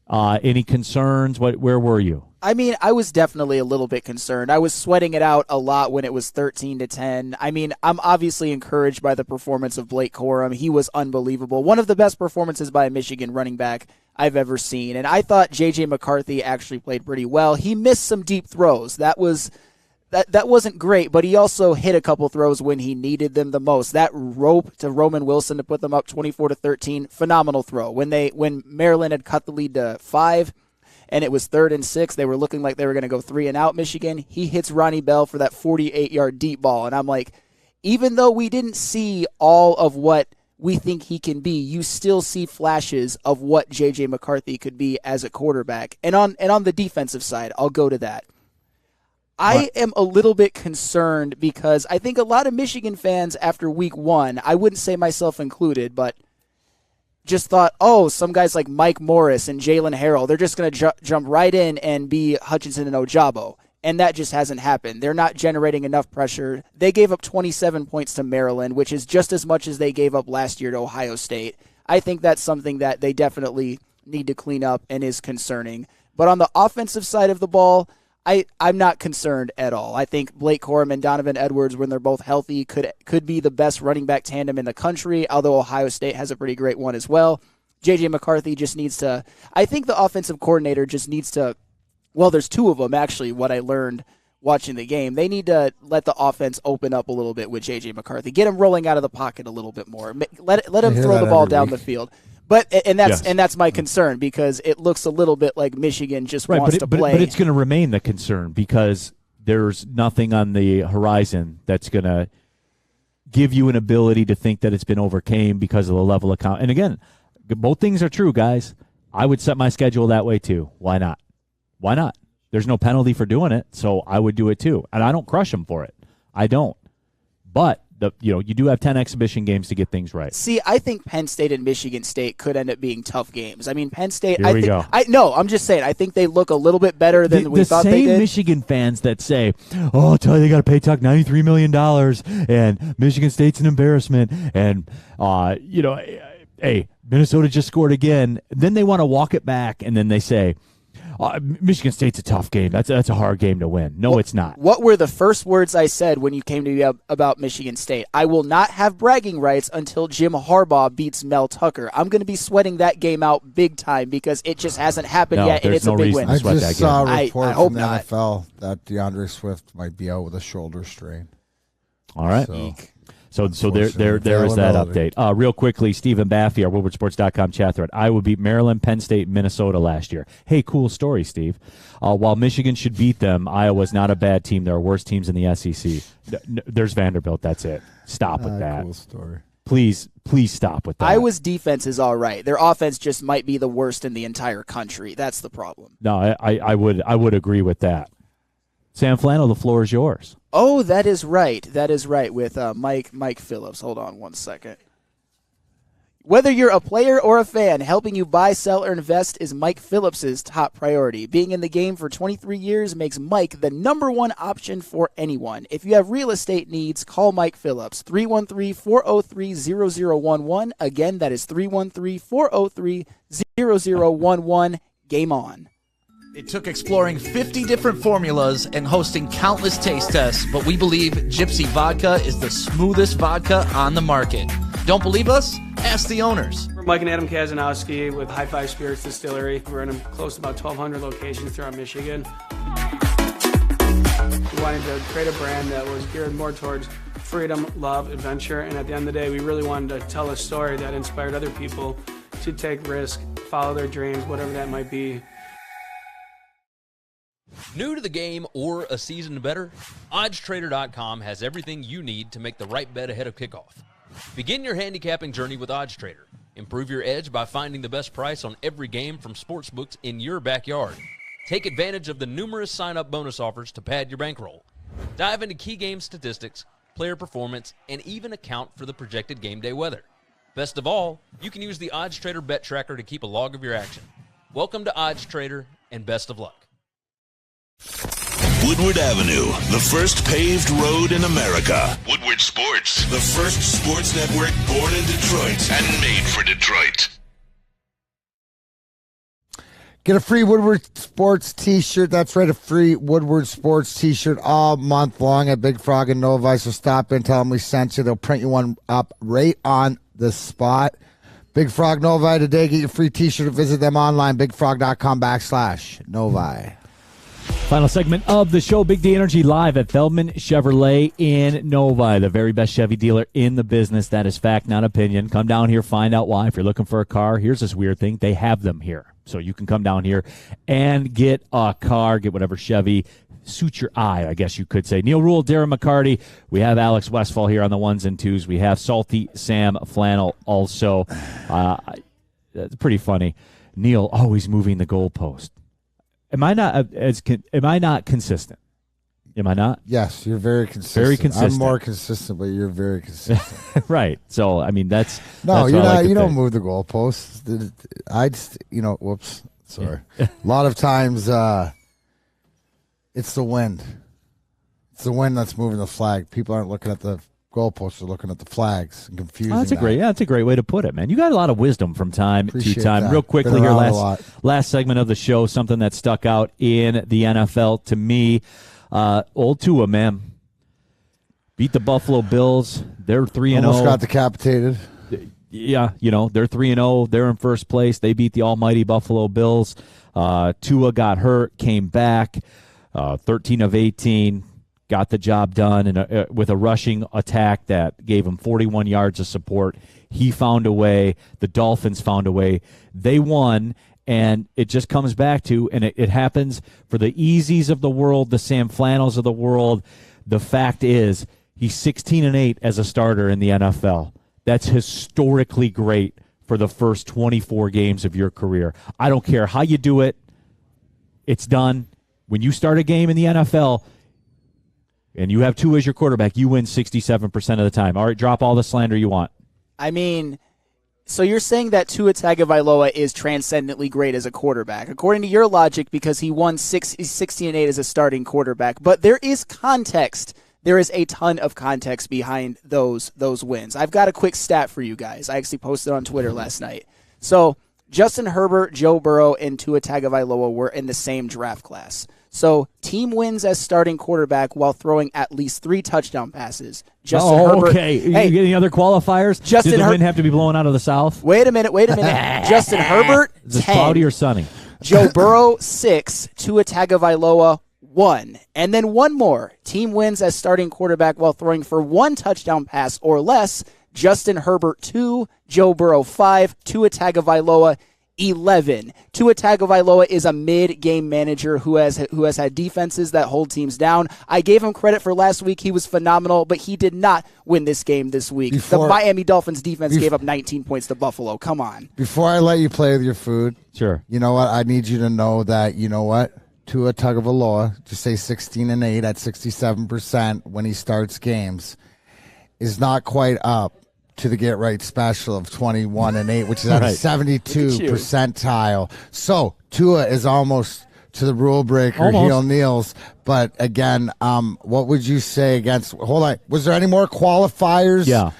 Any concerns? Where were you? I mean, I was definitely a little bit concerned. I was sweating it out a lot when it was 13-10. I mean, I'm obviously encouraged by the performance of Blake Corum. He was unbelievable. One of the best performances by a Michigan running back I've ever seen. And I thought J.J. McCarthy actually played pretty well. He missed some deep throws. That wasn't great, but he also hit a couple throws when he needed them the most. That rope to Roman Wilson to put them up 24-13, phenomenal throw. When Maryland had cut the lead to 5, and it was 3rd and 6. They were looking like they were going to go 3 and out Michigan. He hits Ronnie Bell for that 48-yard deep ball. And I'm like, even though we didn't see all of what we think he can be, you still see flashes of what J.J. McCarthy could be as a quarterback. And on the defensive side, I'll go to that. I am a little bit concerned because I think a lot of Michigan fans after week 1, I wouldn't say myself included, but just thought, some guys like Mike Morris and Jalen Harrell, they're just going to jump right in and be Hutchinson and Ojabo. And that just hasn't happened. They're not generating enough pressure. They gave up 27 points to Maryland, which is just as much as they gave up last year to Ohio State. I think that's something that they definitely need to clean up and is concerning. But on the offensive side of the ball, I'm not concerned at all. I think Blake Corum and Donovan Edwards, when they're both healthy, could be the best running back tandem in the country, although Ohio State has a pretty great one as well. J.J. McCarthy just needs to – I think the offensive coordinator just needs to – well, there's 2 of them, actually, what I learned watching the game. They need to let the offense open up a little bit with J.J. McCarthy. Get him rolling out of the pocket a little bit more. Let him throw the ball down the field. But that's my concern, because it looks a little bit like Michigan just wants to play. But it's going to remain the concern because there's nothing on the horizon that's going to give you an ability to think that it's been overcame because of the level of and again, both things are true, guys. I would set my schedule that way too. Why not? Why not? There's no penalty for doing it, so I would do it too. And I don't crush them for it. I don't. But you do have 10 exhibition games to get things right. See, I think Penn State and Michigan State could end up being tough games. I mean, Penn State. Here we go. I'm just saying. I think they look a little bit better than we thought they did. The same Michigan fans that say, "Oh, I'll tell you, they got to pay Tuck $93 million, and Michigan State's an embarrassment," and hey, Minnesota just scored again. Then they want to walk it back, and then they say, Michigan State's a tough game. That's a hard game to win. No, it's not. What were the first words I said when you came to me about Michigan State? I will not have bragging rights until Jim Harbaugh beats Mel Tucker. I'm going to be sweating that game out big time because it just hasn't happened yet, and it's a big win. I just saw a report from the NFL that DeAndre Swift might be out with a shoulder strain. All right. So there is that update. Real quickly, Stephen Baffey, our WoodwardSports.com chat thread. Iowa beat Maryland, Penn State, Minnesota last year. Hey, cool story, Steve. While Michigan should beat them, Iowa's not a bad team. There are worse teams in the SEC. There's Vanderbilt. That's it. Stop with that. Cool story. Please stop with that. Iowa's defense is all right. Their offense just might be the worst in the entire country. That's the problem. No, I would agree with that. Sam Flannel, the floor is yours. Oh, that is right. That is right with Mike Phillips. Hold on one second. Whether you're a player or a fan, helping you buy, sell, or invest is Mike Phillips's top priority. Being in the game for 23 years makes Mike the #1 option for anyone. If you have real estate needs, call Mike Phillips, 313-403-0011. Again, that is 313-403-0011. Game on. It took exploring 50 different formulas and hosting countless taste tests, but we believe Gypsy Vodka is the smoothest vodka on the market. Don't believe us? Ask the owners. We're Mike and Adam Kazanowski with High Five Spirits Distillery. We're in close to about 1,200 locations throughout Michigan. We wanted to create a brand that was geared more towards freedom, love, adventure, and at the end of the day, we really wanted to tell a story that inspired other people to take risks, follow their dreams, whatever that might be. New to the game or a season better? OddsTrader.com has everything you need to make the right bet ahead of kickoff. Begin your handicapping journey with OddsTrader. Improve your edge by finding the best price on every game from sportsbooks in your backyard. Take advantage of the numerous sign-up bonus offers to pad your bankroll. Dive into key game statistics, player performance, and even account for the projected game day weather. Best of all, you can use the OddsTrader bet tracker to keep a log of your action. Welcome to OddsTrader, and best of luck. Woodward Avenue, the first paved road in America. Woodward Sports, the first sports network born in Detroit and made for Detroit. Get a free Woodward Sports t-shirt. That's right, a free Woodward Sports t-shirt all month long at Big Frog and Novi. So stop in, tell them we sent you. They'll print you one up right on the spot. Big Frog Novi today. Get your free t-shirt. Visit them online, bigfrog.com/Novi. Final segment of the show, Big D Energy live at Feldman Chevrolet in Novi, the very best Chevy dealer in the business. That is fact, not opinion. Come down here, find out why. If you're looking for a car, here's this weird thing. They have them here. So you can come down here and get a car, get whatever Chevy suits your eye, I guess you could say. Neal, Ruhl, Darren, McCarty. We have Alex Westfall here on the ones and twos. We have Salty Sam Flannel also. That's pretty funny. Neal always moving the goalpost. Am I not consistent? Am I not? Yes, you're very consistent. Very consistent. I'm more consistent, but you're very consistent. Right. So I mean, that's no. You're not. Like you don't move the goalposts. I just, whoops. Sorry. A lot of times, it's the wind. It's the wind that's moving the flag. People aren't looking at the goalposts; they're looking at the flags and confusing. Oh, that's a great way to put it, man. You got a lot of wisdom from time to time. That. Real quickly here, last segment of the show, something that stuck out in the NFL to me. Old Tua, man, beat the Buffalo Bills. They're 3-0. Almost got decapitated. Yeah, they're 3-0. They're in first place. They beat the almighty Buffalo Bills. Tua got hurt, came back. 13 of 18, got the job done, and with a rushing attack that gave him 41 yards of support. He found a way. The Dolphins found a way. They won, and it just comes back to, and it happens for the Easies of the world, the Sam Flannels of the world. The fact is, he's 16-8 as a starter in the NFL. That's historically great for the first 24 games of your career. I don't care how you do it. It's done. When you start a game in the NFL and you have Tua as your quarterback, you win 67% of the time. All right, drop all the slander you want. I mean, so you're saying that Tua Tagovailoa is transcendently great as a quarterback, according to your logic, because he won 16-8 as a starting quarterback. But there is context. There is a ton of context behind those wins. I've got a quick stat for you guys. I actually posted on Twitter last night. So Justin Herbert, Joe Burrow, and Tua Tagovailoa were in the same draft class. So team wins as starting quarterback while throwing at least 3 touchdown passes. Justin Herbert. Okay. You get any other qualifiers? Does the wind have to be blowing out of the south? Wait a minute. Justin Herbert, Is it 10. cloudy or sunny? Joe Burrow, 6. Tua Tagovailoa, 1. And then one more. Team wins as starting quarterback while throwing for 1 touchdown pass or less. Justin Herbert, 2. Joe Burrow, 5. Tua Tagovailoa, 11. Tua Tagovailoa is a mid-game manager who has had defenses that hold teams down. I gave him credit for last week. He was phenomenal, but he did not win this game this week. The Miami Dolphins defense gave up 19 points to Buffalo. Come on. Before I let you play with your food, sure. You know what? I need you to know that, you know what? Tua Tagovailoa, just say 16-8 at 67% when he starts games, is not quite up to the get right special of 21-8, which is at a 72 percentile. So Tua is almost to the rule breaker, heel Neal's. But again, what would you say against? Hold on, was there any more qualifiers? Yeah.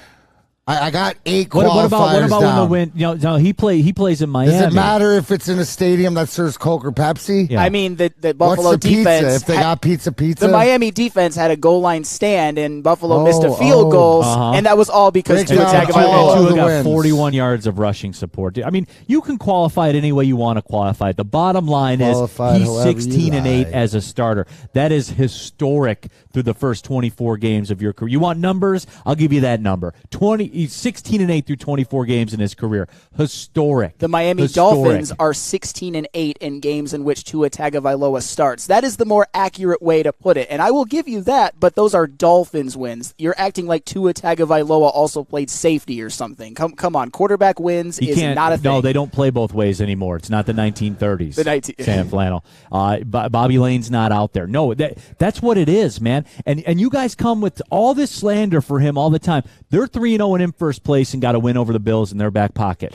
I got 8 qualifiers. What about down. when the win? No, he plays in Miami. Does it matter if it's in a stadium that serves Coke or Pepsi? Yeah. I mean, the Buffalo What's the defense. Pizza? If they got pizza. The Miami defense had a goal line stand, and Buffalo missed a field goal, and that was all because Tua Tagovailoa got 41 yards of rushing support. I mean, you can qualify it any way you want to qualify it. The bottom line is he's 16-8 as a starter. That is historic through the first 24 games of your career. You want numbers? I'll give you that number. He's 16-8 through 24 games in his career. Historic. The Miami Dolphins are 16-8 in games in which Tua Tagovailoa starts. That is the more accurate way to put it, and I will give you that, but those are Dolphins wins. You're acting like Tua Tagovailoa also played safety or something. Come on. Quarterback wins is not a thing. No, they don't play both ways anymore. It's not the 1930s. Sam Flannel. Bobby Lane's not out there. No, that's what it is, man. And you guys come with all this slander for him all the time. They're 3-0 and in first place and got a win over the Bills in their back pocket.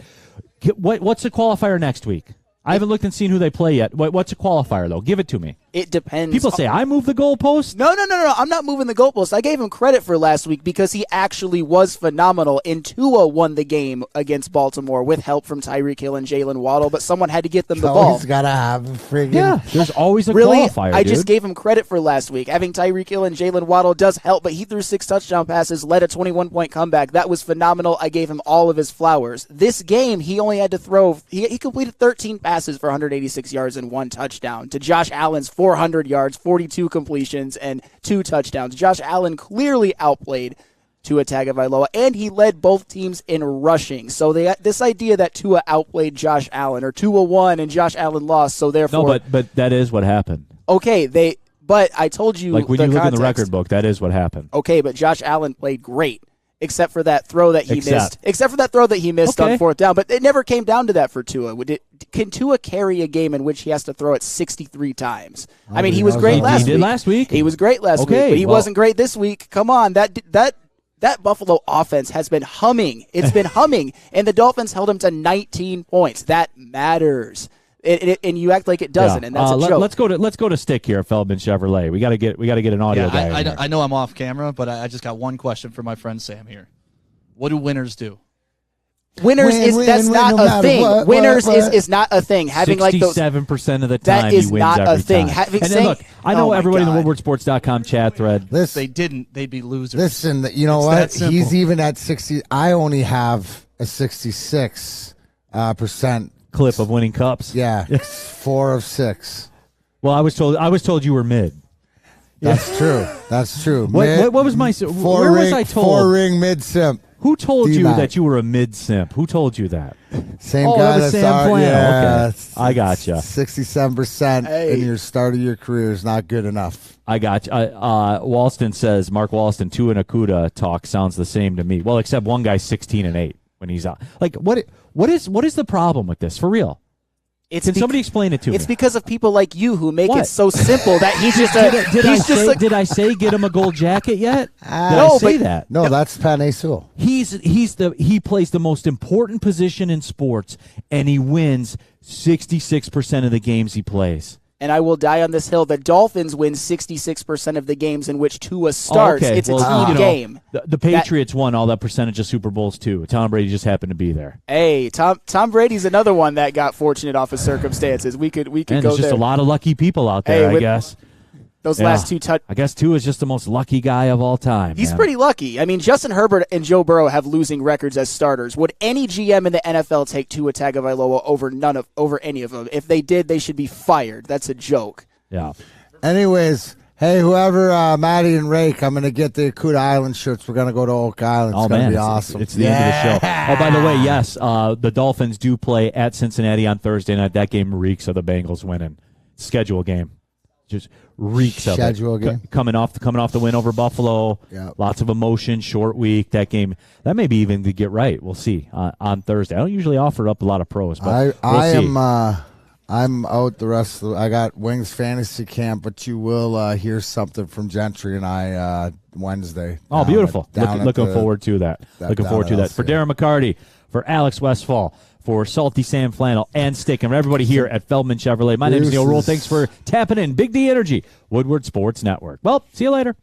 What's the qualifier next week? I haven't looked and seen who they play yet. What's a qualifier, though? Give it to me. It depends. People say, I moved the goalpost? No. I'm not moving the goalpost. I gave him credit for last week because he actually was phenomenal. And Tua won the game against Baltimore with help from Tyreek Hill and Jalen Waddle, but someone had to get them the ball. He's got to have a friggin'... Yeah, there's always a really, qualifier, I dude. just gave him credit for last week. Having Tyreek Hill and Jalen Waddle does help, but he threw 6 touchdown passes, led a 21-point comeback. That was phenomenal. I gave him all of his flowers. This game, he only had to throw... He completed 13 passes for 186 yards and 1 touchdown to Josh Allen's 400 yards, 42 completions, and 2 touchdowns. Josh Allen clearly outplayed Tua Tagovailoa, and he led both teams in rushing. So this idea that Tua outplayed Josh Allen, or Tua won and Josh Allen lost, so therefore... No, but that is what happened. Okay, but I told you like when you look in the record book, that is what happened. Okay, but Josh Allen played great. Except for that throw that he missed. Except for that throw that he missed on 4th down. But it never came down to that for Tua. Can Tua carry a game in which he has to throw it 63 times? I mean, he was great last week. He did last week. He was great last week, but he wasn't great this week. Come on, that Buffalo offense has been humming. It's been humming, and the Dolphins held him to 19 points. That matters. And you act like it doesn't, and that's a joke. Let's go to stick here, Feldman Chevrolet. We got to get an audio guy. I know I'm off camera, but I just got one question for my friend Sam here. What do winners do? Winners that's not a thing. Winners is not a thing. Having 67% of the time, that is not a thing. And then look, I know everybody in the WoodwardSports.com chat thread. If they didn't, they'd be losers. Listen, you know what? He's even at 60. I only have a 66% clip of winning cups. Yeah, 4 of 6. Well, I was told you were mid. That's true. That's true. What was my? Where was I told? 4-ring mid simp. Who told you D-Mac. that you were a mid simp? Who told you that? Same Oh, guy that was that's Sam Flannel. Yeah, Okay. I gotcha. 67% in your start of your career is not good enough. I got you. Walston says, Mark Walston, Tu and Okudah talk sounds the same to me. Well, except one guy's 16-8 when he's out. Like, what is the problem with this, for real? Can somebody explain it to me? It's because of people like you who make What? it so simple that he's just a. Did I say get him a gold jacket yet? Did No, I say but- that? No, that's Penny Sewell. He plays the most important position in sports, and he wins 66% of the games he plays. And I will die on this hill. The Dolphins win 66% of the games in which Tua starts. Okay. It's a Well, team game. The Patriots won all that percentage of Super Bowls too. Tom Brady just happened to be there. Hey, Tom Brady's another one that got fortunate off of circumstances. We could And go there's just there. a lot of lucky people out there, Hey, I with guess. Those Yeah. last two I guess Tua is just the most lucky guy of all time. He's man. pretty lucky. I mean, Justin Herbert and Joe Burrow have losing records as starters. Would any GM in the NFL take Tua Tagovailoa over any of them? If they did, they should be fired. That's a joke. Yeah. Anyways, hey, whoever, Maddie and Rake, I'm going to get the Okudah Island shirts. We're going to go to Oak Island. It's going to be awesome. It's the end of the show. Oh, by the way, yes, the Dolphins do play at Cincinnati on Thursday night. That game reeks of the Bengals winning. Schedule game. Just reeks of Schedule it. game. Coming off the win over Buffalo. Yep. Lots of emotion, short week. That game, that may be even to get right. We'll see on Thursday. I don't usually offer up a lot of pros, but we'll see. I'm out the rest of I got Wings Fantasy Camp, but you will hear something from Gentry and I Wednesday. Oh, beautiful. Looking the- forward to that. Looking forward to that. For Darren McCarty, for Alex Westfall, for Salty Sam Flannel, and Stick, and for everybody here at Feldman Chevrolet. My name is Neal Ruhl. Thanks for tapping in. Big D Energy, Woodward Sports Network. Well, see you later.